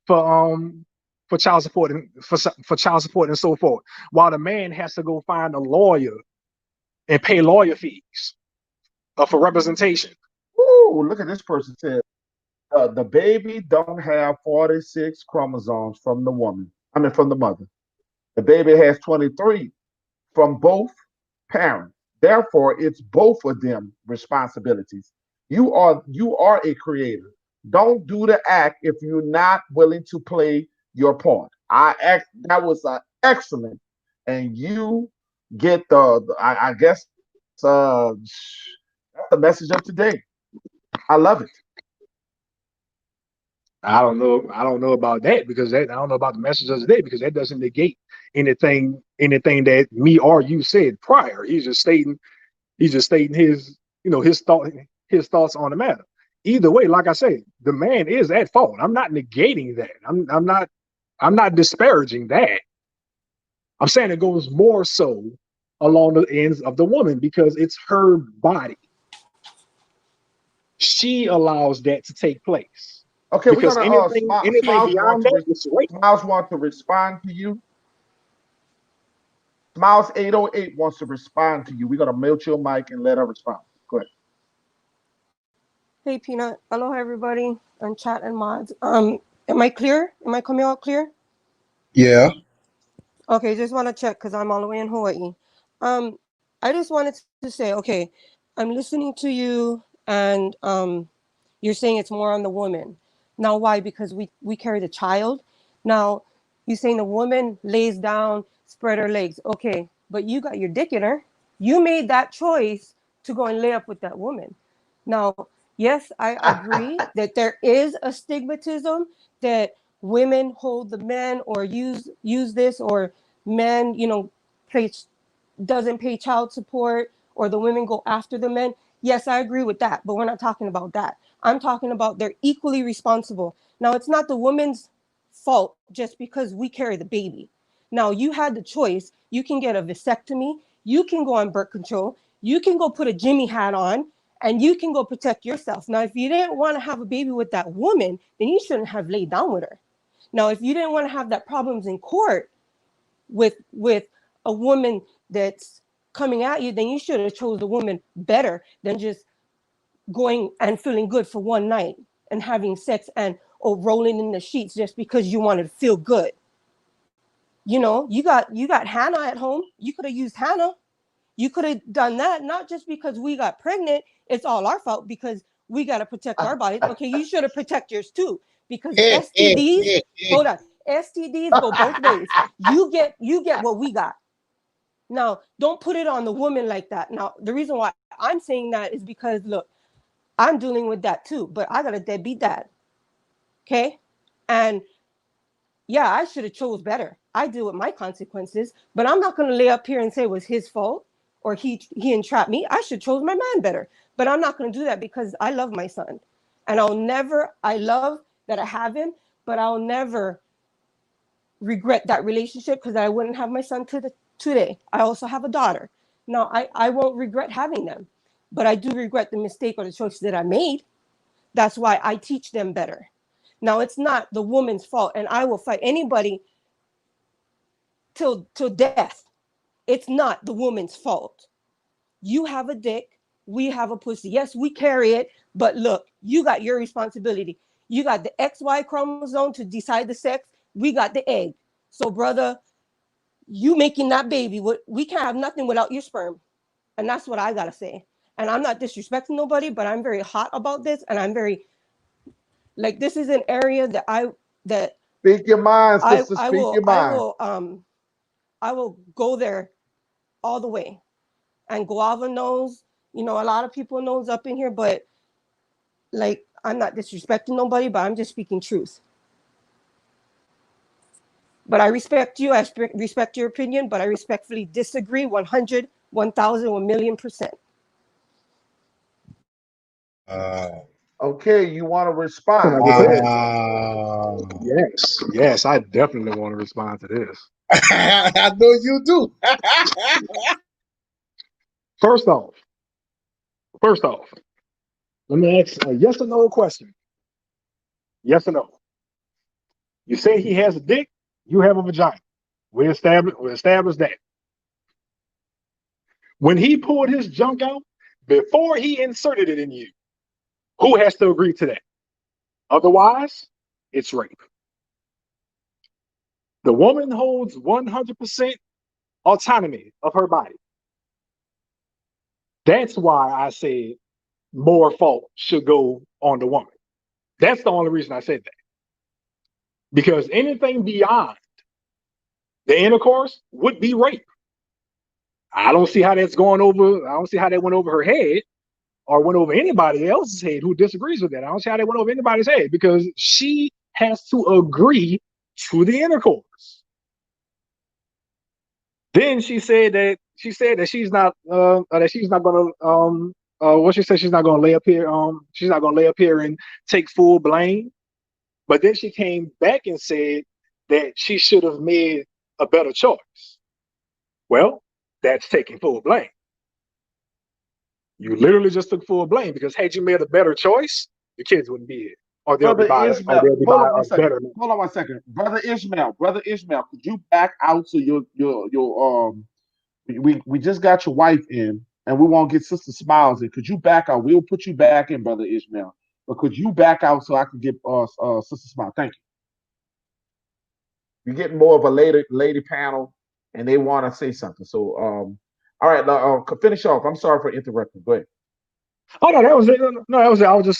for for child support and for child support and so forth, while the man has to go find a lawyer and pay lawyer fees for representation. Ooh, look at this person said, the baby don't have 46 chromosomes from the woman. I mean, from the mother. The baby has 23 from both parents. Therefore, it's both of them responsibilities. You are a creator. Don't do the act if you're not willing to play your part. That was excellent, and you get I guess that's the message of today. I love it. I don't know. I don't know about that because I don't know about the message of the day because that doesn't negate anything that me or you said prior. He's just stating his his thoughts on the matter. Either way, like I say, the man is at fault. I'm not negating that. I'm not disparaging that. I'm saying it goes more so along the ends of the woman because it's her body. She allows that to take place. Okay, we're Because gonna anything beyond that is rape. Smiles want to respond to you. Smiles 808 wants to respond to you. We're gonna mute your mic and let her respond. Go ahead. Hey Peanut, aloha everybody on chat and mods. Am I clear? Am I coming out clear? Yeah. Okay, just want to check because I'm all the way in Hawaii. I just wanted to say, okay, I'm listening to you, and you're saying it's more on the woman. Now, why? Because we carry the child. Now, you saying the woman lays down, spread her legs. Okay, but you got your dick in her. You made that choice to go and lay up with that woman. Now, yes, I agree that there is a stigmatism that women hold the men or use this or men, play doesn't pay child support or the women go after the men. Yes, I agree with that, but we're not talking about that. I'm talking about they're equally responsible. Now, it's not the woman's fault just because we carry the baby. Now, you had the choice. You can get a vasectomy, you can go on birth control, you can go put a Jimmy hat on, and you can go protect yourself. Now, if you didn't want to have a baby with that woman, then you shouldn't have laid down with her. Now, if you didn't want to have that problems in court with a woman that's coming at you, then you should have chose a woman better than just going and feeling good for one night and having sex and or rolling in the sheets just because you wanted to feel good. You got Hannah at home. You could have used Hannah. You could have done that, not just because we got pregnant. It's all our fault because We got to protect our bodies. Okay, you should have protect yours too, because STDs. Hold on, STDs go both ways. You get what we got. Now, don't put it on the woman like that. Now, the reason why I'm saying that is because look, I'm dealing with that too, but I got a deadbeat dad. Okay, and yeah, I should have chose better. I deal with my consequences, but I'm not going to lay up here and say it was his fault or he entrapped me. I should chose my man better, but I'm not going to do that because I love my son, and I'll never. I love that I have him, but I'll never regret that relationship because I wouldn't have my son today. I also have a daughter. Now I won't regret having them, but I do regret the mistake or the choices that I made. That's why I teach them better. Now it's not the woman's fault, and I will fight anybody till death. It's not the woman's fault. You have a dick, we have a pussy. Yes, we carry it, but look, you got your responsibility. You got the XY chromosome to decide the sex. We got the egg. So, brother, you making that baby, we can't have nothing without your sperm. And that's what I gotta say. And I'm not disrespecting nobody, but I'm very hot about this, and I'm very like this is an area that Speak your mind, I sister. I Speak will your I mind. will I will go there all the way. And Guava knows, a lot of people knows up in here, but like I'm not disrespecting nobody, but I'm just speaking truth. But I respect you. I respect your opinion, but I respectfully disagree 100, 1,000, 1,000,000%. Uh, Okay, you want to Can I respond? get Go this? ahead. uh, Yes, I definitely want to respond to this. I know you do. First off, first off, let me ask a yes or no question. Yes or no? You say he has a dick, you have a vagina. We established that. When he pulled his junk out, before he inserted it in you, who has to agree to that? Otherwise, it's rape. The woman holds 100% autonomy of her body. That's why I said more fault should go on the woman. That's the only reason I said that. Because anything beyond the intercourse would be rape. I don't see how that's going over. I don't see how that went over her head or went over anybody else's head who disagrees with that. I don't see how that went over anybody's head because she has to agree to the intercourse. Then she said that she's not gonna what she said she's not gonna lay up here she's not gonna lay up here and take full blame. But then she came back and said that she should have made a better choice. Well, that's taking full blame. You literally just took full blame because had you made a better choice, the kids wouldn't be here, or Brother Ishmael, they'll be hold by on one a second. better man. Hold on one second. Brother Ishmael, could you back out so your we just got your wife in and we won't get Sister Smiles in. Could you back out? We'll put you back in, Brother Ishmael. But could you back out so I can get Sister Smile? Thank you. You're getting more of a lady panel and they want to say something. So all right, now, finish off. I'm sorry for interrupting. Go ahead. Oh no, that was it. No, that was it. I was just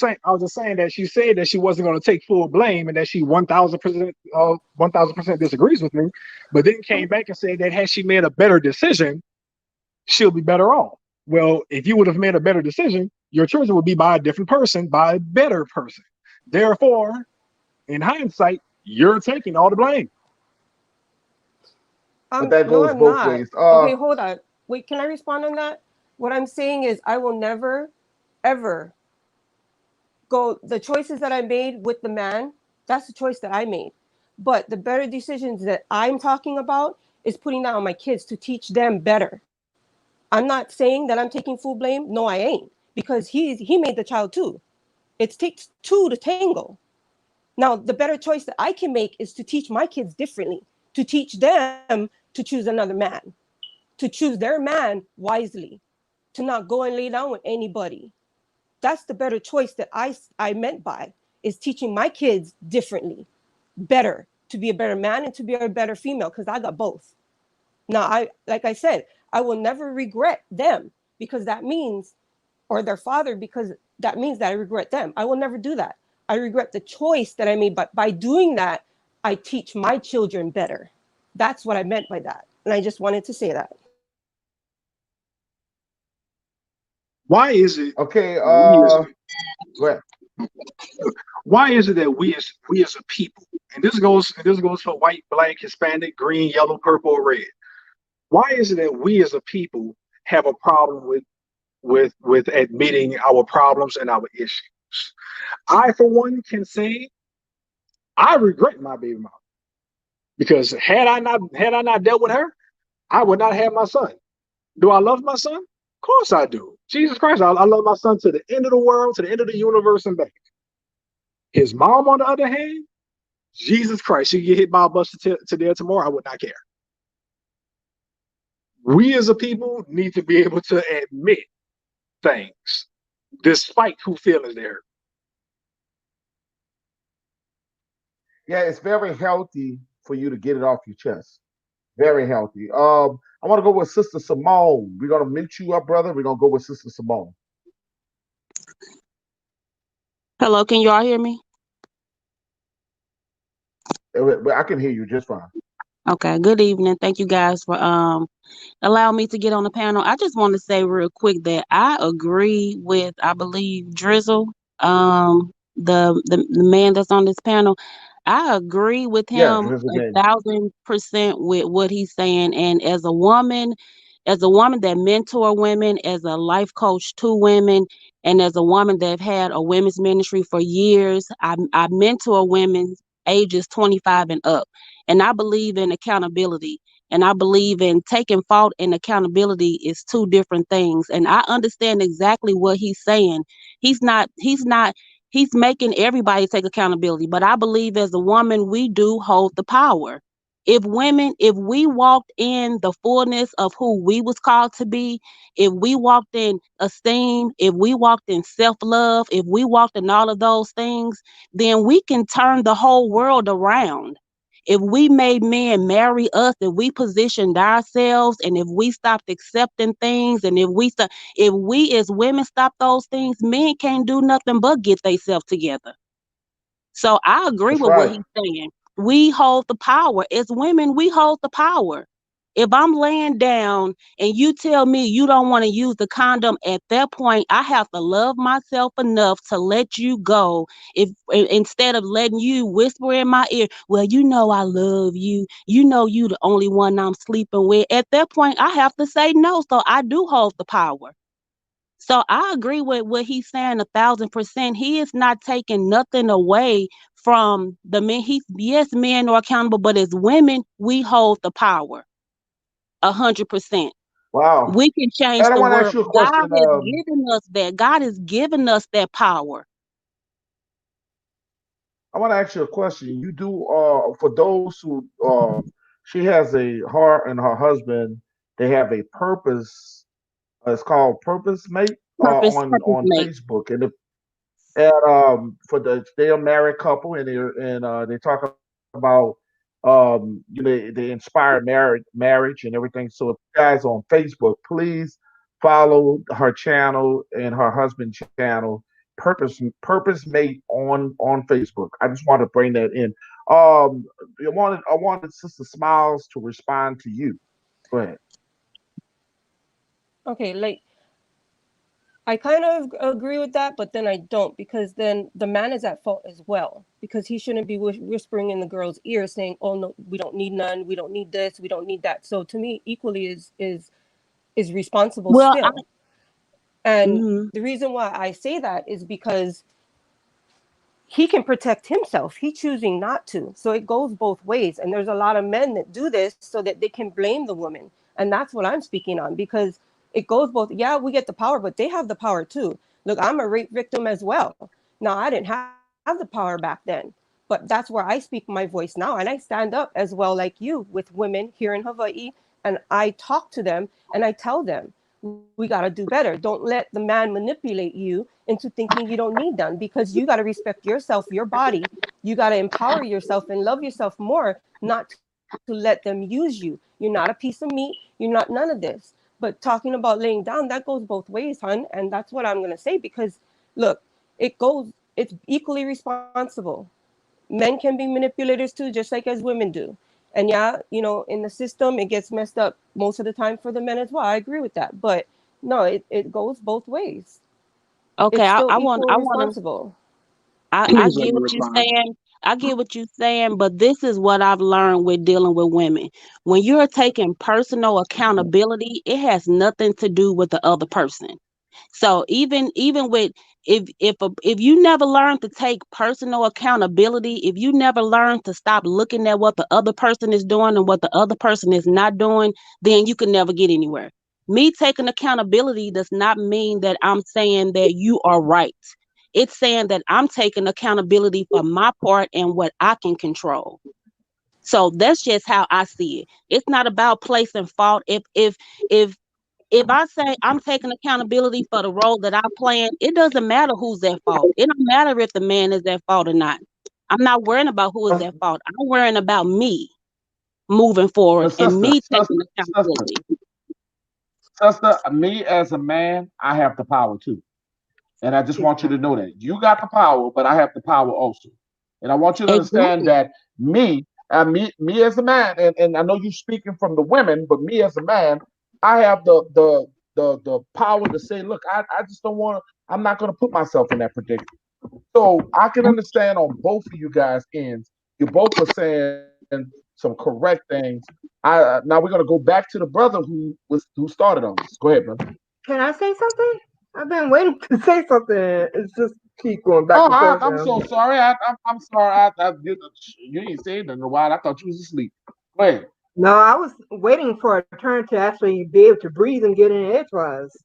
saying that she said that she wasn't going to take full blame and that she 1,000% disagrees with me, but then came back and said that had she made a better decision, she'll be better off. Well, if you would have made a better decision, your children would be by a different person, by a better person. Therefore, in hindsight, you're taking all the blame. But that No, goes I'm both not. ways. Okay, hold on. Wait, can I respond on that? What I'm saying is I will never, ever go the choices that I made with the man, that's the choice that I made. But the better decisions that I'm talking about is putting that on my kids to teach them better. I'm not saying that I'm taking full blame. No, I ain't. Because he made the child too. It takes two to tango. Now, the better choice that I can make is to teach my kids differently, to teach them to choose another man, to choose their man wisely, to not go and lay down with anybody. That's the better choice that I meant by is teaching my kids differently, better, to be a better man and to be a better female, because I got both. Now, like I said, I will never regret them because that means, or their father, because that means that I regret them. I will never do that. I regret the choice that I made, but by doing that, I teach my children better. That's what I meant by that. And I just wanted to say that. Why is it Okay, we as go ahead. why is it that we as a people, and this goes for white, black, Hispanic, green, yellow, purple, or red. Why is it that we as a people have a problem with admitting our problems and our issues? I, for one, can say I regret my baby mama because had I not dealt with her, I would not have my son. Do I love my son? Of course I do. Jesus Christ, I love my son to the end of the world, to the end of the universe and back. His mom, on the other hand, Jesus Christ, she get hit by a bus today or tomorrow, I would not care. We as a people need to be able to admit things despite who feelings they hurt. Yeah, it's very healthy for you to get it off your chest. Very healthy. I want to go with Sister Simone. We're gonna mute you up, brother. We're gonna go with Sister Simone. Hello, can you all hear me? I can hear you just fine. Okay, good evening. Thank you guys for allowing me to get on the panel. I just want to say real quick that I agree with, I believe, Drizzle, the man that's on this panel. I agree with Yeah, him Drizzy a Gang. 1000% with what he's saying. And as a woman that mentor women, as a life coach to women, and as a woman that have had a women's ministry for years, I mentor women ages 25 and up. And I believe in accountability. And I believe in taking fault and accountability is two different things. And I understand exactly what he's saying. He's making everybody take accountability. But I believe as a woman, we do hold the power. If we walked in the fullness of who we was called to be, if we walked in esteem, if we walked in self-love, if we walked in all of those things, then we can turn the whole world around. If we made men marry us, if we positioned ourselves, and if we stopped accepting things, and if we as women stop those things, men can't do nothing but get themselves together. So I agree That's with what right. he's saying. We hold the power. As women, we hold the power. If I'm laying down and you tell me you don't want to use the condom, at that point, I have to love myself enough to let you go. If instead of letting you whisper in my ear, well, you know I love you. You know you the only one I'm sleeping with. At that point, I have to say no. So I do hold the power. So I agree with what he's saying 1000%. He is not taking nothing away from the men. Yes, men are accountable, but as women, we hold the power 100%. Wow. We can change And I the want to ask world. you a God question. has given us that. God has given us that power. I want to ask you a question. You do for those who she has her and her husband. They have a purpose. It's called Purpose Mate Purpose on mate. Facebook, and for they're a married couple, and they talk about they inspire marriage and everything. So if you guys on Facebook, please follow her channel and her husband channel, Purpose Mate on Facebook. I just want to bring that in. I wanted Sister Smiles to respond to you. Go ahead. Okay, like I kind of agree with that, but then I don't because then the man is at fault as well because he shouldn't be whispering in the girl's ear saying, "Oh no, we don't need none, we don't need this, we don't need that." So to me, equally is responsible Well, still. And mhm. the reason why I say that is because he can protect himself. He's choosing not to. So it goes both ways. And there's a lot of men that do this so that they can blame the woman. And that's what I'm speaking on because it goes both. Yeah, we get the power, but they have the power too. Look, I'm a rape victim as well. Now, I didn't have the power back then, but that's where I speak my voice now. And I stand up as well, like you, with women here in Hawaii. And I talk to them and I tell them, we got to do better. Don't let the man manipulate you into thinking you don't need none because you got to respect yourself, your body. You got to empower yourself and love yourself more, not to let them use you. You're not a piece of meat. You're not none of this. But talking about laying down, that goes both ways, hun. And that's what I'm going to say because Look, it's equally responsible. Men can be manipulators too, just like as women do. And yeah, in the system, it gets messed up most of the time for the men as well. I agree with that. But no, it goes both ways. Okay, It's still I equally want to responsible. I Please let get me what you're respond. saying. I get what you're saying, but this is what I've learned with dealing with women. When you're taking personal accountability, it has nothing to do with the other person. So even with if you never learn to take personal accountability, if you never learn to stop looking at what the other person is doing and what the other person is not doing, then you can never get anywhere. Me taking accountability does not mean that I'm saying that you are right. It's saying that I'm taking accountability for my part and what I can control. So that's just how I see it. It's not about placing fault. If I say I'm taking accountability for the role that I play, it doesn't matter who's at fault. It don't matter if the man is at fault or not. I'm not worrying about who is at fault. I'm worrying about me moving forward But and sister, me taking sister, sister, accountability. sister, me as a man, I have the power too. And I just want you to know that you got the power, but I have the power also. And I want you to understand Exactly. that me as a man, and I know you're speaking from the women, but me as a man, I have the power to say, look, I just don't want to. I'm not going to put myself in that predicament. So I can understand on both of you guys' ends. You both were saying some correct things. Now we're going to go back to the brother who started on this. Go ahead, brother. Can I say something? I've been waiting to say something. It's just keep going back Oh, and forth I'm now. so sorry. I'm sorry. You ain't saying nothing in a while. I thought you was asleep. Go ahead. No, I was waiting for a turn to actually be able to breathe and get in edgewise.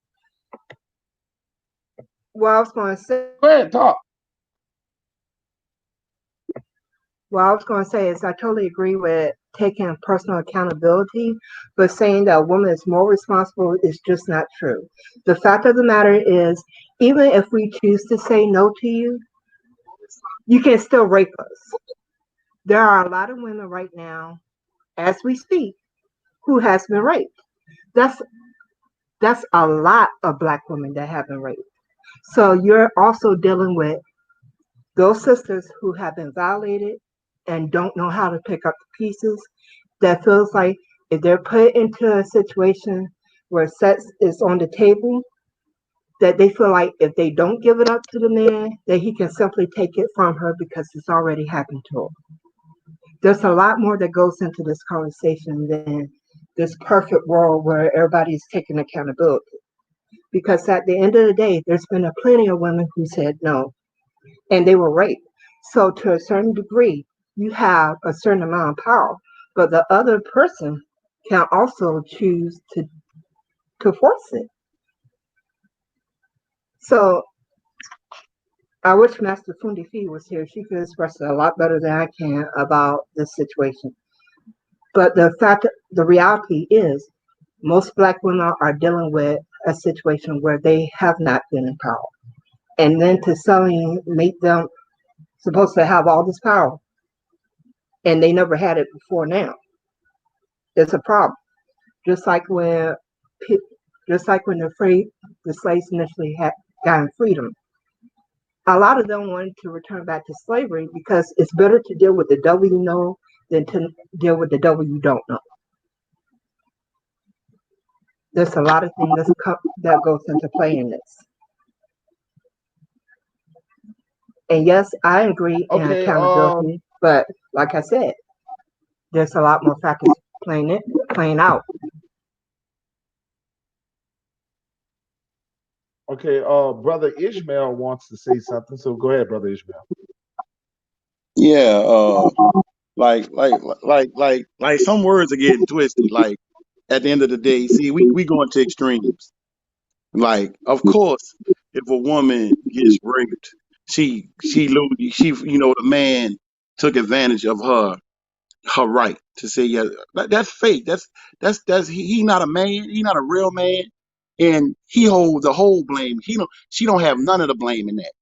What I was going to say, Go ahead. Talk. what I was going to say is I totally agree with taking personal accountability, but saying that a woman is more responsible is just not true. The fact of the matter is, even if we choose to say no to you, you can still rape us. There are a lot of women right now, as we speak, who has been raped. That's that's a lot of black women that have been raped. So you're also dealing with those sisters who have been violated and don't know how to pick up the pieces. That feels like if they're put into a situation where sex is on the table, that they feel like if they don't give it up to the man, that he can simply take it from her because it's already happened to her. There's a lot more that goes into this conversation than this perfect world where everybody's taking accountability. Because at the end of the day, there's been a plenty of women who said no, and they were raped. So to a certain degree, you have a certain amount of power, but the other person can also choose to force it. So I wish Master Fundi Fee was here. She could express it a lot better than I can about this situation. But the reality is, most black women are dealing with a situation where they have not been in power. And then to suddenly make them supposed to have all this power and they never had it before now, it's a problem. Just like when just like when the slaves initially had gotten freedom. A lot of them wanted to return back to slavery because it's better to deal with the devil you know than to deal with the devil you don't know. There's a lot of things that goes into play in this. And yes, I agree in Okay. accountability, but like I said, there's a lot more factors playing out. Okay. Brother Ishmael wants to say something. So go ahead, brother Ishmael. Yeah, like some words are getting twisted. Like at the end of the day, see, we going to extremes. Like, of course, if a woman gets raped, the man took advantage of her right to say yeah. That's fake. That's he not a man. He not a real man, and he holds the whole blame. She don't have none of the blame in that.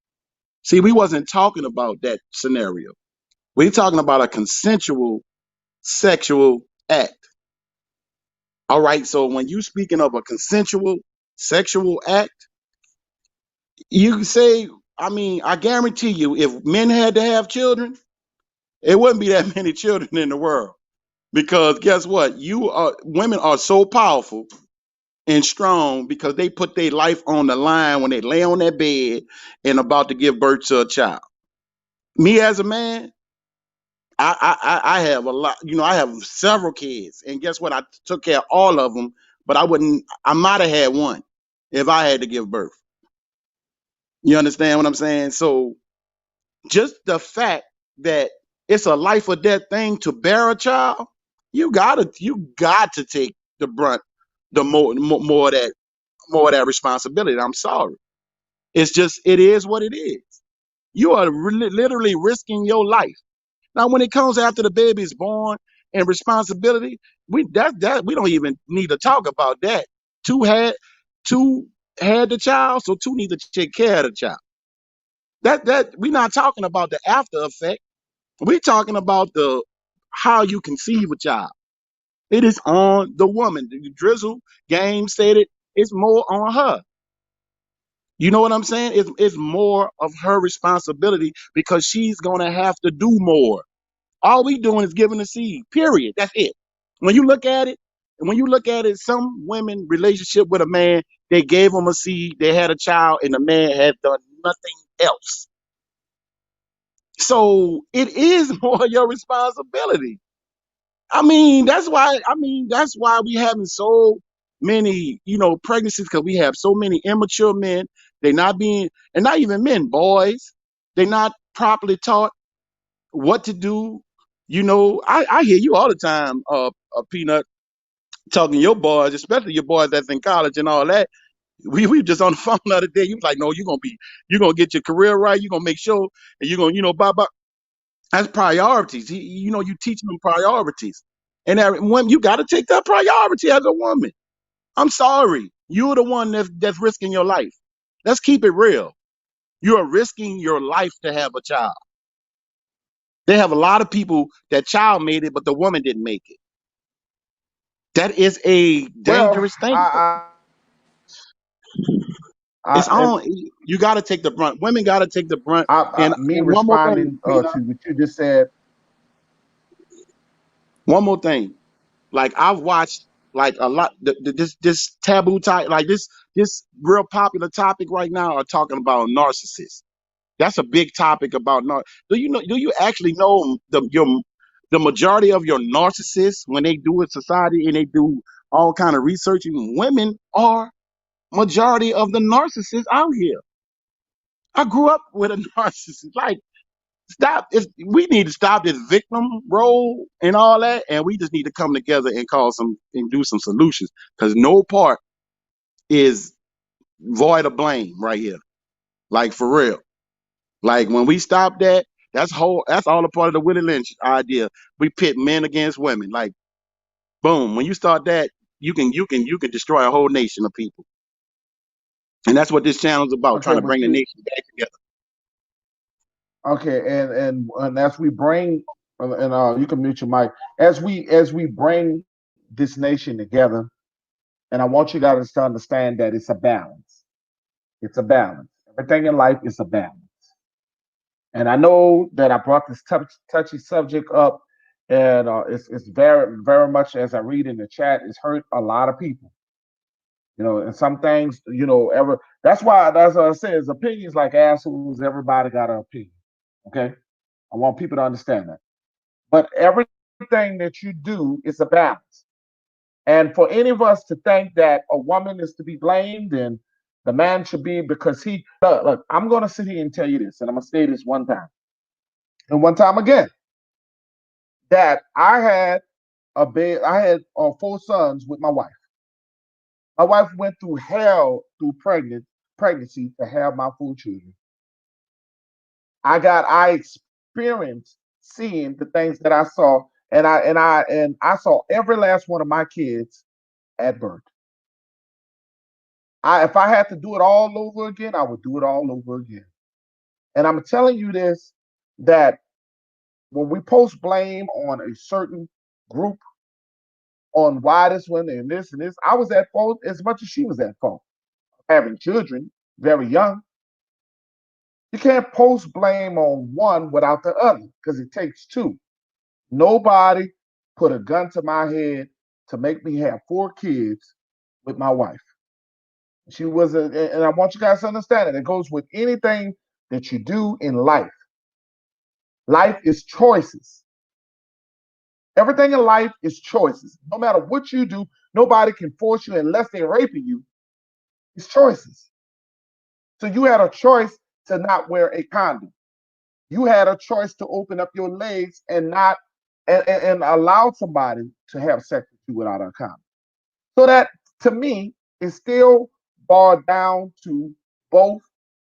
See, we wasn't talking about that scenario. We're talking about a consensual sexual act. All right. So when you speaking of a consensual sexual act, you say I mean, I guarantee you, if men had to have children, it wouldn't be that many children in the world. Because guess what? Women are so powerful and strong because they put their life on the line when they lay on their bed and about to give birth to a child. Me as a man, I have a lot. I have several kids, and guess what? I took care of all of them, but I wouldn't. I might have had one if I had to give birth. You understand what I'm saying? So just the fact that it's a life or death thing to bear a child, you got to take the brunt, the more of that responsibility. I'm sorry. It's just it is what it is. You are literally risking your life. Now, when it comes after the baby is born and responsibility, we don't even need to talk about that. Two had two had the child, so two need to take care of the child. That we're not talking about the after effect. We're talking about the how you conceive a child. It is on the woman. The Drizzle game said it. It's more on her. You know what I'm saying? It's more of her responsibility because she's gonna have to do more. All we doing is giving the seed. Period. That's it. When you look at it, some women relationship with a man, they gave him a seed, they had a child, and the man had done nothing else. So it is more your responsibility. That's why we having so many, pregnancies because we have so many immature men. They not being, and not even men, boys. They not properly taught what to do. I hear you all the time, Peanut, talking to your boys, especially your boys that's in college and all that. We just on the phone the other day. You was like, no, you're gonna get your career right. You're gonna make sure, and you're gonna, blah blah. That's priorities. You teaching them priorities, and when you got to take that priority as a woman. I'm sorry, you're the one that's risking your life. Let's keep it real. You are risking your life to have a child. They have a lot of people that child made it, but the woman didn't make it. That is a Well, dangerous thing. It's and on. You got to take the brunt. Women got to take the brunt. me And one more thing, responding Peanut. to what you just said. One more thing. Like I've watched like a lot. This taboo type, like this real popular topic right now, are talking about narcissists. That's a big topic about Do you know? Do you actually know the majority of your narcissists when they do a society and they do all kind of research? Women are majority of the narcissists out here. I grew up with a narcissist. Like, stop. We need to stop this victim role and all that, and we just need to come together and do some solutions because no part is void of blame right here. Like for real. Like when we stop that, that's all a part of the Willie Lynch idea. We pit men against women. Like boom. When you start that, you can destroy a whole nation of people. And that's what this channel is about, trying Okay, to but bring the you nation back together. okay, and as we bring, and you can mute your mic, as we bring this nation together, and I want you guys to understand that it's a balance. It's a balance. Everything in life is a balance. And I know that I brought this touchy subject up, and it's very very much, as I read in the chat, it's hurt a lot of people. And some things, ever. That's what I say. Is opinions like assholes. Everybody got an opinion. Okay, I want people to understand that. But everything that you do is a balance. And for any of us to think that a woman is to be blamed and the man should be because look, I'm going to sit here and tell you this, and I'm going to say this one time and one time again, that I had 4 sons with my wife. My wife went through hell through pregnancy to have my 4 children. I experienced seeing the things that I saw, and I saw every last one of my kids at birth. If I had to do it all over again, I would do it all over again. And I'm telling you this, that when we post blame on a certain group on why this one and this, I was at fault as much as she was at fault. Having children very young, You can't post blame on one without the other because it takes two. Nobody put a gun to my head to make me have 4 kids with my wife. She was and I want you guys to understand it. It goes with anything that you do in life. Life is choices. Everything in life is choices. No matter what you do, nobody can force you unless they're raping you. It's choices. So you had a choice to not wear a condom. You had a choice to open up your legs and not and allow somebody to have sex with you without a condom. So that to me is still boiled down to both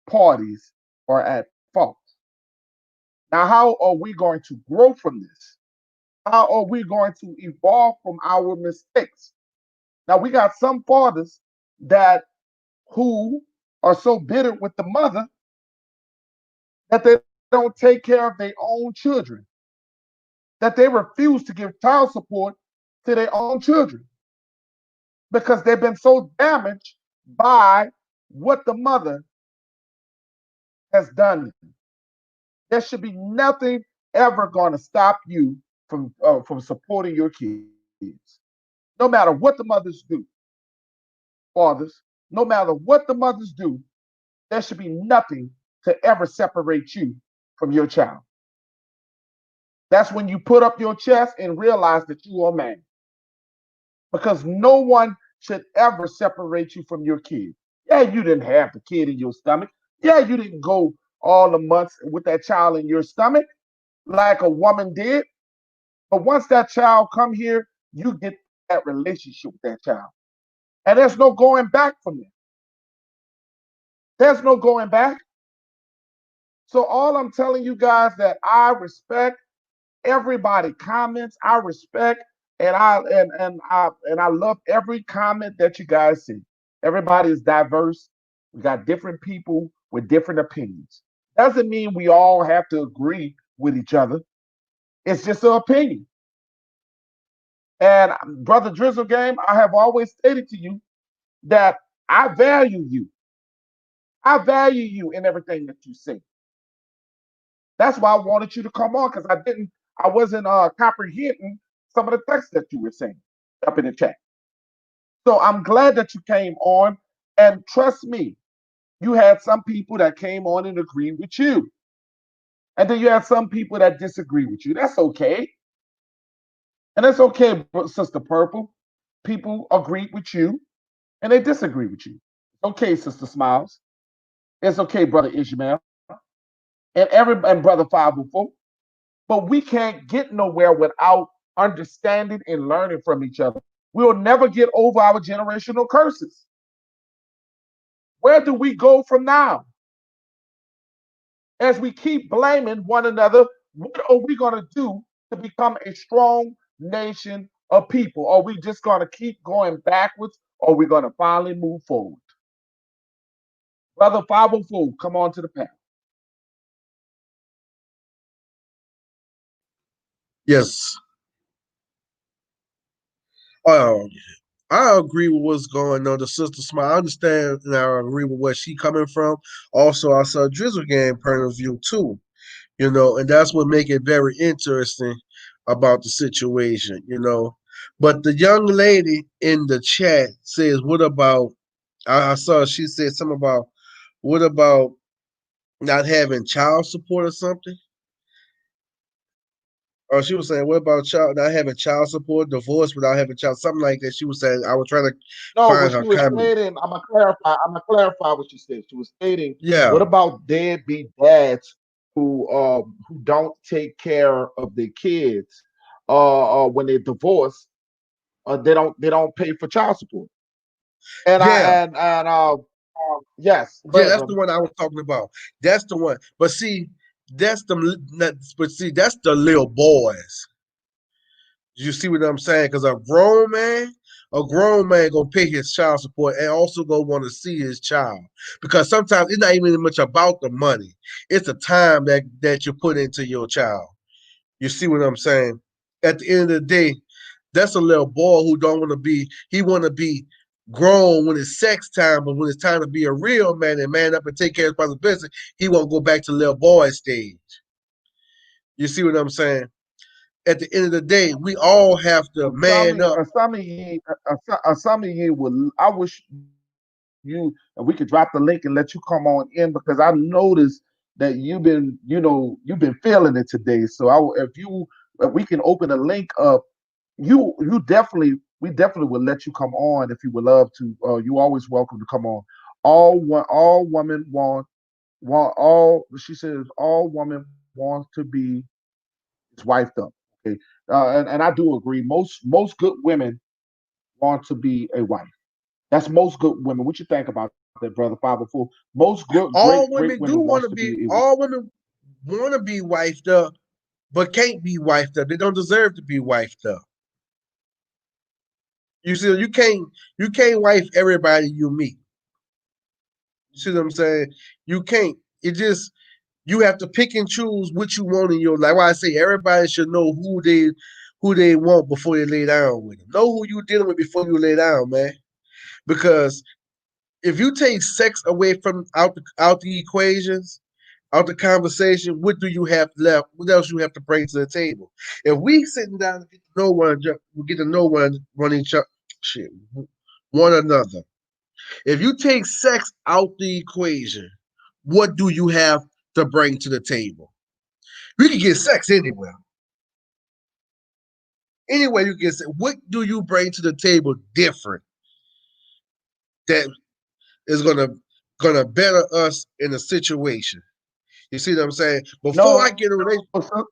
parties are at fault. Now, how are we going to grow from this? How are we going to evolve from our mistakes? Now we got some fathers that who are so bitter with the mother that they don't take care of their own children, that they refuse to give child support to their own children because they've been so damaged by what the mother has done. There should be nothing ever going to stop you from supporting your kids, no matter what the mothers do, fathers. No matter what the mothers do, there should be nothing to ever separate you from your child. That's when you put up your chest and realize that you are a man. Because no one should ever separate you from your kid. Yeah, you didn't have the kid in your stomach. Yeah, you didn't go all the months with that child in your stomach like a woman did. But once that child come here, you get that relationship with that child. And there's no going back from it. There's no going back. So all I'm telling you guys that I respect everybody comments. I respect and I love every comment that you guys see. Everybody is diverse. We got different people with different opinions. Doesn't mean we all have to agree with each other. It's just an opinion. And brother Drizzle Game, I have always stated to you that I value you. I value you in everything that you say. That's why I wanted you to come on because I wasn't comprehending some of the text that you were saying up in the chat. So I'm glad that you came on, and trust me, you had some people that came on and agreed with you, and then you had some people that disagree with you. That's okay, and that's okay, Sister Purple. People agreed with you, and they disagree with you. Okay, Sister Smiles. It's okay, Brother Ishmael, and Brother 504. But we can't get nowhere without understanding and learning from each other. We'll never get over our generational curses. Where do we go from now? As we keep blaming one another, what are we going to do to become a strong nation of people? Are we just going to keep going backwards or are we going to finally move forward? Brother 504, come on to the panel. Yes. Uh, I agree with what's going on. The sister smile. I understand and I agree with where she coming from. Also, I saw Drizzle game point of view too. And that's what make it very interesting about the situation. But the young lady in the chat says, "What about?" I saw she said something about, "What about not having child support or something?" Or she was saying, "What about child not having child support, divorce without having child, something like that?" She was saying, I was trying to No, find what her she was comment. stating, I'm gonna clarify. I'm gonna clarify what she said. She was stating, Yeah, what about deadbeat dads who don't take care of their kids when they're divorced? They don't pay for child support. And yeah, yes, go yeah. ahead, That's brother. the one I was talking about. That's the one. But see, that's the little boys. You see what I'm saying? Because a grown man gonna pay his child support and also gonna want to see his child. Because sometimes it's not even much about the money. It's the time that you put into your child. You see what I'm saying? At the end of the day, that's a little boy who don't want to be. He want to be grown when it's sex time, but when it's time to be a real man and man up and take care of responsibility, he won't go back to little boy stage. You see what I'm saying? At the end of the day, we all have to man up. Some of you would. I wish you and we could drop the link and let you come on in because I noticed that you've been feeling it today. So if we can open a link up, you definitely we definitely would let you come on if you would love to. You always welcome to come on. All women want all. She says all women want to be his wife up. Okay, and I do agree. Most good women want to be a wife. That's most good women. What you think about that, brother? 504. Most All great women women do wants want to to be. be a wife. All women want to be wifed up, but can't be wifed up. They don't deserve to be wifed up. You see, you can't wife everybody you meet. You see what I'm saying? You can't. It just you have to pick and choose what you want in your life. Why I say everybody should know who they want before they lay down with them. Know who you dealing with before you lay down, man. Because if you take sex away from out the equations, out the conversation, what do you have left? What else you have to bring to the table? If we sitting down to get to know we get to know one each other, shit, one another. If you take sex out the equation, what do you have to bring to the table? You can get sex anywhere. Anywhere you get sex. What do you bring to the table different that is gonna better us in a situation? You see what I'm saying? Before I No, get a relationship,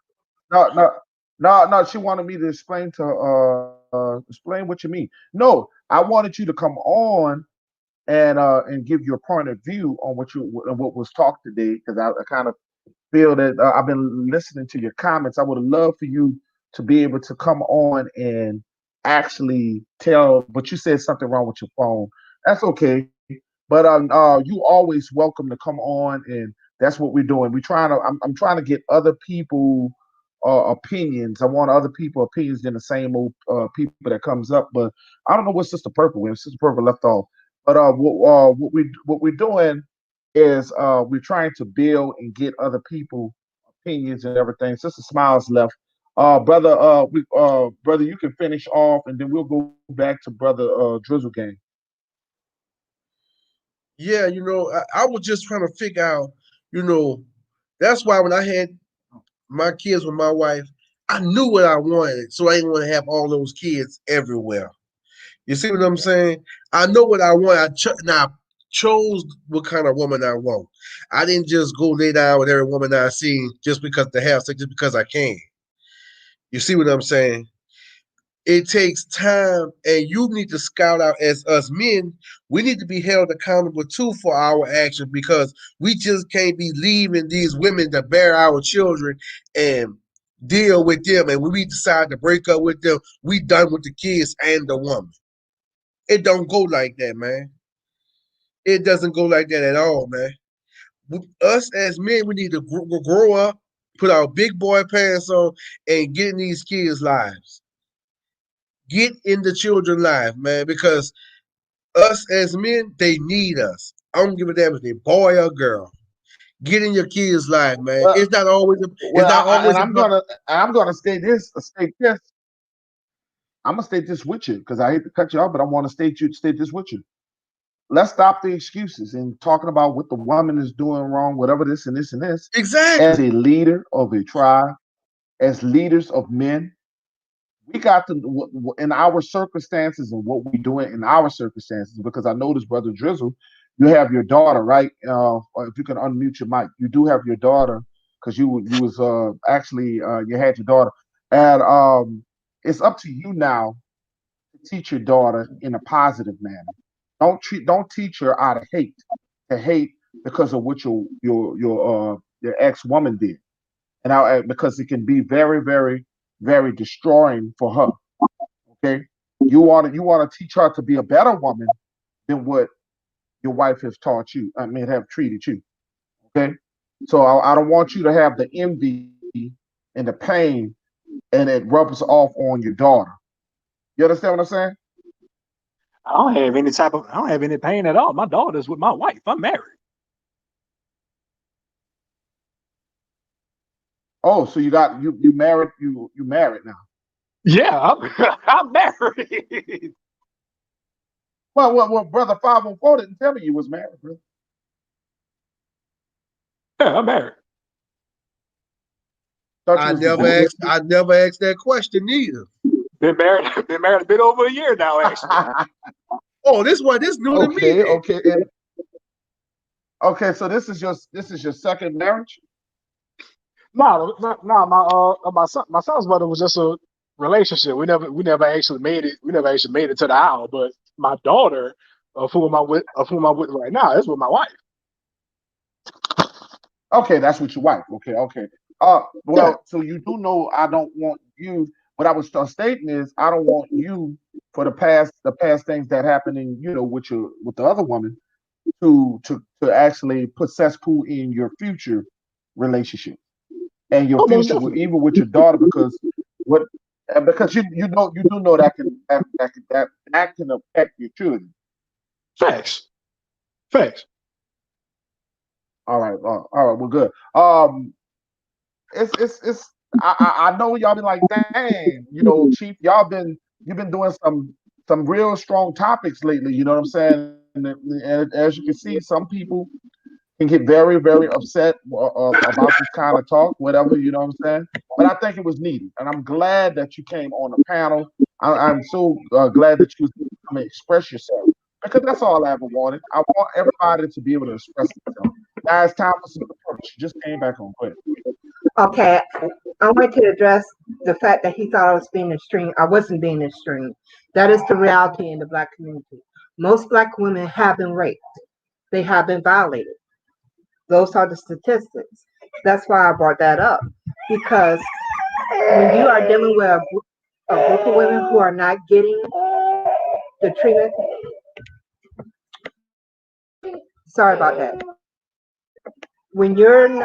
no. She wanted me to explain what you mean. No, I wanted you to come on and give your point of view on what was talked today because I kind of feel that I've been listening to your comments. I would have loved for you to be able to come on and actually tell, but you said something wrong with your phone. That's okay. But you always welcome to come on, and that's what we're doing. I'm trying to get other people opinions. I want other people opinions than the same old people that comes up. But I don't know what Sister Purple went. Sister Purple left off. But what we're doing is we're trying to build and get other people opinions and everything. Sister Smiles left. Brother, you can finish off, and then we'll go back to brother Drizzle Gang. yeah, I was just trying to figure out, you know, that's why when I had my kids with my wife, I knew what I wanted, so I didn't want to have all those kids everywhere. You see what I'm saying? I know what I want. And I chose what kind of woman I want. I didn't just go lay down with every woman I seen just because to have sex, just because I can. You see what I'm saying? It takes time, and you need to scout out as us men. We need to be held accountable too for our actions because we just can't be leaving these women to bear our children and deal with them. And when we decide to break up with them, we done with the kids and the woman. It don't go like that, man. It doesn't go like that at all, man. Us as men, we need to grow up, put our big boy pants on, and get in these kids' lives. Get in the children's life, man, because us as men, they need us. I don't give a damn if they boy or girl. Get in your kids' life, man. Well, It's not always. It's well, not always about. I'm gonna state this. I'm gonna state this with you because I hate to cut you off, but I want to state this with you. Let's stop the excuses and talking about what the woman is doing wrong, whatever this and this and this. As Exactly. a leader of a tribe, as leaders of men, we got to in our circumstances and what we doing in our circumstances. Because I noticed, brother Drizzle, you have your daughter, right? If you can unmute your mic, you do have your daughter because you was actually you had your daughter, and it's up to you now to teach your daughter in a positive manner. Don't teach her out of hate to hate because of what your ex woman did, and because it can be very very destroying for her. Okay, you want to teach her to be a better woman than what your wife has taught you. I mean, have treated you. Okay, so I don't want you to have the envy and the pain, and it rubs off on your daughter. You understand what I'm saying? I don't have any pain at all. My daughter's with my wife. I'm married. Oh, so you married you married now. Yeah, I'm, I'm married. Well, brother 504 didn't tell me you was married, bro. Yeah, I'm married. Thought you I was never divorced. asked. I never asked that question either. Been married. Been married a bit over a year now, actually. Oh, this new to me Okay, then. okay, and okay. So this is your second marriage. No. My son's mother was just a relationship. We never actually made it. We never actually made it to the aisle. But my daughter, of whom I'm with right now, is with my wife. Okay, that's with your wife. Okay, okay. Yeah. Well, so you do know I don't want you. What I was stating is I don't want you for the past things that happening, with the other woman to actually put cesspool in your future relationship and your Oh, most future definitely. even with your daughter what because you do know that can affect your children. Facts. Facts. All right, all right, well, good. It's I know y'all been like, dang, Chief, you've been doing some real strong topics lately. You know what I'm saying? And as you can see, some people can get very, very upset about this kind of talk, whatever, you know what I'm saying? But I think it was needed. And I'm glad that you came on the panel. I'm so glad that you come and express yourself because that's all I ever wanted. I want everybody to be able to express themselves. Guys, time for some approach. You just came back on. Go ahead. Okay, I want to address the fact that he thought I was being extreme. I wasn't being extreme. That is the reality in the black community. Most black women have been raped. They have been violated. Those are the statistics. That's why I brought that up. Because when you are dealing with a group of women who are not getting the treatment, sorry about that. When you're in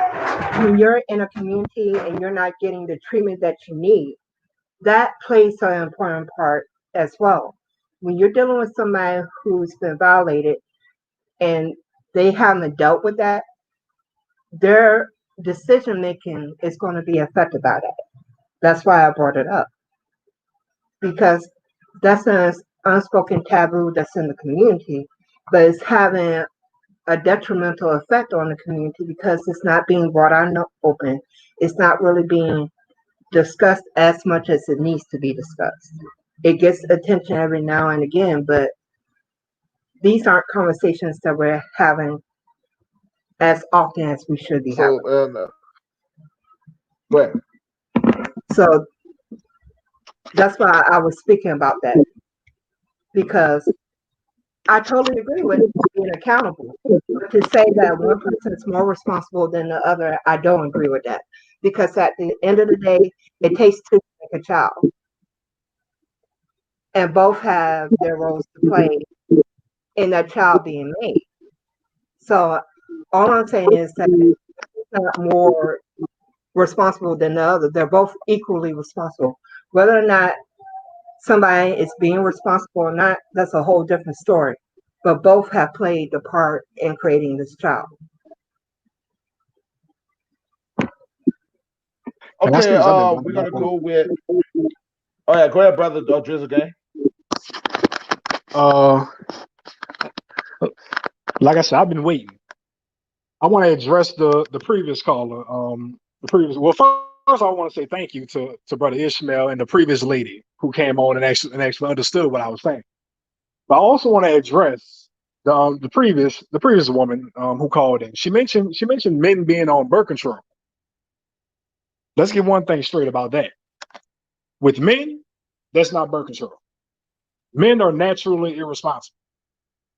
a community and you're not getting the treatment that you need, that plays an important part as well. When you're dealing with somebody who's been violated and they haven't dealt with that, their decision making is going to be affected by that. That's why I brought it up because that's an unspoken taboo that's in the community, but it's having a detrimental effect on the community because it's not being brought out in the open. It's not really being discussed as much as it needs to be discussed. It gets attention every now and again, but these aren't conversations that we're having as often as we should be having. So, go ahead. So that's why I was speaking about that because I totally agree with being accountable. But to say that one person is more responsible than the other, I don't agree with that. Because at the end of the day, it takes two to make a child, and both have their roles to play in that child being made. So all I'm saying is that it's not more responsible than the other. They're both equally responsible. Whether or not somebody is being responsible or not, that's a whole different story. But both have played the part in creating this child. And that's Okay, because I've been black we're black gonna woman. go with. Oh yeah, go ahead, brother. Drizzle gang. Uh, like I said, I've been waiting. I want to address the previous caller. The previous. Well, first I want to say thank you to brother Ishmael and the previous lady who came on and actually understood what I was saying. But I also want to address the previous woman who called in. She mentioned men being on birth control. Let's get one thing straight about that. With men, that's not birth control. Men are naturally irresponsible.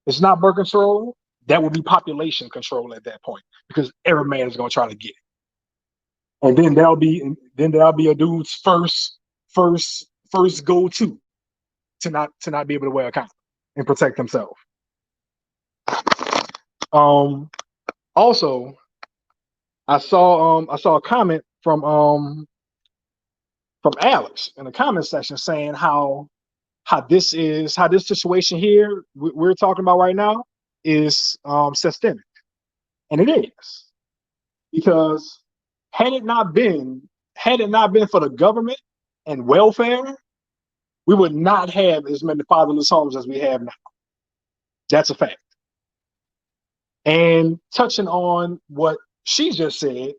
It's not birth control. That would be population control at that point because every man is going to try to get it. And then that'll be a dude's first go to not be able to wear a condom and protect himself. Um, Also, I saw a comment from Alex in the comment section saying how how this situation here we're talking about right now is systemic, and it is, because had it not been for the government and welfare, we would not have as many fatherless homes as we have now. That's a fact. And touching on what she just said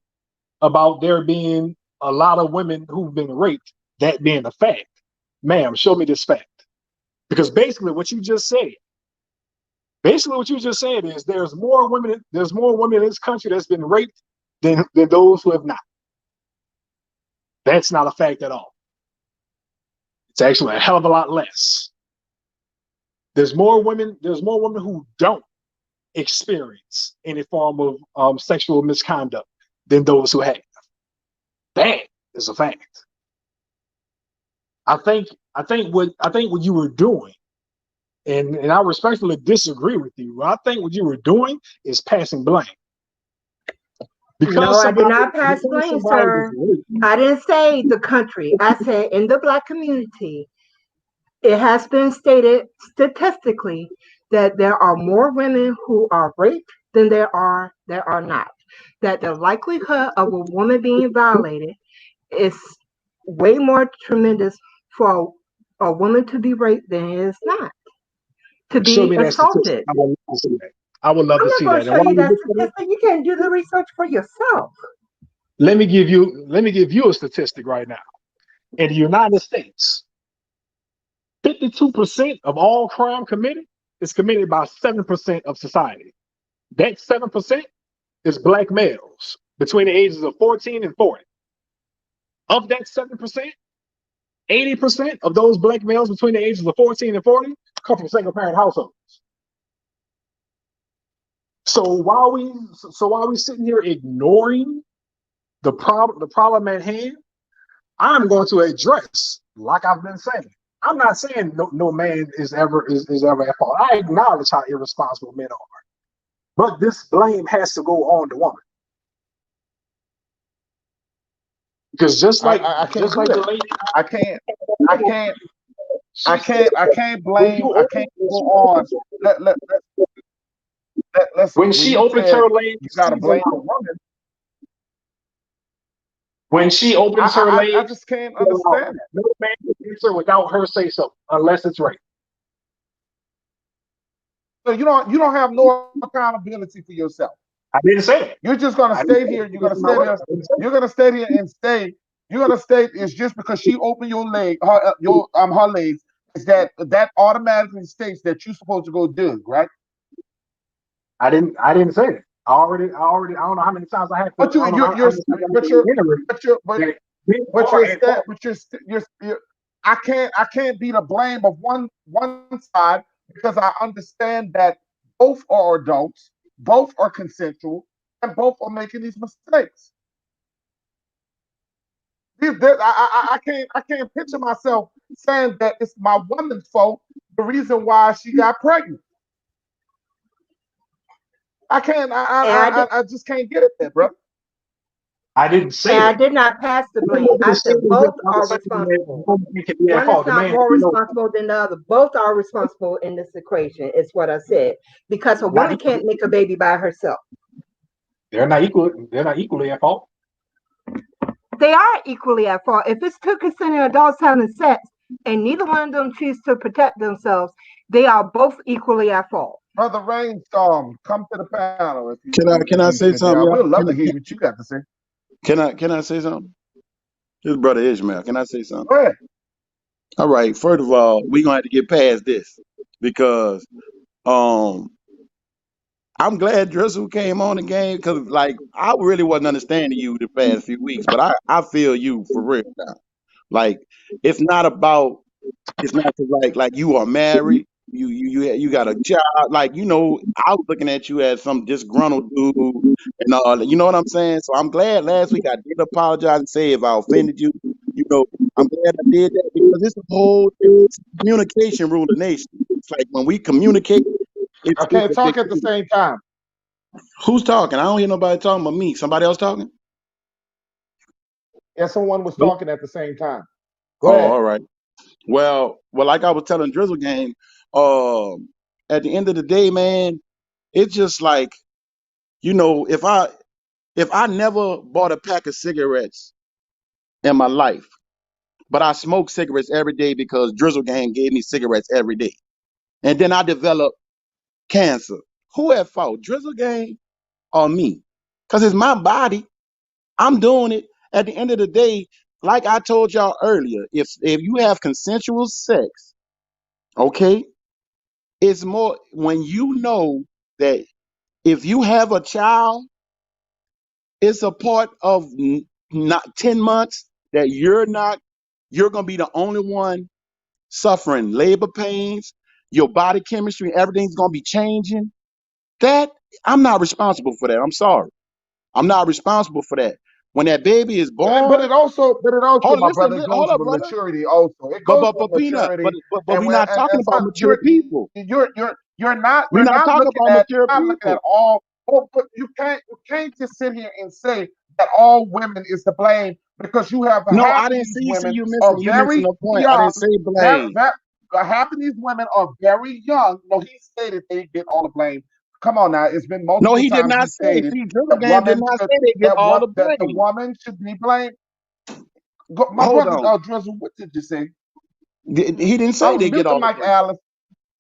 about there being a lot of women who've been raped, that being a fact, ma'am, show me this fact. Because basically what you just said is there's more women in this country that's been raped than those who have not. That's not a fact at all. It's actually a hell of a lot less. There's more women who don't experience any form of sexual misconduct than those who have. That is a fact. I think what you were doing, and I respectfully disagree with you. I think what you were doing is passing blame. No, I did not pass blame, sir. I didn't say the country. I said in the Black community, it has been stated statistically that there are more women who are raped than there are not. That the likelihood of a woman being violated is way more tremendous for a woman to be raped than it is not to Show be me that statistic. assaulted. I would love to see that. I would love I'm to not see going that. to And show while you we that look for that, statistic. You can do the research for yourself. let me give you a statistic right now. In the United States, 52% of all crime committed is committed by 7% of society. That 7% is black males between the ages of 14 and 40. Of that 7%, 80% of those black males between the ages of 14 and 40 come from single parent households. So while we sitting here ignoring the problem at hand, I'm going to address, like I've been saying. I'm not saying no man is ever at fault. I acknowledge how irresponsible men are. But this blame has to go on the woman. Because I can't do that. I can't I can't I can't blame. I can't go on. Let let let's when when she you opens said her legs, you got to she's allowed. blame the woman, When she opens her I legs, just can't she's allowed. understand it. No man can enter without her say so, unless it's right. So you don't have no accountability for yourself. I didn't say that. You're just gonna I didn't stay say here. that. That's not right. I didn't say You're gonna stay here and stay. You're gonna stay. It's just because she opened her legs. Is that automatically states that you're supposed to go do right? I didn't say that. I don't know how many times I have to. But I don't know how many times I have to reiterate but you're that men but are you're at fault. I can't be the blame of one side because I understand that both are adults, both are consensual, and both are making these mistakes. I can't picture myself saying that it's my woman's fault. The reason why she got pregnant. I can't. I just can't get it there, bro. I didn't say And I that. did not pass the I'm blame. not I saying said that both I'm are saying that the responsible. woman can be at One is fault. The not man more can know. responsible than the other. Both are responsible in this equation, is what I said. Because a Not woman can't make a baby by herself. They're not equal. They're not equally at fault. They are equally at fault. If it's two consenting adults having sex and neither one of them choose to protect themselves, they are both equally at fault. Brother Rainstorm, come to the panel if Can I you say should. I something, y'all? would love to hear what you got to say. Can I say something? This is Brother Ishmael. Can I say something? Go ahead. All right. First of all, we're gonna have to get past this because um I'm glad Drizzle came on the game because like I really wasn't understanding you the past few weeks, but I feel you for real now. Like it's not about it's not just like you are married. You got a child. Like I was looking at you as some disgruntled dude and all. You know what I'm saying? So I'm glad last week I did apologize and say if I offended you. You know, I'm glad I did that because it's a whole it's communication rule of the nation. It's like when we communicate, I it's can't a big talk at the deal. same time. Who's talking? I don't hear nobody talking but me. Somebody else talking? And someone was Nope. talking at the same time. Go Oh, ahead. all right. Well, like I was telling Drizzle Game, um, at the end of the day, man, it's just like, if I never bought a pack of cigarettes in my life, but I smoke cigarettes every day because Drizzle Gang gave me cigarettes every day, and then I developed cancer. Who at fault, Drizzle Gang or me? Because it's my body. I'm doing it. At the end of the day, like I told y'all earlier, if you have consensual sex, okay, it's more when you know that if you have a child, it's a part of not 10 months that you're going to be the only one suffering labor pains, your body chemistry, everything's going to be changing. That I'm not responsible for that. I'm sorry. I'm not responsible for that. When that baby is But born, it also, hold on, my listen, brother, hold goes up, with brother. maturity. Also, it But goes but with but Peanut, but maturity. but but And we're when not talking and about son, mature people. We're we're not not talking looking about at mature people. all. Oh, but you can't just sit here and say that all women is to blame because you have No, half I of didn't these see. See, women you are you missing very the point. I young. didn't say Very, blame. very, half of these women are very young. No, he stated they get all the blame. Come on now, it's been No, multiple he did times he not say. stated See, Drizzle that Gang did not say they get all the the blame. woman should be blamed. My Hold brother, on. Drizzle, what did you say? He didn't say they get Mute the all the mic, blame. Alice.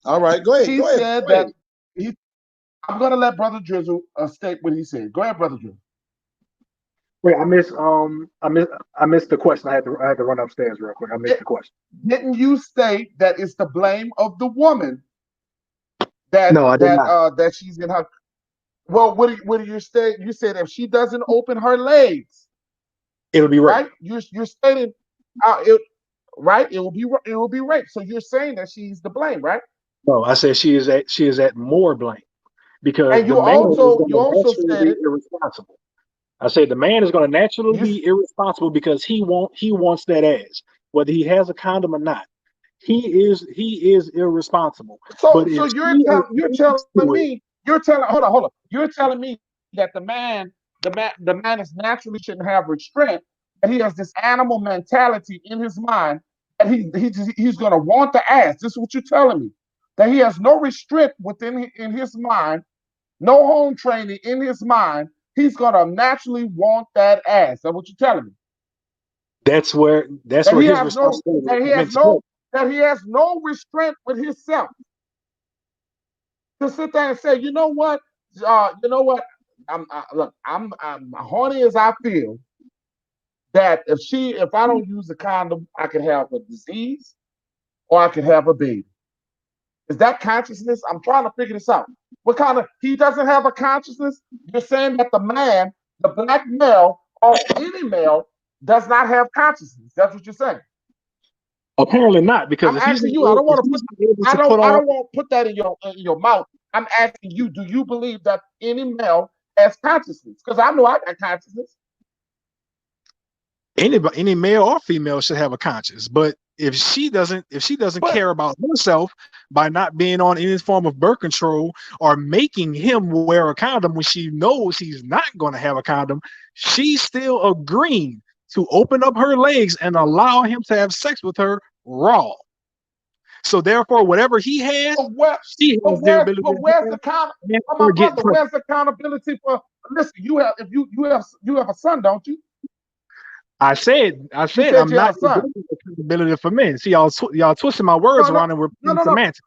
All right, go ahead. He Go ahead. said Go ahead. that he. I'm gonna let Brother Drizzle state what he said. Go ahead, Brother Drizzle. Wait, I missed the question. I had to run upstairs real quick. I missed Di- the question. Didn't you state that it's the blame of the woman No, I did not. that she's in her? Well, what do you state? You said if she doesn't open her legs, It'll be rape. right? You're stating, it right. It will be rape. So you're saying that she's the blame, right? No, I said she is at more blame because And the you man is also going you to also naturally be stated irresponsible. I said the man is going to naturally you. be irresponsible because he wants that ass, whether he has a condom or not. He is irresponsible. So But if you're she you're agrees telling to it, me hold on. You're telling me that the man is naturally shouldn't have restraint, that he has this animal mentality in his mind that he's gonna want the ass. This is what you're telling me. That he has no restraint in his mind, no home training in his mind. He's gonna naturally want that ass. That's what you're telling me. that's That where he his has no responsibility that he comes has into play. no that he has no restraint with himself to sit there and say, look, I'm horny as I feel that if I don't use the condom, I could have a disease or I could have a baby. Is that consciousness? I'm trying to figure this out. What kind of he doesn't have a consciousness? You're saying that the man, the black male, or any male does not have consciousness. That's what you're saying. Apparently not, because I'm if he's asking not you. I able, don't if want to put. he's not able I to don't. put I on don't want to put that in your mouth. I'm asking you. Do you believe that any male has consciousness? Because I know I got consciousness. any male or female should have a conscience. But if she doesn't But care about herself by not being on any form of birth control or making him wear a condom when she knows he's not going to have a condom, she's still agreeing to open up her legs and allow him to have sex with her raw. So therefore, whatever he has, but where? she has the ability But to where's have the count? and My or get brother, pregnant. where's the accountability for? Listen, you have if you have a son, don't you? I You said said I'm you have not a son. negating accountability for men. See, y'all twisting my words No, no, around and no, repeating no, no. semantics.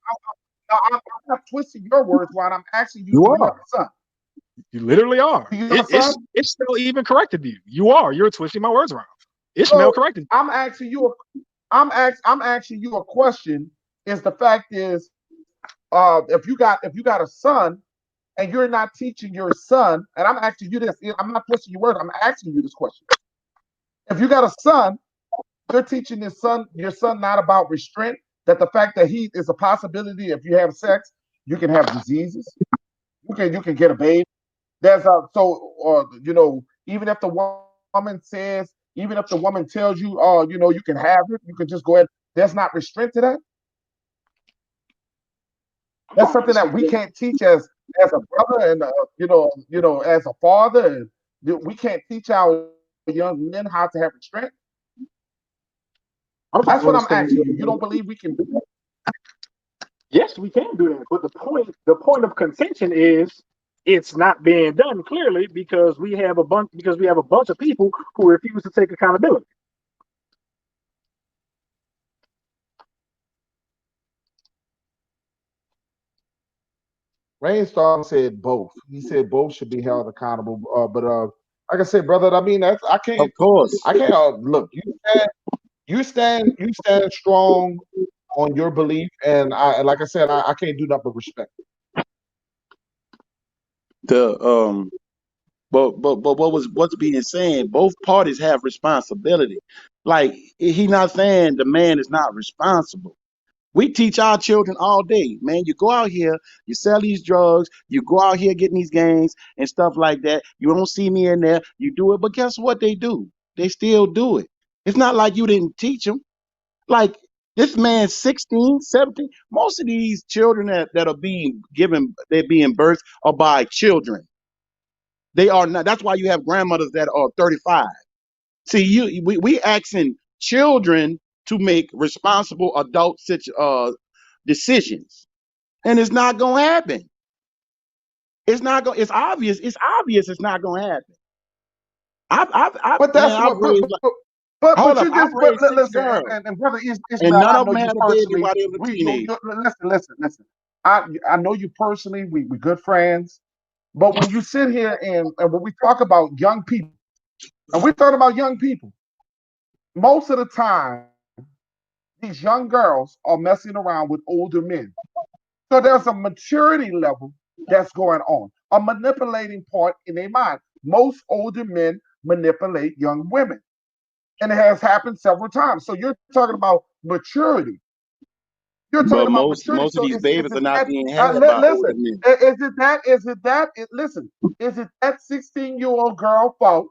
I'm not twisting your words, Ron. I'm asking you, You do you have are. a son? You literally are. Do you have a It, son? it's still even corrected you. You are. You're twisting my words around. Ishmael So corrected you. I'm asking you. I'm asking you a question. Is the fact is, if you got a son and you're not teaching your son, and I'm asking you this, I'm not twisting your word. I'm asking you this question. If you got a son, you're teaching your son not about restraint. That the fact that he is a possibility. If you have sex, you can have diseases. You can get a baby. There's a so or even if the woman says, even if the woman tells you, oh, you can have it, you can just go ahead. There's not restraint to that. That's something that we can't teach as a brother and as a father. And we can't teach our young men how to have restraint. I'm talking That's from what the I'm asking standpoint. you. You don't believe we can do that? Yes, we can do that, but the point of contention is it's not being done clearly because we have a bunch of people who refuse to take accountability. Rainstorm said both. He said both should be held accountable. But like I said, brother, I mean that's Of course. I can't look. You stand strong on your belief, and like I said, I can't do nothing but respect. The but what's being said, both parties have responsibility. Like he not saying the man is not responsible. We teach our children all day, man. You go out here, you sell these drugs, you go out here getting these gangs and stuff like that. You don't see me in there, you do it, but guess what they do? They still do it. It's not like you didn't teach them. Like this man's 16, 17. Most of these children that are being given, they're being birthed are by children. They are not. That's why you have grandmothers that are 35. See, we asking children to make responsible adult decisions, and it's not gonna happen. It's not going. It's obvious. It's obvious. It's not gonna happen. But Man, that's what. hold But up. you I've just raised six listen, girls, and brother and Ismail, none I of know them you had a baby personally. while they were teenagers. Listen. I know you personally. We good friends. But when you sit here and when we talk about young people, and we're talking about young people, most of the time these young girls are messing around with older men. So there's a maturity level that's going on, a manipulating part in their mind. Most older men manipulate young women, and it has happened several times. So you're talking about maturity. You're talking But about most maturity. most of So these is babies it are not that? being had by older Listen, men. listen, is it that 16-year-old girl fault,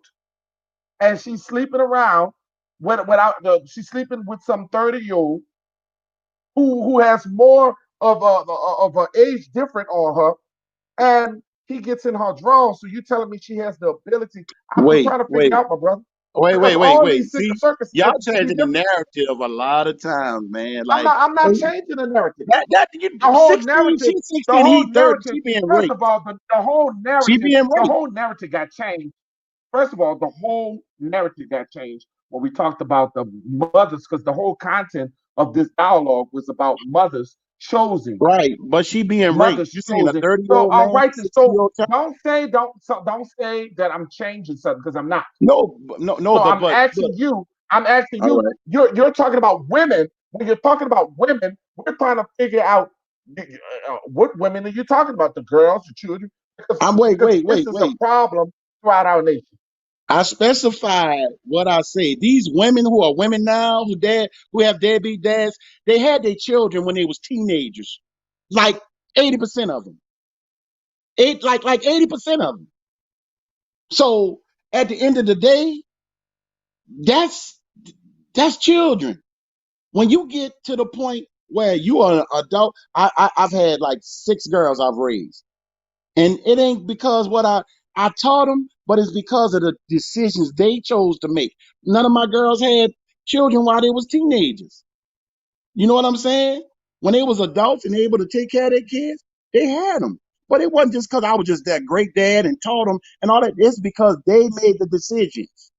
and she's sleeping around without she's sleeping with some 30-year-old who has more of a age different on her, and he gets in her drawers. So you telling me she has the ability? I'm Wait, trying to figure wait, out, my brother, wait, because wait, wait, all wait. these See, y'all circumstances can be changing the different. narrative a lot of times, man. I'm Like not. I'm not and changing the narrative. that you The whole 16, narrative. she's The 16, whole he's 30. narrative. She being First raped. of all, the whole She narrative. being The raped. whole narrative got changed. First of all, the whole narrative got changed when we talked about the mothers, because the whole content of this dialogue was about mothers choosing, Right. But she being raped. mothers You saying a choosing. 30 year So old all man, right, then. So 60-year-old child? don't say that I'm changing something, because I'm not. No, no, So but I'm but but asking you. I'm asking all you. right. You're talking about women. When you're talking about women, we're trying to figure out what women are you talking about? The girls, the children, I'm wait, because wait, this wait, is a wait. problem throughout our nation. I specified what I say. These women who are women now, who have deadbeat dads, they had their children when they was teenagers. Like 80% of them. Like 80% of them. So at the end of the day, that's that's children. When you get to the point where you are an adult, I've had like six girls I've raised. And it ain't because what I taught them, but it's because of the decisions they chose to make. None of my girls had children while they was teenagers. You know what I'm saying? When they was adults and able to take care of their kids, they had them. But it wasn't just because I was just that great dad and taught them and all that. It's because they made the decisions.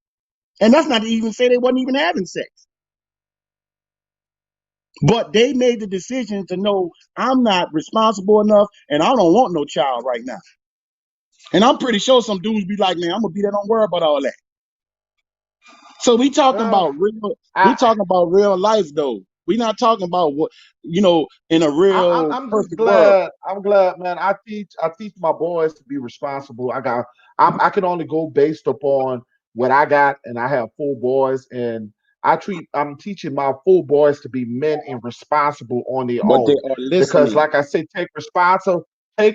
And that's not to even say they wasn't even having sex. But they made the decision to know I'm not responsible enough and I don't want no child right now. And I'm pretty sure some dudes be like, man, I'm gonna be there, don't worry about all that. So Well, we I, talking about real life though. We not talking about what in a real I'm just perfect world. glad. I'm glad, man. I teach my boys to be responsible. I can only go based upon what I got, and I have four boys, and I'm teaching my four boys to be men and responsible on their But they own. are Because, listening. like I said, take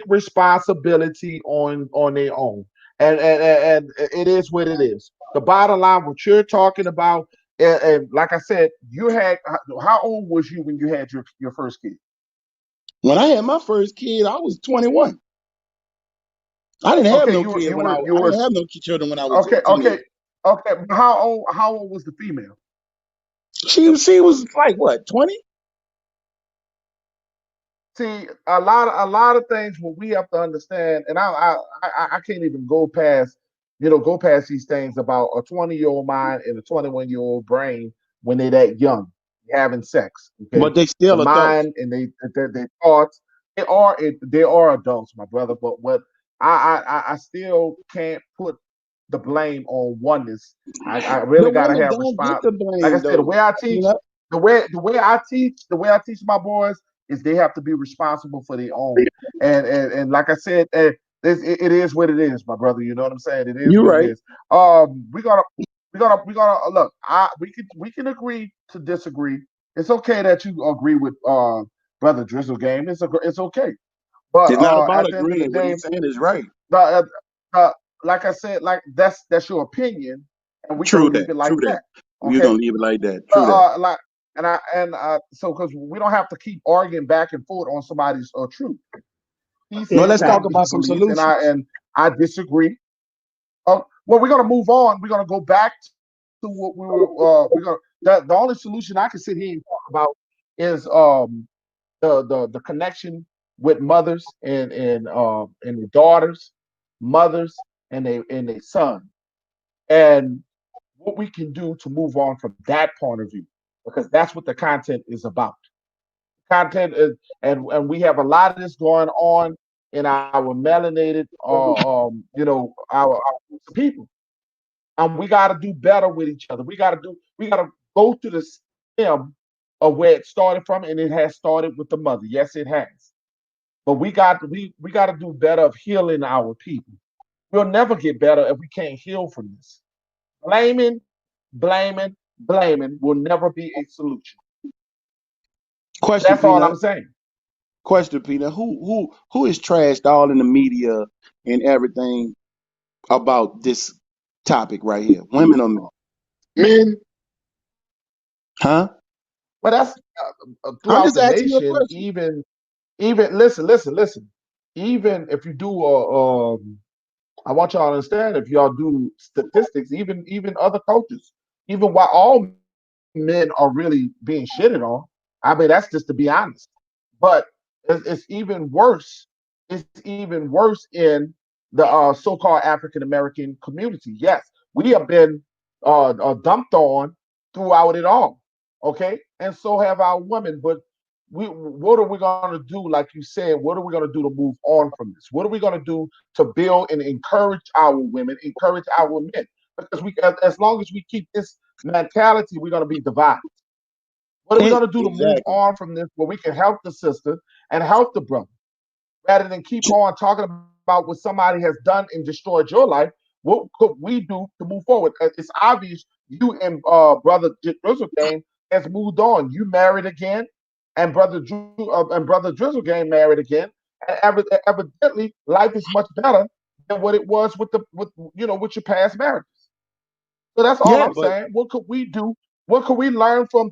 responsibility on their own, and it is what it is. The bottom line, what you're talking about, and like I said, you had how old was you when you had your first kid? When I had my first kid, I was 21. I didn't have Okay, no kid you I were didn't have no children when I was a okay, teenager. okay. But how old was the female? She was like what, 20? See, a lot of things what we have to understand, and I can't even go past, go past these things about a 20-year-old mind and a 21-year-old brain when they're that young, having sex. Okay, But they the still adults. mind and their thoughts, they are adults, my brother. But what I still can't put the blame on oneness. I The really got to women have don't get response. the Like I blame said, the though. way I You teach, know, the way I teach my boys is they have to be responsible for their own. And like I said, it is what it is, my brother. You know what I'm saying? It is you're what it right. is. We gotta look. We can agree to disagree. It's okay that you agree with brother Drizzle game. It's okay. But It's not about at the end of the agreeing. What day, he's saying is right. the, uh, like I said, like that's your opinion, and we're gonna True that. leave it True like that. that. We're Okay. gonna leave it like that. True that. Like so because we don't have to keep arguing back and forth on somebody's truth. He No, says let's talk what he about some believes, and I solutions. and I disagree. Well, we're gonna move on. We're gonna go back to what we were. We're gonna the only solution I can sit here and talk about is the connection with mothers and the daughters, mothers and their son, and what we can do to move on from that point of view, because that's what the content is about. Content is, and we have a lot of this going on in our melanated, our people, and we got to do better with each other. We got to go to the stem of where it started from, and it has started with the mother. Yes, it has. But we got to do better of healing our people. We'll never get better if we can't heal from this. Blaming, blaming will never be a solution. Question, That's all Peanut. I'm saying. Question, Peanut. Who is trashed all in the media and everything about this topic right here? Women or men? Men, Huh? But that's I'm throughout just the asking you a nation. question. Even listen. Even if you do I want y'all to understand, if y'all do statistics, even other coaches, even while all men are really being shitted on, I mean that's just to be honest. But it's even worse. It's even worse in the so-called African American community. Yes, we have been dumped on throughout it all. Okay, and so have our women. But what are we going to do? Like you said, what are we going to do to move on from this? What are we going to do to build and encourage our women, encourage our men? Because as long as we keep this mentality, we're going to be divided. What are we going to do to move Exactly. on from this where we can help the sister and help the brother rather than keep on talking about what somebody has done and destroyed your life? What could we do to move forward? It's obvious you and brother Drizzle Game has moved on. You married again, and brother Drizzle Game married again. And evidently, life is much better than what it was with your past marriage. So that's all Yeah, I'm but saying. What could we do? What could we learn from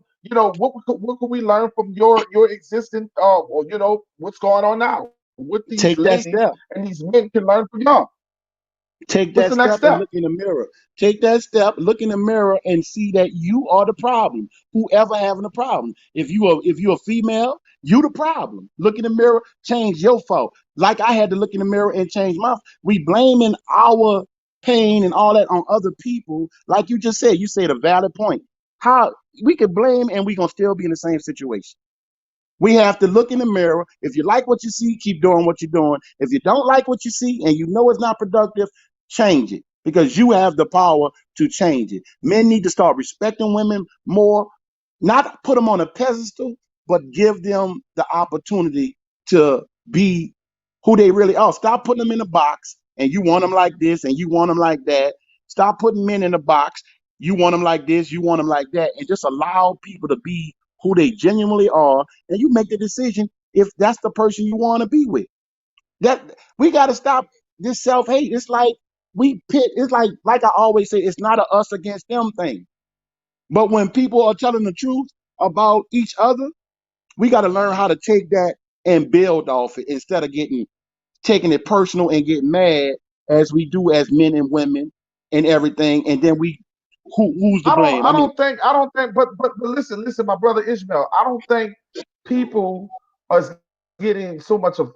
what could we learn from your existing or what's going on now? What these take ladies that step. and these men can learn from y'all? Take What's that the next step and step? look in the mirror. Take that step, look in the mirror, and see that you are the problem. Whoever having a problem. If you're a female, you the problem. Look in the mirror, change your fault. Like I had to look in the mirror and change my. We blaming our pain and all that on other people. Like you just said, you said a valid point. How we could blame and we gonna still be in the same situation. We have to look in the mirror. If you like what you see, keep doing what you're doing. If you don't like what you see and you know it's not productive, change it because you have the power to change it. Men need to start respecting women more, not put them on a pedestal, but give them the opportunity to be who they really are. Stop putting them in a box and you want them like this and you want them like that. Stop putting men in a box. You want them like this, you want them like that, and just allow people to be who they genuinely are, and you make the decision if that's the person you want to be with. That we got to stop this self hate. It's like we pit. It's like I always say, it's not a us against them thing. But when people are telling the truth about each other, we got to learn how to take that and build off it instead of getting taking it personal and get mad as we do as men and women and everything, and then we Who's to blame? I mean, I don't think, but listen, my brother Ishmael, I don't think people are getting so much of,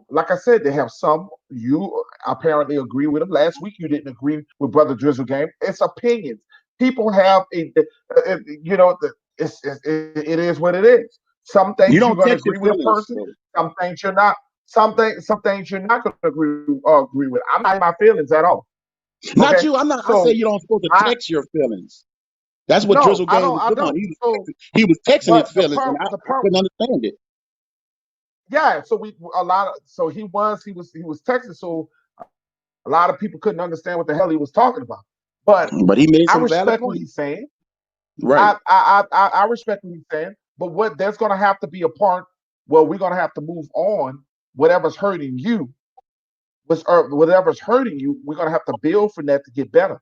like I said, they have some. You apparently agree with them. Last week you didn't agree with Brother Drizzle Game. It's opinions. People have it is what it is. Some things you you're don't going to text agree your with a feelings. person. So. Some things you're not. Some things you're not going to agree with. I'm not in my feelings at all. Not Okay, you. I'm not. I say so you don't supposed to I text your feelings. That's what no, Drizzle Gang was I doing. don't. So, He was texting his but feelings, and the I part, couldn't understand it. yeah. So we a lot of so he was texting. So a lot of people couldn't understand what the hell he was talking about. But But he I made some respect valid what he's points. saying. Right. I respect what he's saying. But what there's going to have to be a part where we're going to have to move on. Whatever's hurting you, whatever's hurting you, we're going to have to build from that to get better.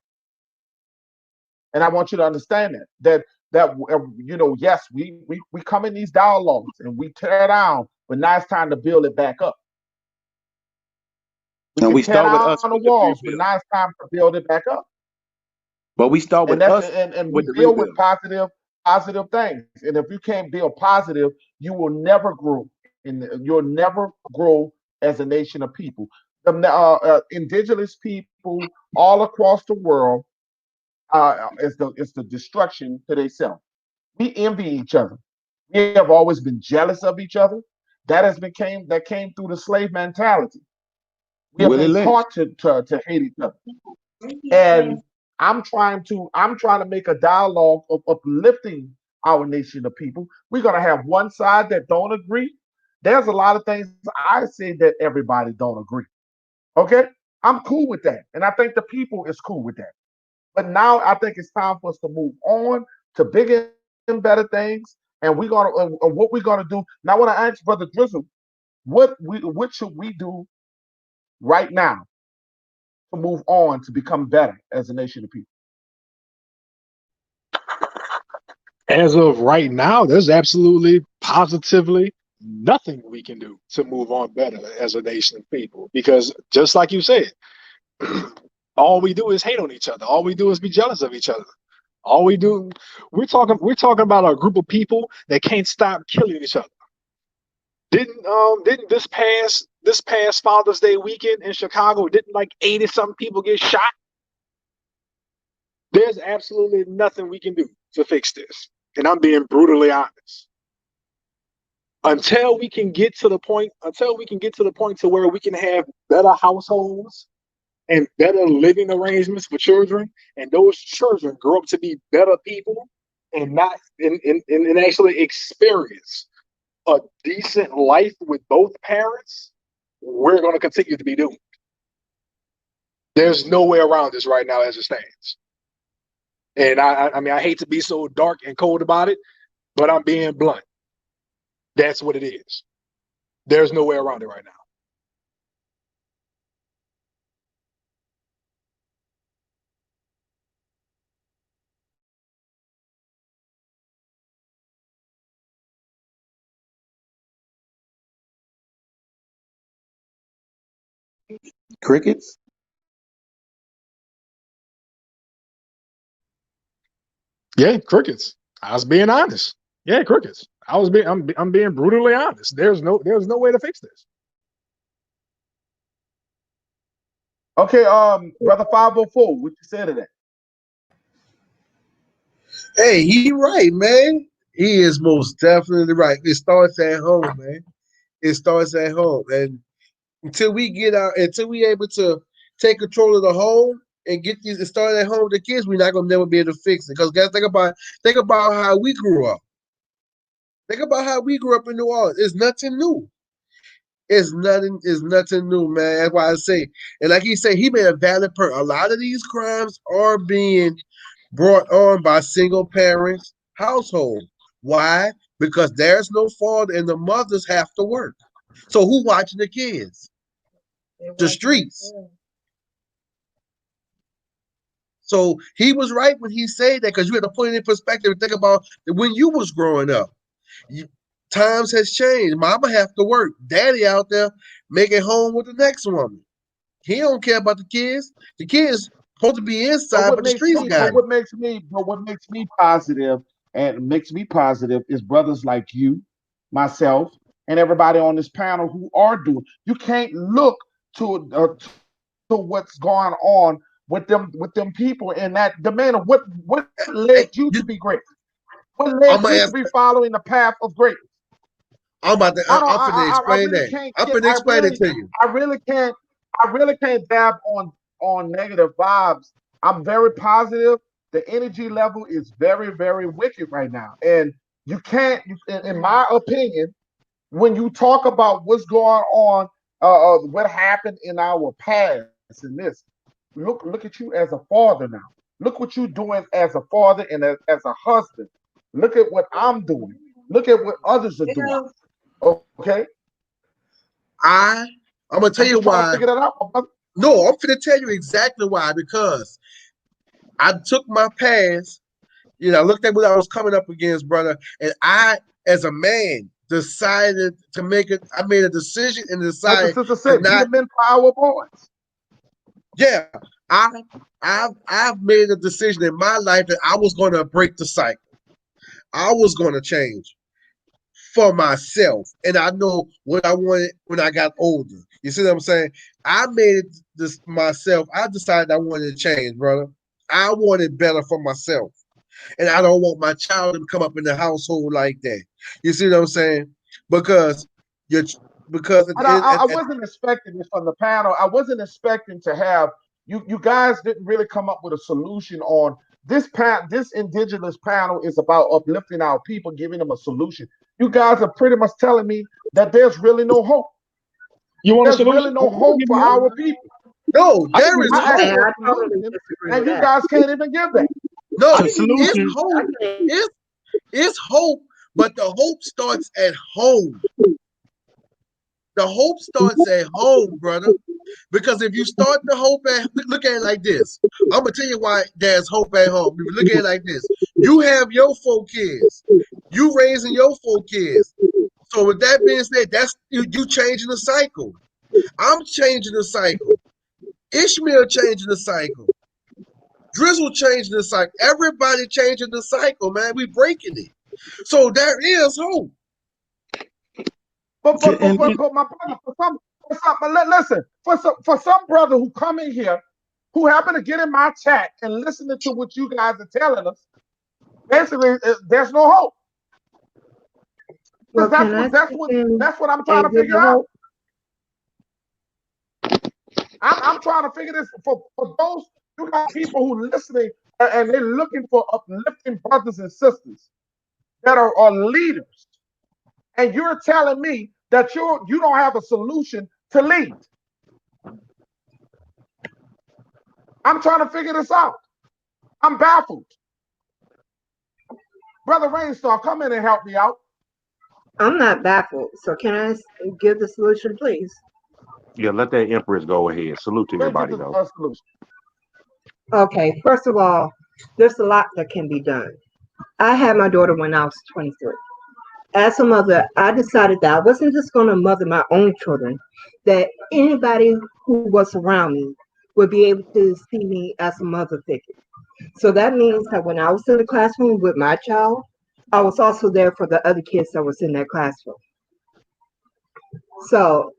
And I want you to understand that yes, we come in these dialogues and we tear down, but now it's time to build it back up. We And can we tear start with down us the with the walls, but rebuild. now it's time to build it back up. But we start And with that's us and with we the build with rebuild. positive things. And if you can't build positive, you will never grow. You'll never grow as a nation of people. The indigenous people all across the world it's the destruction to themselves. We envy each other. We have always been jealous of each other. That came through the slave mentality. We have Willie been Lynch. taught to hate each other. And I'm trying to make a dialogue of uplifting our nation of people. We're gonna have one side that don't agree. There's a lot of things I say that everybody don't agree. Okay? I'm cool with that. And I think the people is cool with that. But now I think it's time for us to move on to bigger and better things. And what we're gonna do. Now, I want to ask Brother Drizzle, what should we do right now to move on to become better as a nation of people? As of right now, there's absolutely positively nothing we can do to move on better as a nation of people. Because just like you said, all we do is hate on each other. All we do is be jealous of each other. All we do, we're talking about a group of people that can't stop killing each other. Didn't this past Father's Day weekend in Chicago, didn't like 80 something people get shot? There's absolutely nothing we can do to fix this. And I'm being brutally honest. Until we can get to the point to where we can have better households and better living arrangements for children, and those children grow up to be better people and not and actually experience a decent life with both parents, we're going to continue to be doomed. There's no way around this right now as it stands. And I mean, I hate to be so dark and cold about it, but I'm being blunt. That's what it is. There's no way around it right now. Crickets. Yeah, crickets. I was being honest. Yeah, crickets. I'm being brutally honest. There's no way to fix this. Okay, brother 504, what you said to that? Hey, he right, man. He is most definitely right. It starts at home, man. It starts at home, and until we able to take control of the home and get these and start at home with the kids, we're not gonna never be able to fix it. Because guys, think about how we grew up. Think about how we grew up in New Orleans. It's nothing new. It's nothing new, man. That's why I say, and like he said, he made a valid point. A lot of these crimes are being brought on by single parents household. Why? Because there's no father and the mothers have to work. So who watching the kids? The streets. So he was right when he said that because you had to put it in perspective and think about when you was growing up. You, times has changed. Mama have to work. Daddy out there making home with the next woman. He don't care about the kids. The kids Supposed to be But inside, what but the makes streets me, got it. but what makes me positive and makes me positive is brothers like you, myself, and everybody on this panel who are doing. You can't look to what's going on with them people in that domain of what led you Hey, to be you, great. What led I'm you gonna to ask. be following the path of greatness? I'm about to. I don't. I'm finna I explain really that. can't I'm get. finna explain it to you. I really can't. I really can't dab on negative vibes. I'm very positive. The energy level is very very wicked right now, and you can't. In my opinion, when you talk about what's going on, what happened in our past, and this, look at you as a father now. Look what you're doing as a father and as a husband. Look at what I'm doing. Look at what others are doing. Okay, I. I'm gonna I'm tell just you trying to why. figure that out, my brother. No, I'm finna tell you exactly why. Because I took my past. I looked at what I was coming up against, brother, and I, as a man, decided to make it. I made a decision and Like the decided sister to said, be not. the men power boys. Yeah, I've made a decision in my life that I was going to break the cycle. I was going to change for myself, and I know what I wanted when I got older. You see what I'm saying? I made it this myself. I decided I wanted to change, brother. I wanted better for myself, and I don't want my child to come up in the household like that. You see what I'm saying? Because you because at And the end, I wasn't expecting this from the panel. I wasn't expecting to have you. You guys didn't really come up with a solution on this. This indigenous panel is about uplifting our people, giving them a solution. You guys are pretty much telling me that there's really no hope. You want a There's really solution? no I can hope give for you hope. our people. no, I can there give is you I hope. asked hope. And for I a totally solution, disagree and with you that. guys can't even give that. No, The it's solution. hope. I can It's hope, but the hope starts at home. The hope starts at home, brother. Because if you start the hope at look at it like this. I'm gonna tell you why there's hope at home. If you look at it like this, you have your 4 kids, you raising your 4 kids. So with that being said, that's you changing the cycle. I'm changing the cycle. Ishmael changing the cycle. Drizzle changing the cycle. Everybody changing the cycle, man. We breaking it. So there is hope. But my brother, listen, for some brother who come in here, who happen to get in my chat and listening to what you guys are telling us, basically, there's no hope. Because Well, can I speak in that's what I'm trying to and give figure the out. hope? I'm trying to figure this for those you got people who listening and they're looking for uplifting brothers and sisters that are leaders, and you're telling me that you don't have a solution to lead. I'm trying to figure this out. I'm baffled. Brother Rainstar, come in and help me out. I'm not baffled. So can I give the solution, please? Yeah, let that Empress go ahead. Salute to Let me get everybody, this though. solution. Okay, first of all, there's a lot that can be done. I had my daughter when I was 23. As a mother, I decided that I wasn't just going to mother my own children, that anybody who was around me would be able to see me as a mother figure. So that means that when I was in the classroom with my child, I was also there for the other kids that was in that classroom. So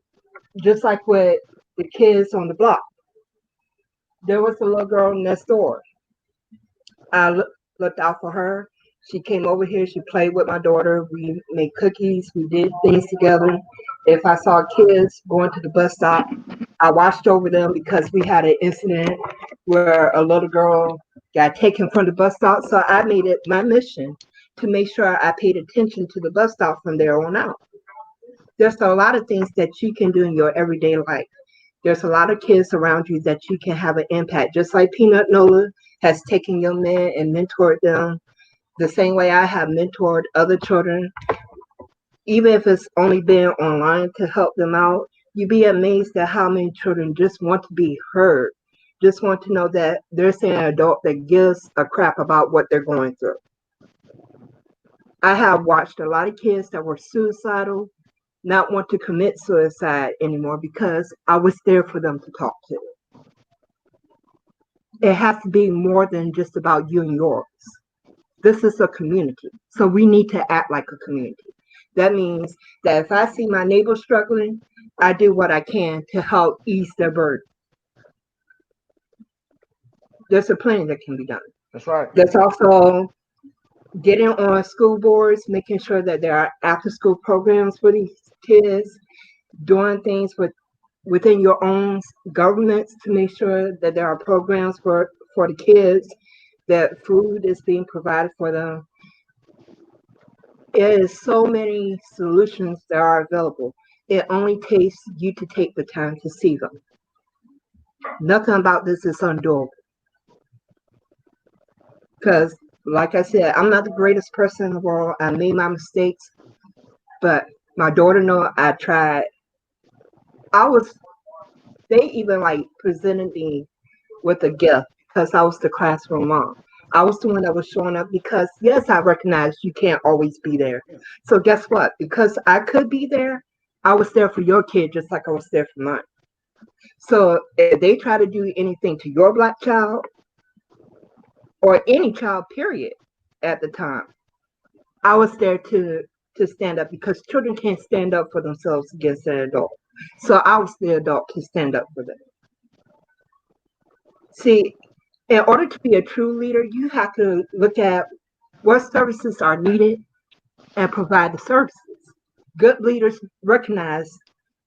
just like with the kids on the block, there was a little girl next door. I looked out for her. She came over here. She played with my daughter. We made cookies. We did things together. If I saw kids going to the bus stop, I watched over them because we had an incident where a little girl got taken from the bus stop. So I made it my mission to make sure I paid attention to the bus stop from there on out. There's a lot of things that you can do in your everyday life. There's a lot of kids around you that you can have an impact, just like Peanut Nola has taken young men and mentored them the same way I have mentored other children, even if it's only been online to help them out. You'd be amazed at how many children just want to be heard, just want to know that there's an adult that gives a crap about what they're going through. I have watched a lot of kids that were suicidal not want to commit suicide anymore because I was there for them to talk to. It has to be more than just about you and yours. This is a community. So we need to act like a community. That means that if I see my neighbor struggling, I do what I can to help ease their burden. There's a plan that can be done. That's right. There's also getting on school boards, making sure that there are after school programs for these kids, doing things within your own governments to make sure that there are programs for the kids, that food is being provided for them. There is so many solutions that are available. It only takes you to take the time to see them. Nothing about this is undoable. Because, like I said, I'm not the greatest person in the world. I made my mistakes, but my daughter know I tried. I was. They even like presented me with a gift because I was the classroom mom. I was the one that was showing up because, yes, I recognize you can't always be there. So, guess what? Because I could be there, I was there for your kid just like I was there for mine. So, if they try to do anything to your black child or any child, period, at the time, I was there to stand up because children can't stand up for themselves against an adult. So, I was the adult to stand up for them. See, in order to be a true leader, you have to look at what services are needed and provide the services. Good leaders recognize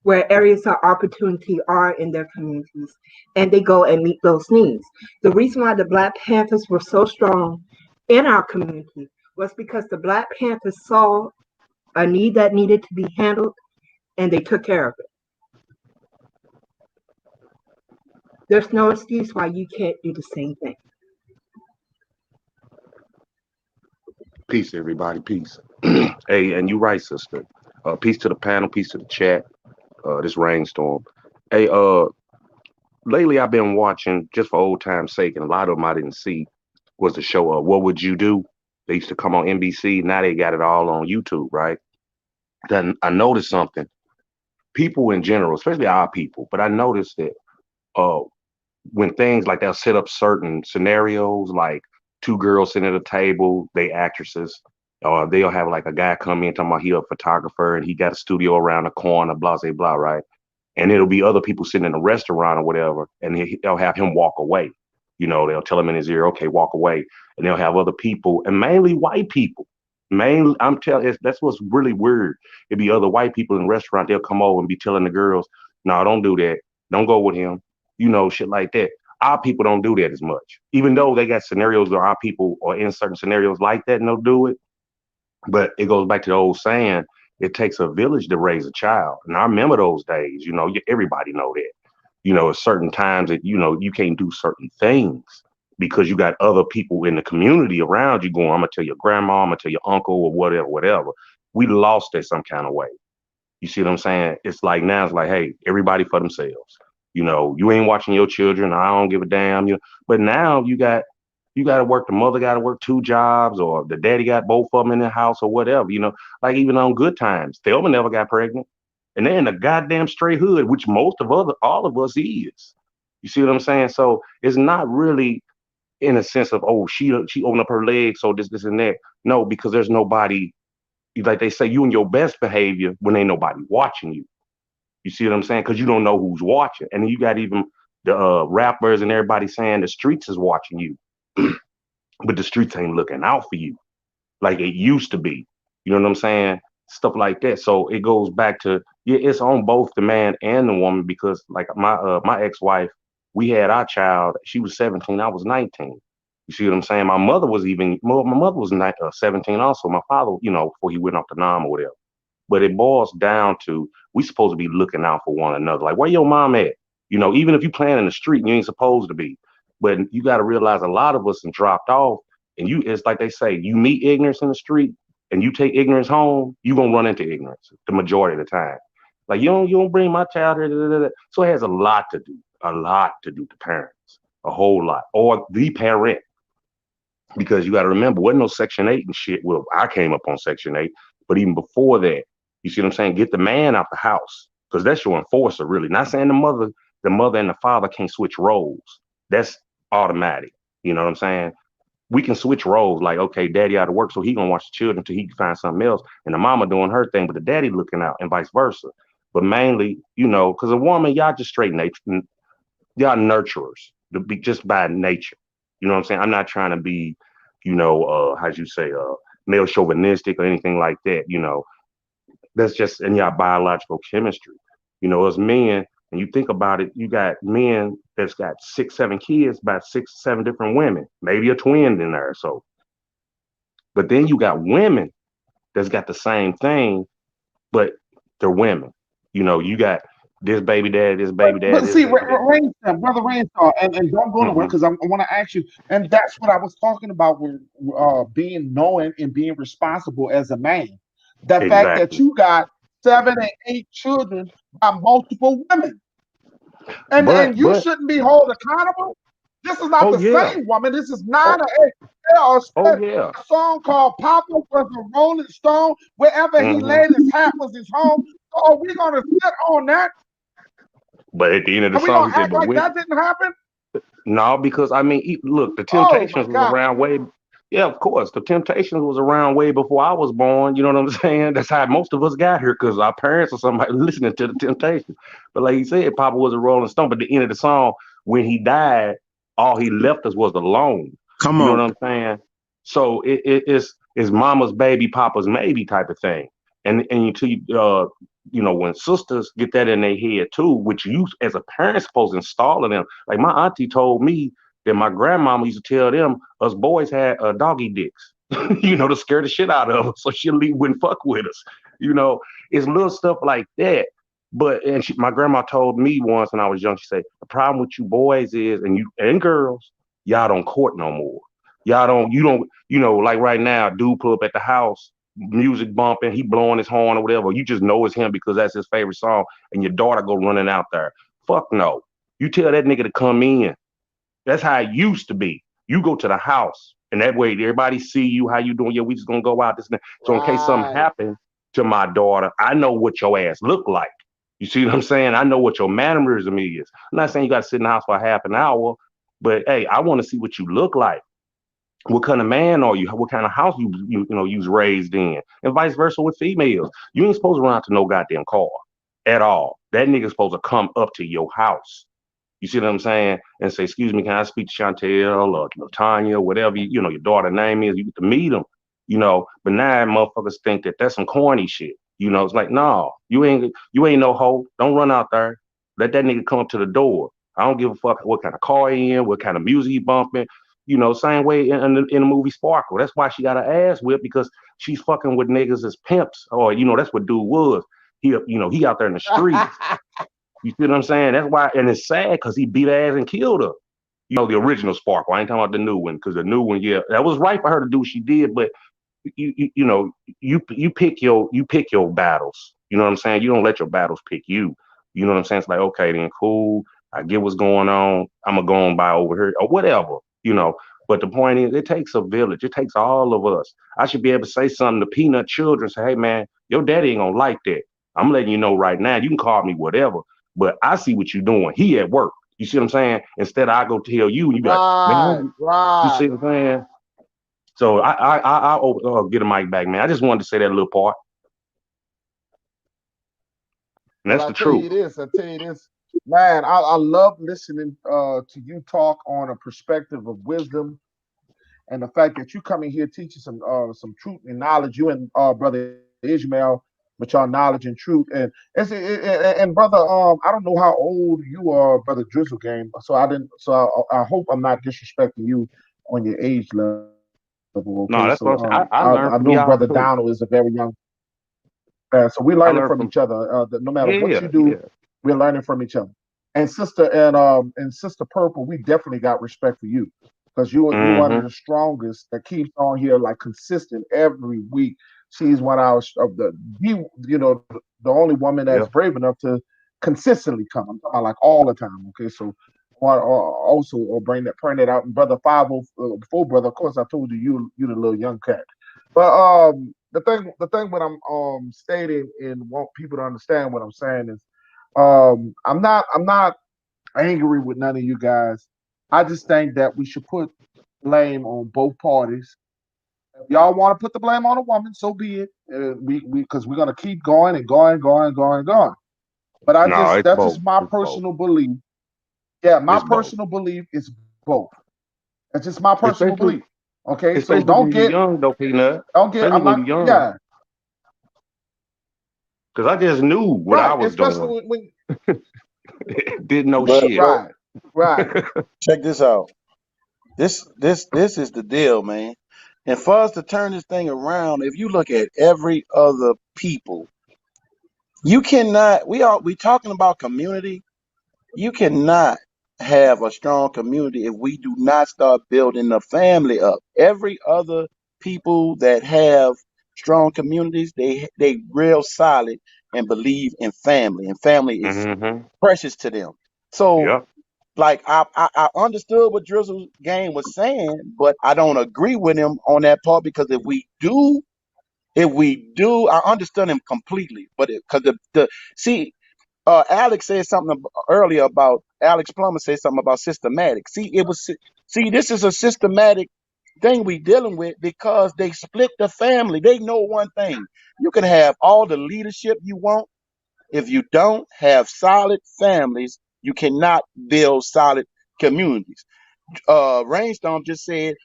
where areas of opportunity are in their communities and they go and meet those needs. The reason why the Black Panthers were so strong in our community was because the Black Panthers saw a need that needed to be handled and they took care of it. There's no excuse why you can't do the same thing. Peace, everybody. Peace. Hey, and you right, sister. Peace to the panel. Peace to the chat. This rainstorm. Hey, lately I've been watching just for old time's sake, and a lot of them I didn't see was the show. What Would You Do? They used to come on NBC. Now they got it all on YouTube, right? Then I noticed something. People in general, especially our people, but I noticed that uh, when things like they'll set up certain scenarios, like two girls sitting at a table, they actresses, or they'll have like a guy come in talking about he a photographer and he got a studio around the corner, blah blah blah, right? And it'll be other people sitting in a restaurant or whatever, and they'll have him walk away. They'll tell him in his ear, okay, walk away, and they'll have other people, and mainly white people. Mainly, I'm telling, that's what's really weird. It'd be other white people in the restaurant. They'll come over and be telling the girls, "No, don't do that. Don't go with him." Shit like that. Our people don't do that as much, even though they got scenarios where our people are in certain scenarios like that and they'll do it. But it goes back to the old saying, it takes a village to raise a child. And I remember those days, everybody know that. At certain times that, you can't do certain things because you got other people in the community around you going, I'm gonna tell your grandma, I'm gonna tell your uncle or whatever, whatever. We lost that some kind of way. You see what I'm saying? It's like now it's like, hey, everybody for themselves. You ain't watching your children. I don't give a damn. But now you got to work. The mother got to work two jobs, or the daddy got both of them in the house, or whatever. Like even on good times, Thelma never got pregnant, and they're in the goddamn straight hood, which all of us is. You see what I'm saying? So it's not really in a sense of, oh, she opened up her legs, so this and that. No, because there's nobody. Like they say, you in your best behavior when ain't nobody watching you. You see what I'm saying? Because you don't know who's watching, and then you got even the rappers and everybody saying the streets is watching you, but the streets ain't looking out for you like it used to be. You know what I'm saying? Stuff like that. So it goes back to, yeah, it's on both the man and the woman, because like my ex-wife, we had our child. She was 17, I was 19. You see what I'm saying? My mother was 17 also. My father, before he went off the nom or whatever. But it boils down to, we supposed to be looking out for one another. Like, where your mom at? Even if you playing in the street, you ain't supposed to be. But you got to realize a lot of us have dropped off. And it's like they say, you meet ignorance in the street and you take ignorance home, you gonna run into ignorance the majority of the time. Like you don't bring my child here. Da, da, da, da. So it has a lot to do to parents, a whole lot, or the parent. Because you got to remember, wasn't no Section 8 and shit. Well, I came up on Section 8, but even before that, you see what I'm saying? Get the man out the house, because that's your enforcer, really. Not saying the mother and the father can't switch roles. That's automatic. You know what I'm saying? We can switch roles. Like, okay, daddy out of work, so he gonna watch the children until he can find something else, and the mama doing her thing, but the daddy looking out, and vice versa. But mainly, because a woman, y'all just straight nature, y'all nurturers, to be just by nature. You know what I'm saying? I'm not trying to be, how'd you say, male chauvinistic or anything like that. That's just in your biological chemistry. As men, and you think about it, you got men that's got 6, 7 kids by 6, 7 different women, maybe a twin in there. So, but then you got women that's got the same thing, but they're women. You got this baby dad, this baby dad, But this see, baby dad. Brother Rainstar, and don't go nowhere Hmm. because I want to ask you, and that's what I was talking about with being knowing and being responsible as a man. The fact that Exactly. you got 7 and 8 children by multiple women, But and you but shouldn't be held accountable. This is not oh the yeah. same woman. This is Oh not a. oh yeah. A song called "Papa was a Rolling Stone." Wherever he Hmm. laid his hat was his home. So are we gonna sit on that? But at the end of the Are we song, gonna he said, act "But like when that didn't happen? no, because I mean, look, the Oh my Temptations was God. around way. Yeah, of course, the Temptations was around way before I was born. You know what I'm saying? That's how most of us got here because our parents or somebody listening to the Temptations. But like you said, Papa was a Rolling Stone. But the end of the song, when he died, all he left us was alone. Come You know on. what I'm saying? So it's mama's baby, papa's maybe type of thing. And when sisters get that in their head too, which you as a parent supposed to install in them. Like my auntie told me that my grandmama used to tell them us boys had doggy dicks, to scare the shit out of us, so she wouldn't fuck with us. You know, it's little stuff like that. But my grandma told me once when I was young, she said the problem with you boys is, and you and girls, y'all don't court no more. Y'all don't, you don't, like right now, dude pull up at the house, music bumping, he blowing his horn or whatever. You just know it's him because that's his favorite song, and your daughter go running out there. Fuck no. You tell that nigga to come in. That's how it used to be. You go to the house, and that way everybody see you, how you doing. Yeah, we just gonna go out this. So in case something Right. happened to my daughter, I know what your ass look like. You see what I'm saying? I know what your mannerism is. I'm not saying you got to sit in the house for half an hour, but hey, I want to see what you look like. What kind of man are you? What kind of house you was raised in, and vice versa with females. You ain't supposed to run out to no goddamn car at all. That nigga's supposed to come up to your house. You see what I'm saying? And say, excuse me, can I speak to Chantel or Tanya, whatever your daughter name is? You get to meet them, But now motherfuckers think that that's some corny shit. It's like, no, you ain't no hoe. Don't run out there. Let that nigga come up to the door. I don't give a fuck what kind of car he in, what kind of music he bumping. Same way in the movie Sparkle. That's why she got her ass whipped because she's fucking with niggas as pimps, or that's what dude was. He out there in the streets. You see what I'm saying? That's why, and it's sad because he beat her ass and killed her. The original Sparkle. I ain't talking about the new one because the new one, yeah, that was right for her to do what she did, but you pick your battles. You know what I'm saying? You don't let your battles pick you. You know what I'm saying? It's like, okay, then cool. I get what's going on. I'm gonna go on by over here or whatever. But the point is, it takes a village. It takes all of us. I should be able to say something to Peanut children. Say, hey man, your daddy ain't gonna like that. I'm letting you know right now. You can call me whatever, but I see what you're doing. He at work. You see what I'm saying? Instead, I go tell you, and you be like, Right. man, you Right. see what I'm saying? So I get a mic back, man. I just wanted to say that little part, and Well, that's I the tell truth. you this. I tell you this, man. I love listening to you talk on a perspective of wisdom and the fact that you coming here teaching some truth and knowledge. You and brother Ishmael with your knowledge and truth, and brother, I don't know how old you are, brother Drizzle Game. So I didn't. So I hope I'm not disrespecting you on your age level. Okay, so No, that's I what I'm know saying. I brother learned from Donald is y'all a very too. young. So we're learning I from learned each from other. No matter what you yeah, do, yeah. we're learning from each other. And sister Purple, we definitely got respect for you because you one of Mm-hmm. the strongest that keeps on here like consistent every week. She's one of the only woman that's Yeah. brave enough to consistently come. I'm talking about like all the time. Okay, so want also bring that out. And brother 504 brother, of course I told you you the little young cat. But the thing what I'm stating and want people to understand what I'm saying is I'm not angry with none of you guys. I just think that we should put blame on both parties. If y'all want to put the blame on a woman, so be it. We because we're gonna keep going and going, going, going, going. But No, it's that's both. just my It's both. personal belief. Yeah, my It's both. personal belief is both. That's just my personal belief. Especially Okay, so especially when you're young though, Peanut. don't get. Especially I'm when not. you're young. Yeah, Cause I just knew what I right. was Especially doing. when Didn't know But shit. right, right. check this out. This is the deal, man. And for us to turn this thing around, if you look at every other people, you cannot. We talking about community. You cannot have a strong community if we do not start building the family up. Every other people that have strong communities, they real solid and believe in family, and family is Mm-hmm. precious to them. So, Yep. like, I understood what Drizzle's game was saying, but I don't agree with him on that part because if we do, I understand him completely. But because the see, Alex said something earlier about Alex Plummer said something about systematic. See, this is a systematic thing we dealing with because they split the family. They know one thing: you can have all the leadership you want. If you don't have solid families, you cannot build solid communities. Rainstorm just said,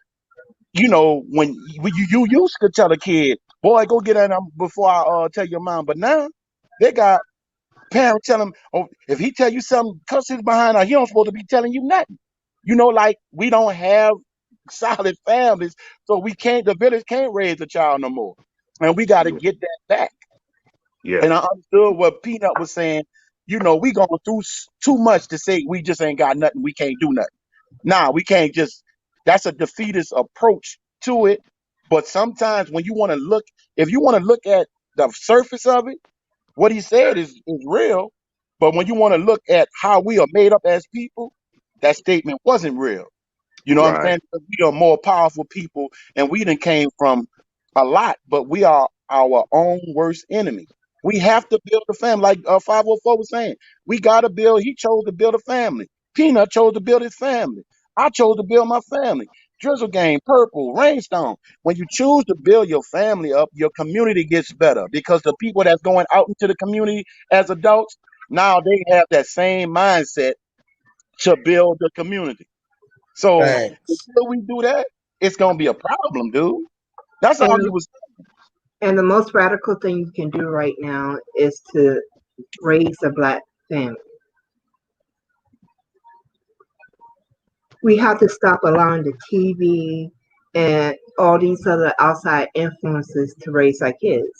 when you used to tell a kid, boy, go get that before I tell your mom. But now they got parents tell him, oh, if he tell you something, cuss his behind out, he don't supposed to be telling you nothing. Like we don't have solid families, so the village can't raise a child no more. And we got to Yeah. get that back. And Yes. I understood what Peanut was saying. We going through too much to say we just ain't got nothing, we can't do nothing. Nah, we can't just, that's a defeatist approach to it. But sometimes when you want to look, if you want to look at the surface of it, what he said is real, but when you want to look at how we are made up as people, that statement wasn't real. You know what I'm Right. saying? Because we are more powerful people, and we done came from a lot, but we are our own worst enemy. We have to build a family, like 504 was saying. We got to build. He chose to build a family. Peanut chose to build his family. I chose to build my family. Drizzle Game, Purple, Rainstone. When you choose to build your family up, your community gets better because the people that's going out into the community as adults, now they have that same mindset to build the community. So Thanks. until we do that, it's gonna be a problem, dude. That's all And you was. and the most radical thing you can do right now is to raise a black family. We have to stop allowing the TV and all these other outside influences to raise our kids.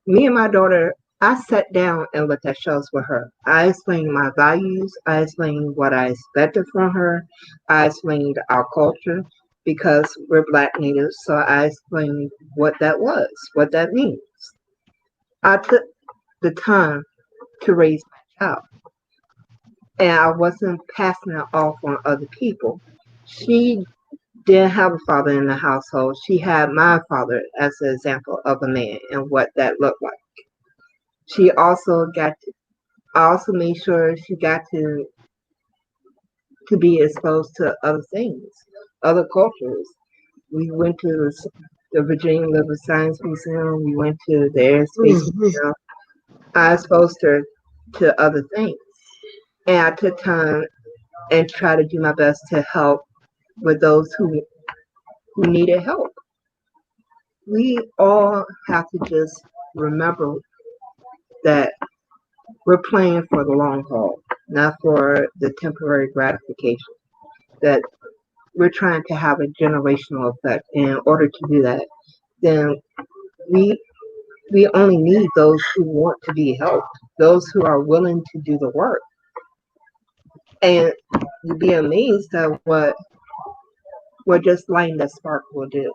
Me and my daughter, I sat down and looked at shows with her. I explained my values. I explained what I expected from her. I explained our culture because we're Black natives. So I explained what that was, what that means. I took the time to raise my child, and I wasn't passing it off on other people. She didn't have a father in the household. She had my father as an example of a man and what that looked like. She also got I also made sure she got to be exposed to other things, other cultures. We went to the Virginia Liver Science Museum. We went to the Air and Space Museum. I exposed her to other things, and I took time and tried to do my best to help with those who needed help. We all have to just remember that we're playing for the long haul, not for the temporary gratification. That we're trying to have a generational effect. In order to do that, then we we only need those who want to be helped, those who are willing to do the work. And you'd be amazed at what just lighting the spark will do.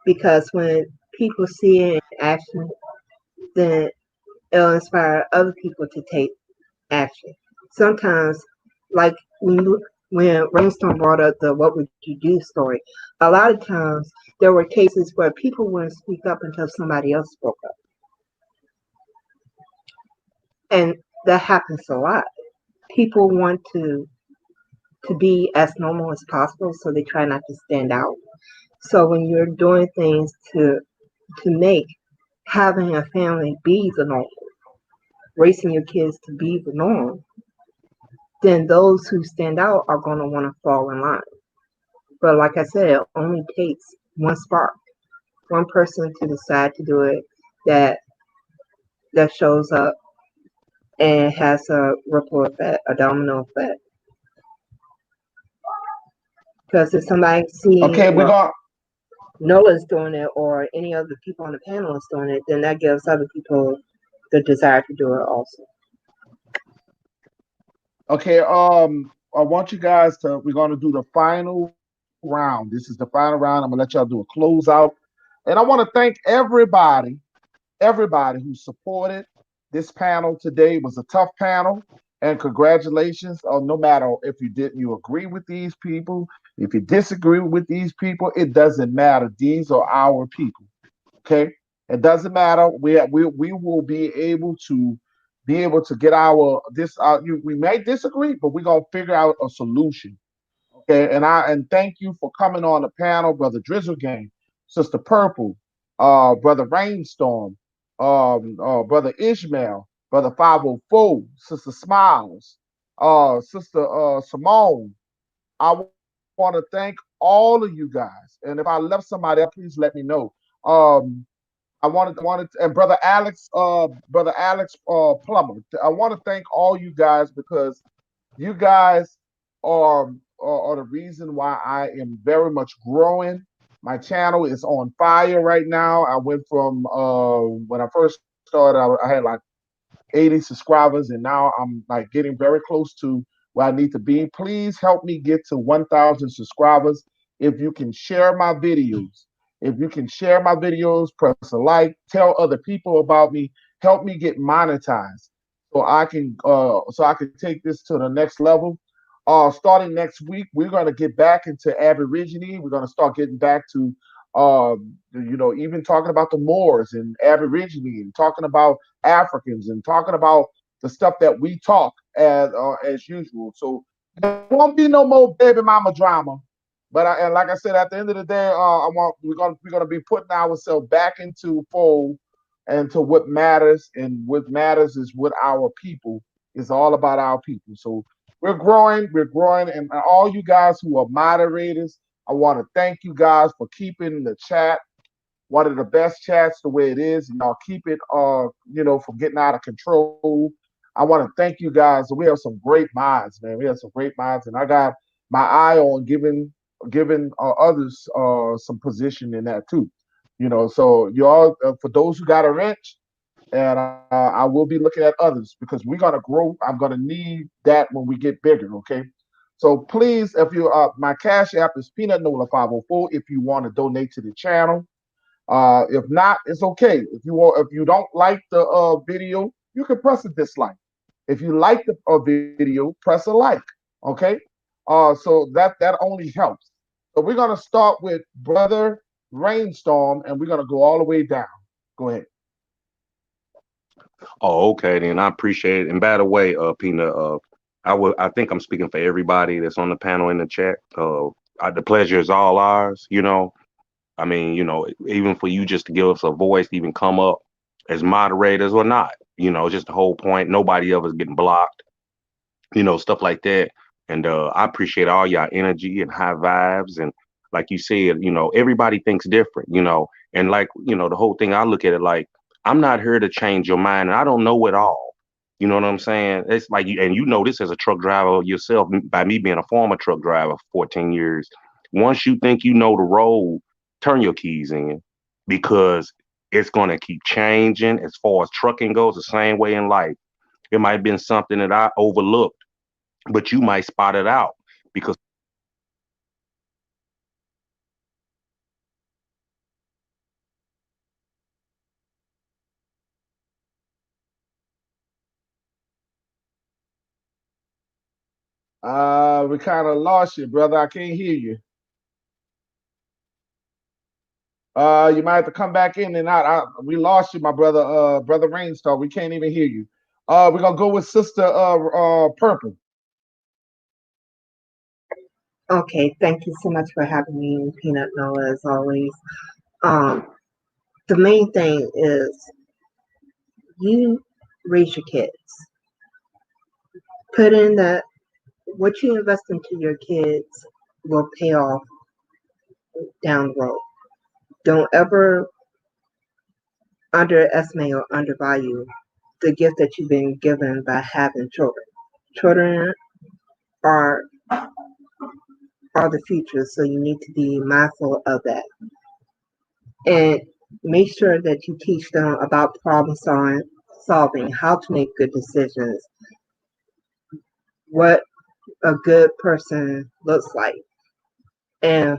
Because when people see it in action, then it'll inspire other people to take action. Sometimes, like when Rainstorm brought up the "What would you do" story, a lot of times there were cases where people wouldn't speak up until somebody else spoke up, and that happens a lot. People want to to be as normal as possible, so they try not to stand out. So when you're doing things to make having a family be the norm, raising your kids to be the norm, then those who stand out are going to want to fall in line. But like I said, it only takes one spark, one person to decide to do it that shows up and has a ripple effect, a domino effect. Because if somebody see, Okay, we're well, going. Noah's doing it or any other people on the panel is doing it, then that gives other people the desire to do it also. Okay, I want you guys to. We're gonna do the final round. This is the final round. I'm gonna let y'all do a closeout, and I want to thank everybody who supported this panel today. It was a tough panel, and congratulations. No matter if you agree with these people, if you disagree with these people, it doesn't matter. These are our people. Okay, it doesn't matter. We will be able to get our this. We may disagree, but we're gonna figure out a solution. Okay, and thank you for coming on the panel, brother Drizzle Gang, sister Purple, brother Rainstorm, brother Ishmael, brother 504, sister Smiles, sister Simone. I want to thank all of you guys, and if I left somebody out, please let me know. Um, I wanted, and brother Alex Plummer. I want to thank all you guys because you guys are the reason why I am very much growing. My channel is on fire right now. I went from when I first started, I had like 80 subscribers, and now I'm like getting very close to where I need to be. Please help me get to 1,000 subscribers. If you can share my videos, if you can share my videos, press a like, tell other people about me, help me get monetized so I can take this to the next level. Starting next week, we're gonna get back into Aborigine. We're gonna start getting back to even talking about the Moors and Aborigine and talking about Africans and talking about the stuff that we talk as usual. So there won't be no more baby mama drama. But and like I said, at the end of the day, we're gonna be putting ourselves back into fold and to what matters, and what matters is what our people is all about. Our people. So we're growing, and all you guys who are moderators, I want to thank you guys for keeping the chat one of the best chats the way it is. And y'all keep it from getting out of control. I want to thank you guys. We have some great minds, man. We have some great minds, and I got my eye on giving others some position in that too. So y'all, for those who got a wrench, and I will be looking at others because we're gonna grow. I'm gonna need that when we get bigger. Okay. So please, if you my cash app is Peanut Nola 504 if you want to donate to the channel. If not, it's okay. If you don't like the video, you can press a dislike. If you like the video, press a like. Okay. So that only helps. So we're gonna start with Brother Rainstorm, and we're gonna go all the way down. Go ahead. Oh, okay, then I appreciate it. And by the way, Peanut, I think I'm speaking for everybody that's on the panel in the chat. The pleasure is all ours. I mean, even for you just to give us a voice, to even come up as moderators or not. Just the whole point. Nobody ever is getting blocked. Stuff like that. And I appreciate all y'all energy and high vibes. And like you said, everybody thinks different, and like, the whole thing, I look at it like, I'm not here to change your mind, and I don't know it all. You know what I'm saying? It's like, and this as a truck driver yourself, by me being a former truck driver for 14 years. Once you think you know the road, turn your keys in, because it's going to keep changing. As far as trucking goes, the same way in life. It might have been something that I overlooked, but you might spot it out because We kind of lost you, brother. I can't hear you. You might have to come back in and out. We lost you, my brother. Brother Rainstar. We can't even hear you. We're gonna go with Sister Purple. Okay, thank you so much for having me, Peanut Noah, as always. Um, the main thing is you raise your kids. Put in that what you invest into your kids will pay off down the road. Don't ever underestimate or undervalue the gift that you've been given by having children. Children are are the future, so you need to be mindful of that. And make sure that you teach them about solving, how to make good decisions, what a good person looks like, and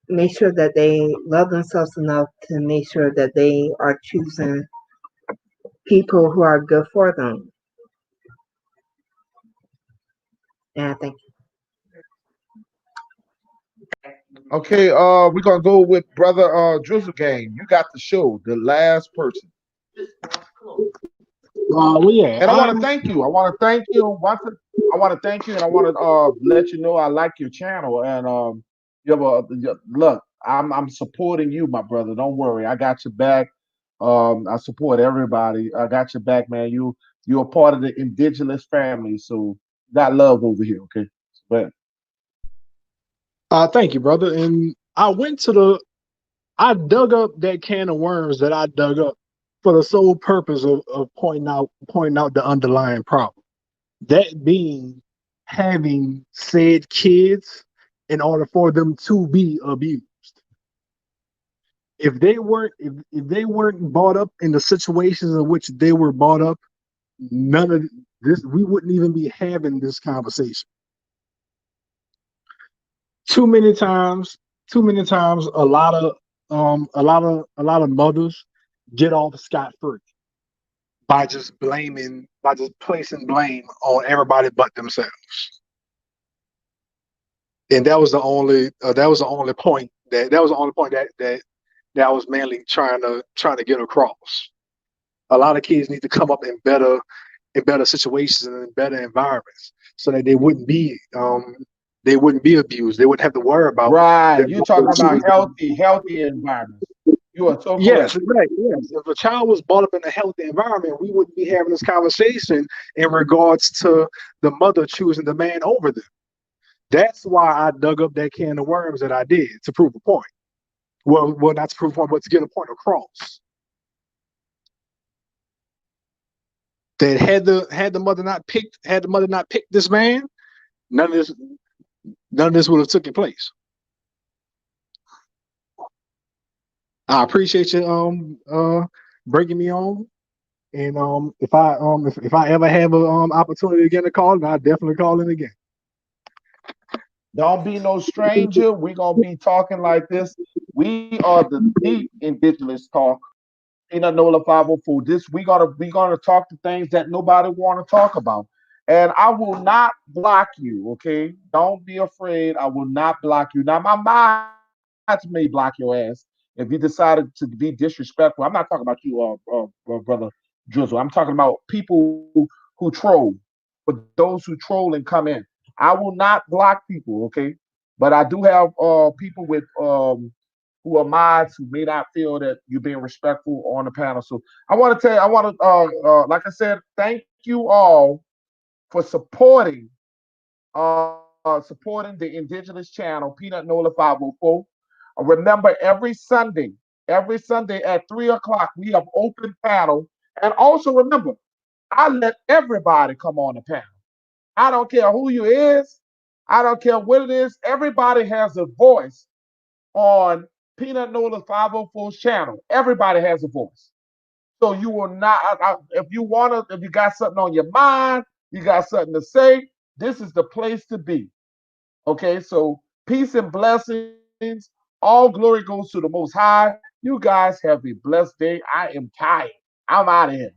make sure that they love themselves enough to make sure that they are choosing people who are good for them. And I thank Okay, we're gonna go with brother Drizzle Gang. You got the show, the last person. Well, yeah, And I want to thank you. I want to thank you. I want to thank you, and I want to let you know I like your channel. And you have look. I'm supporting you, my brother. Don't worry, I got your back. I support everybody. I got your back, man. You're a part of the indigenous family, so got love over here. Okay, but thank you, brother. And I dug up that can of worms that I dug up for the sole purpose of pointing out the underlying problem. That being having said kids in order for them to be abused. If they weren't brought up in the situations in which they were brought up, none of this we wouldn't even be having this conversation. Too many times, too many times, a lot of mothers get off scot free by just placing blame on everybody but themselves. And that was the only point that was the only point that I was mainly trying to get across. A lot of kids need to come up in better situations and in better environments so that they wouldn't be abused. They wouldn't have to worry about right, their you talking mother about choosing. healthy environments. You are so Yes, correct. right. Yes. If a child was brought up in a healthy environment, we wouldn't be having this conversation in regards to the mother choosing the man over them. That's why I dug up that can of worms that I did to prove a point. Well, not to prove a point, but to get a point across. That had the mother not picked this man, none of this none of this would have taken place. I appreciate you bringing me on. And if I ever have a opportunity again to call, then I'll definitely call in again. Don't be no stranger. We're gonna be talking like this. We are the deep indigenous talk. Peanut Nola 504. This we gonna talk to things that nobody wanna talk about. And I will not block you, okay? Don't be afraid. I will not block you. Now my mods may block your ass if you decided to be disrespectful. I'm not talking about you, brother Drizzle. I'm talking about people who troll, but those who troll and come in. I will not block people, okay? But I do have people with who are mods who may not feel that you're being respectful on the panel. So I want to tell you, I want to like I said, thank you all for supporting the indigenous channel Peanut Nola 504. Remember, every Sunday at 3 o'clock, we have open panel. And also remember, I let everybody come on the panel. I don't care who you is. I don't care what it is. Everybody has a voice on Peanut Nola 504's channel. Everybody has a voice. So you will not, if you want to, if you got something on your mind, you got something to say, this is the place to be. Okay, so peace and blessings. All glory goes to the Most High. You guys have a blessed day. I am tired. I'm out of here.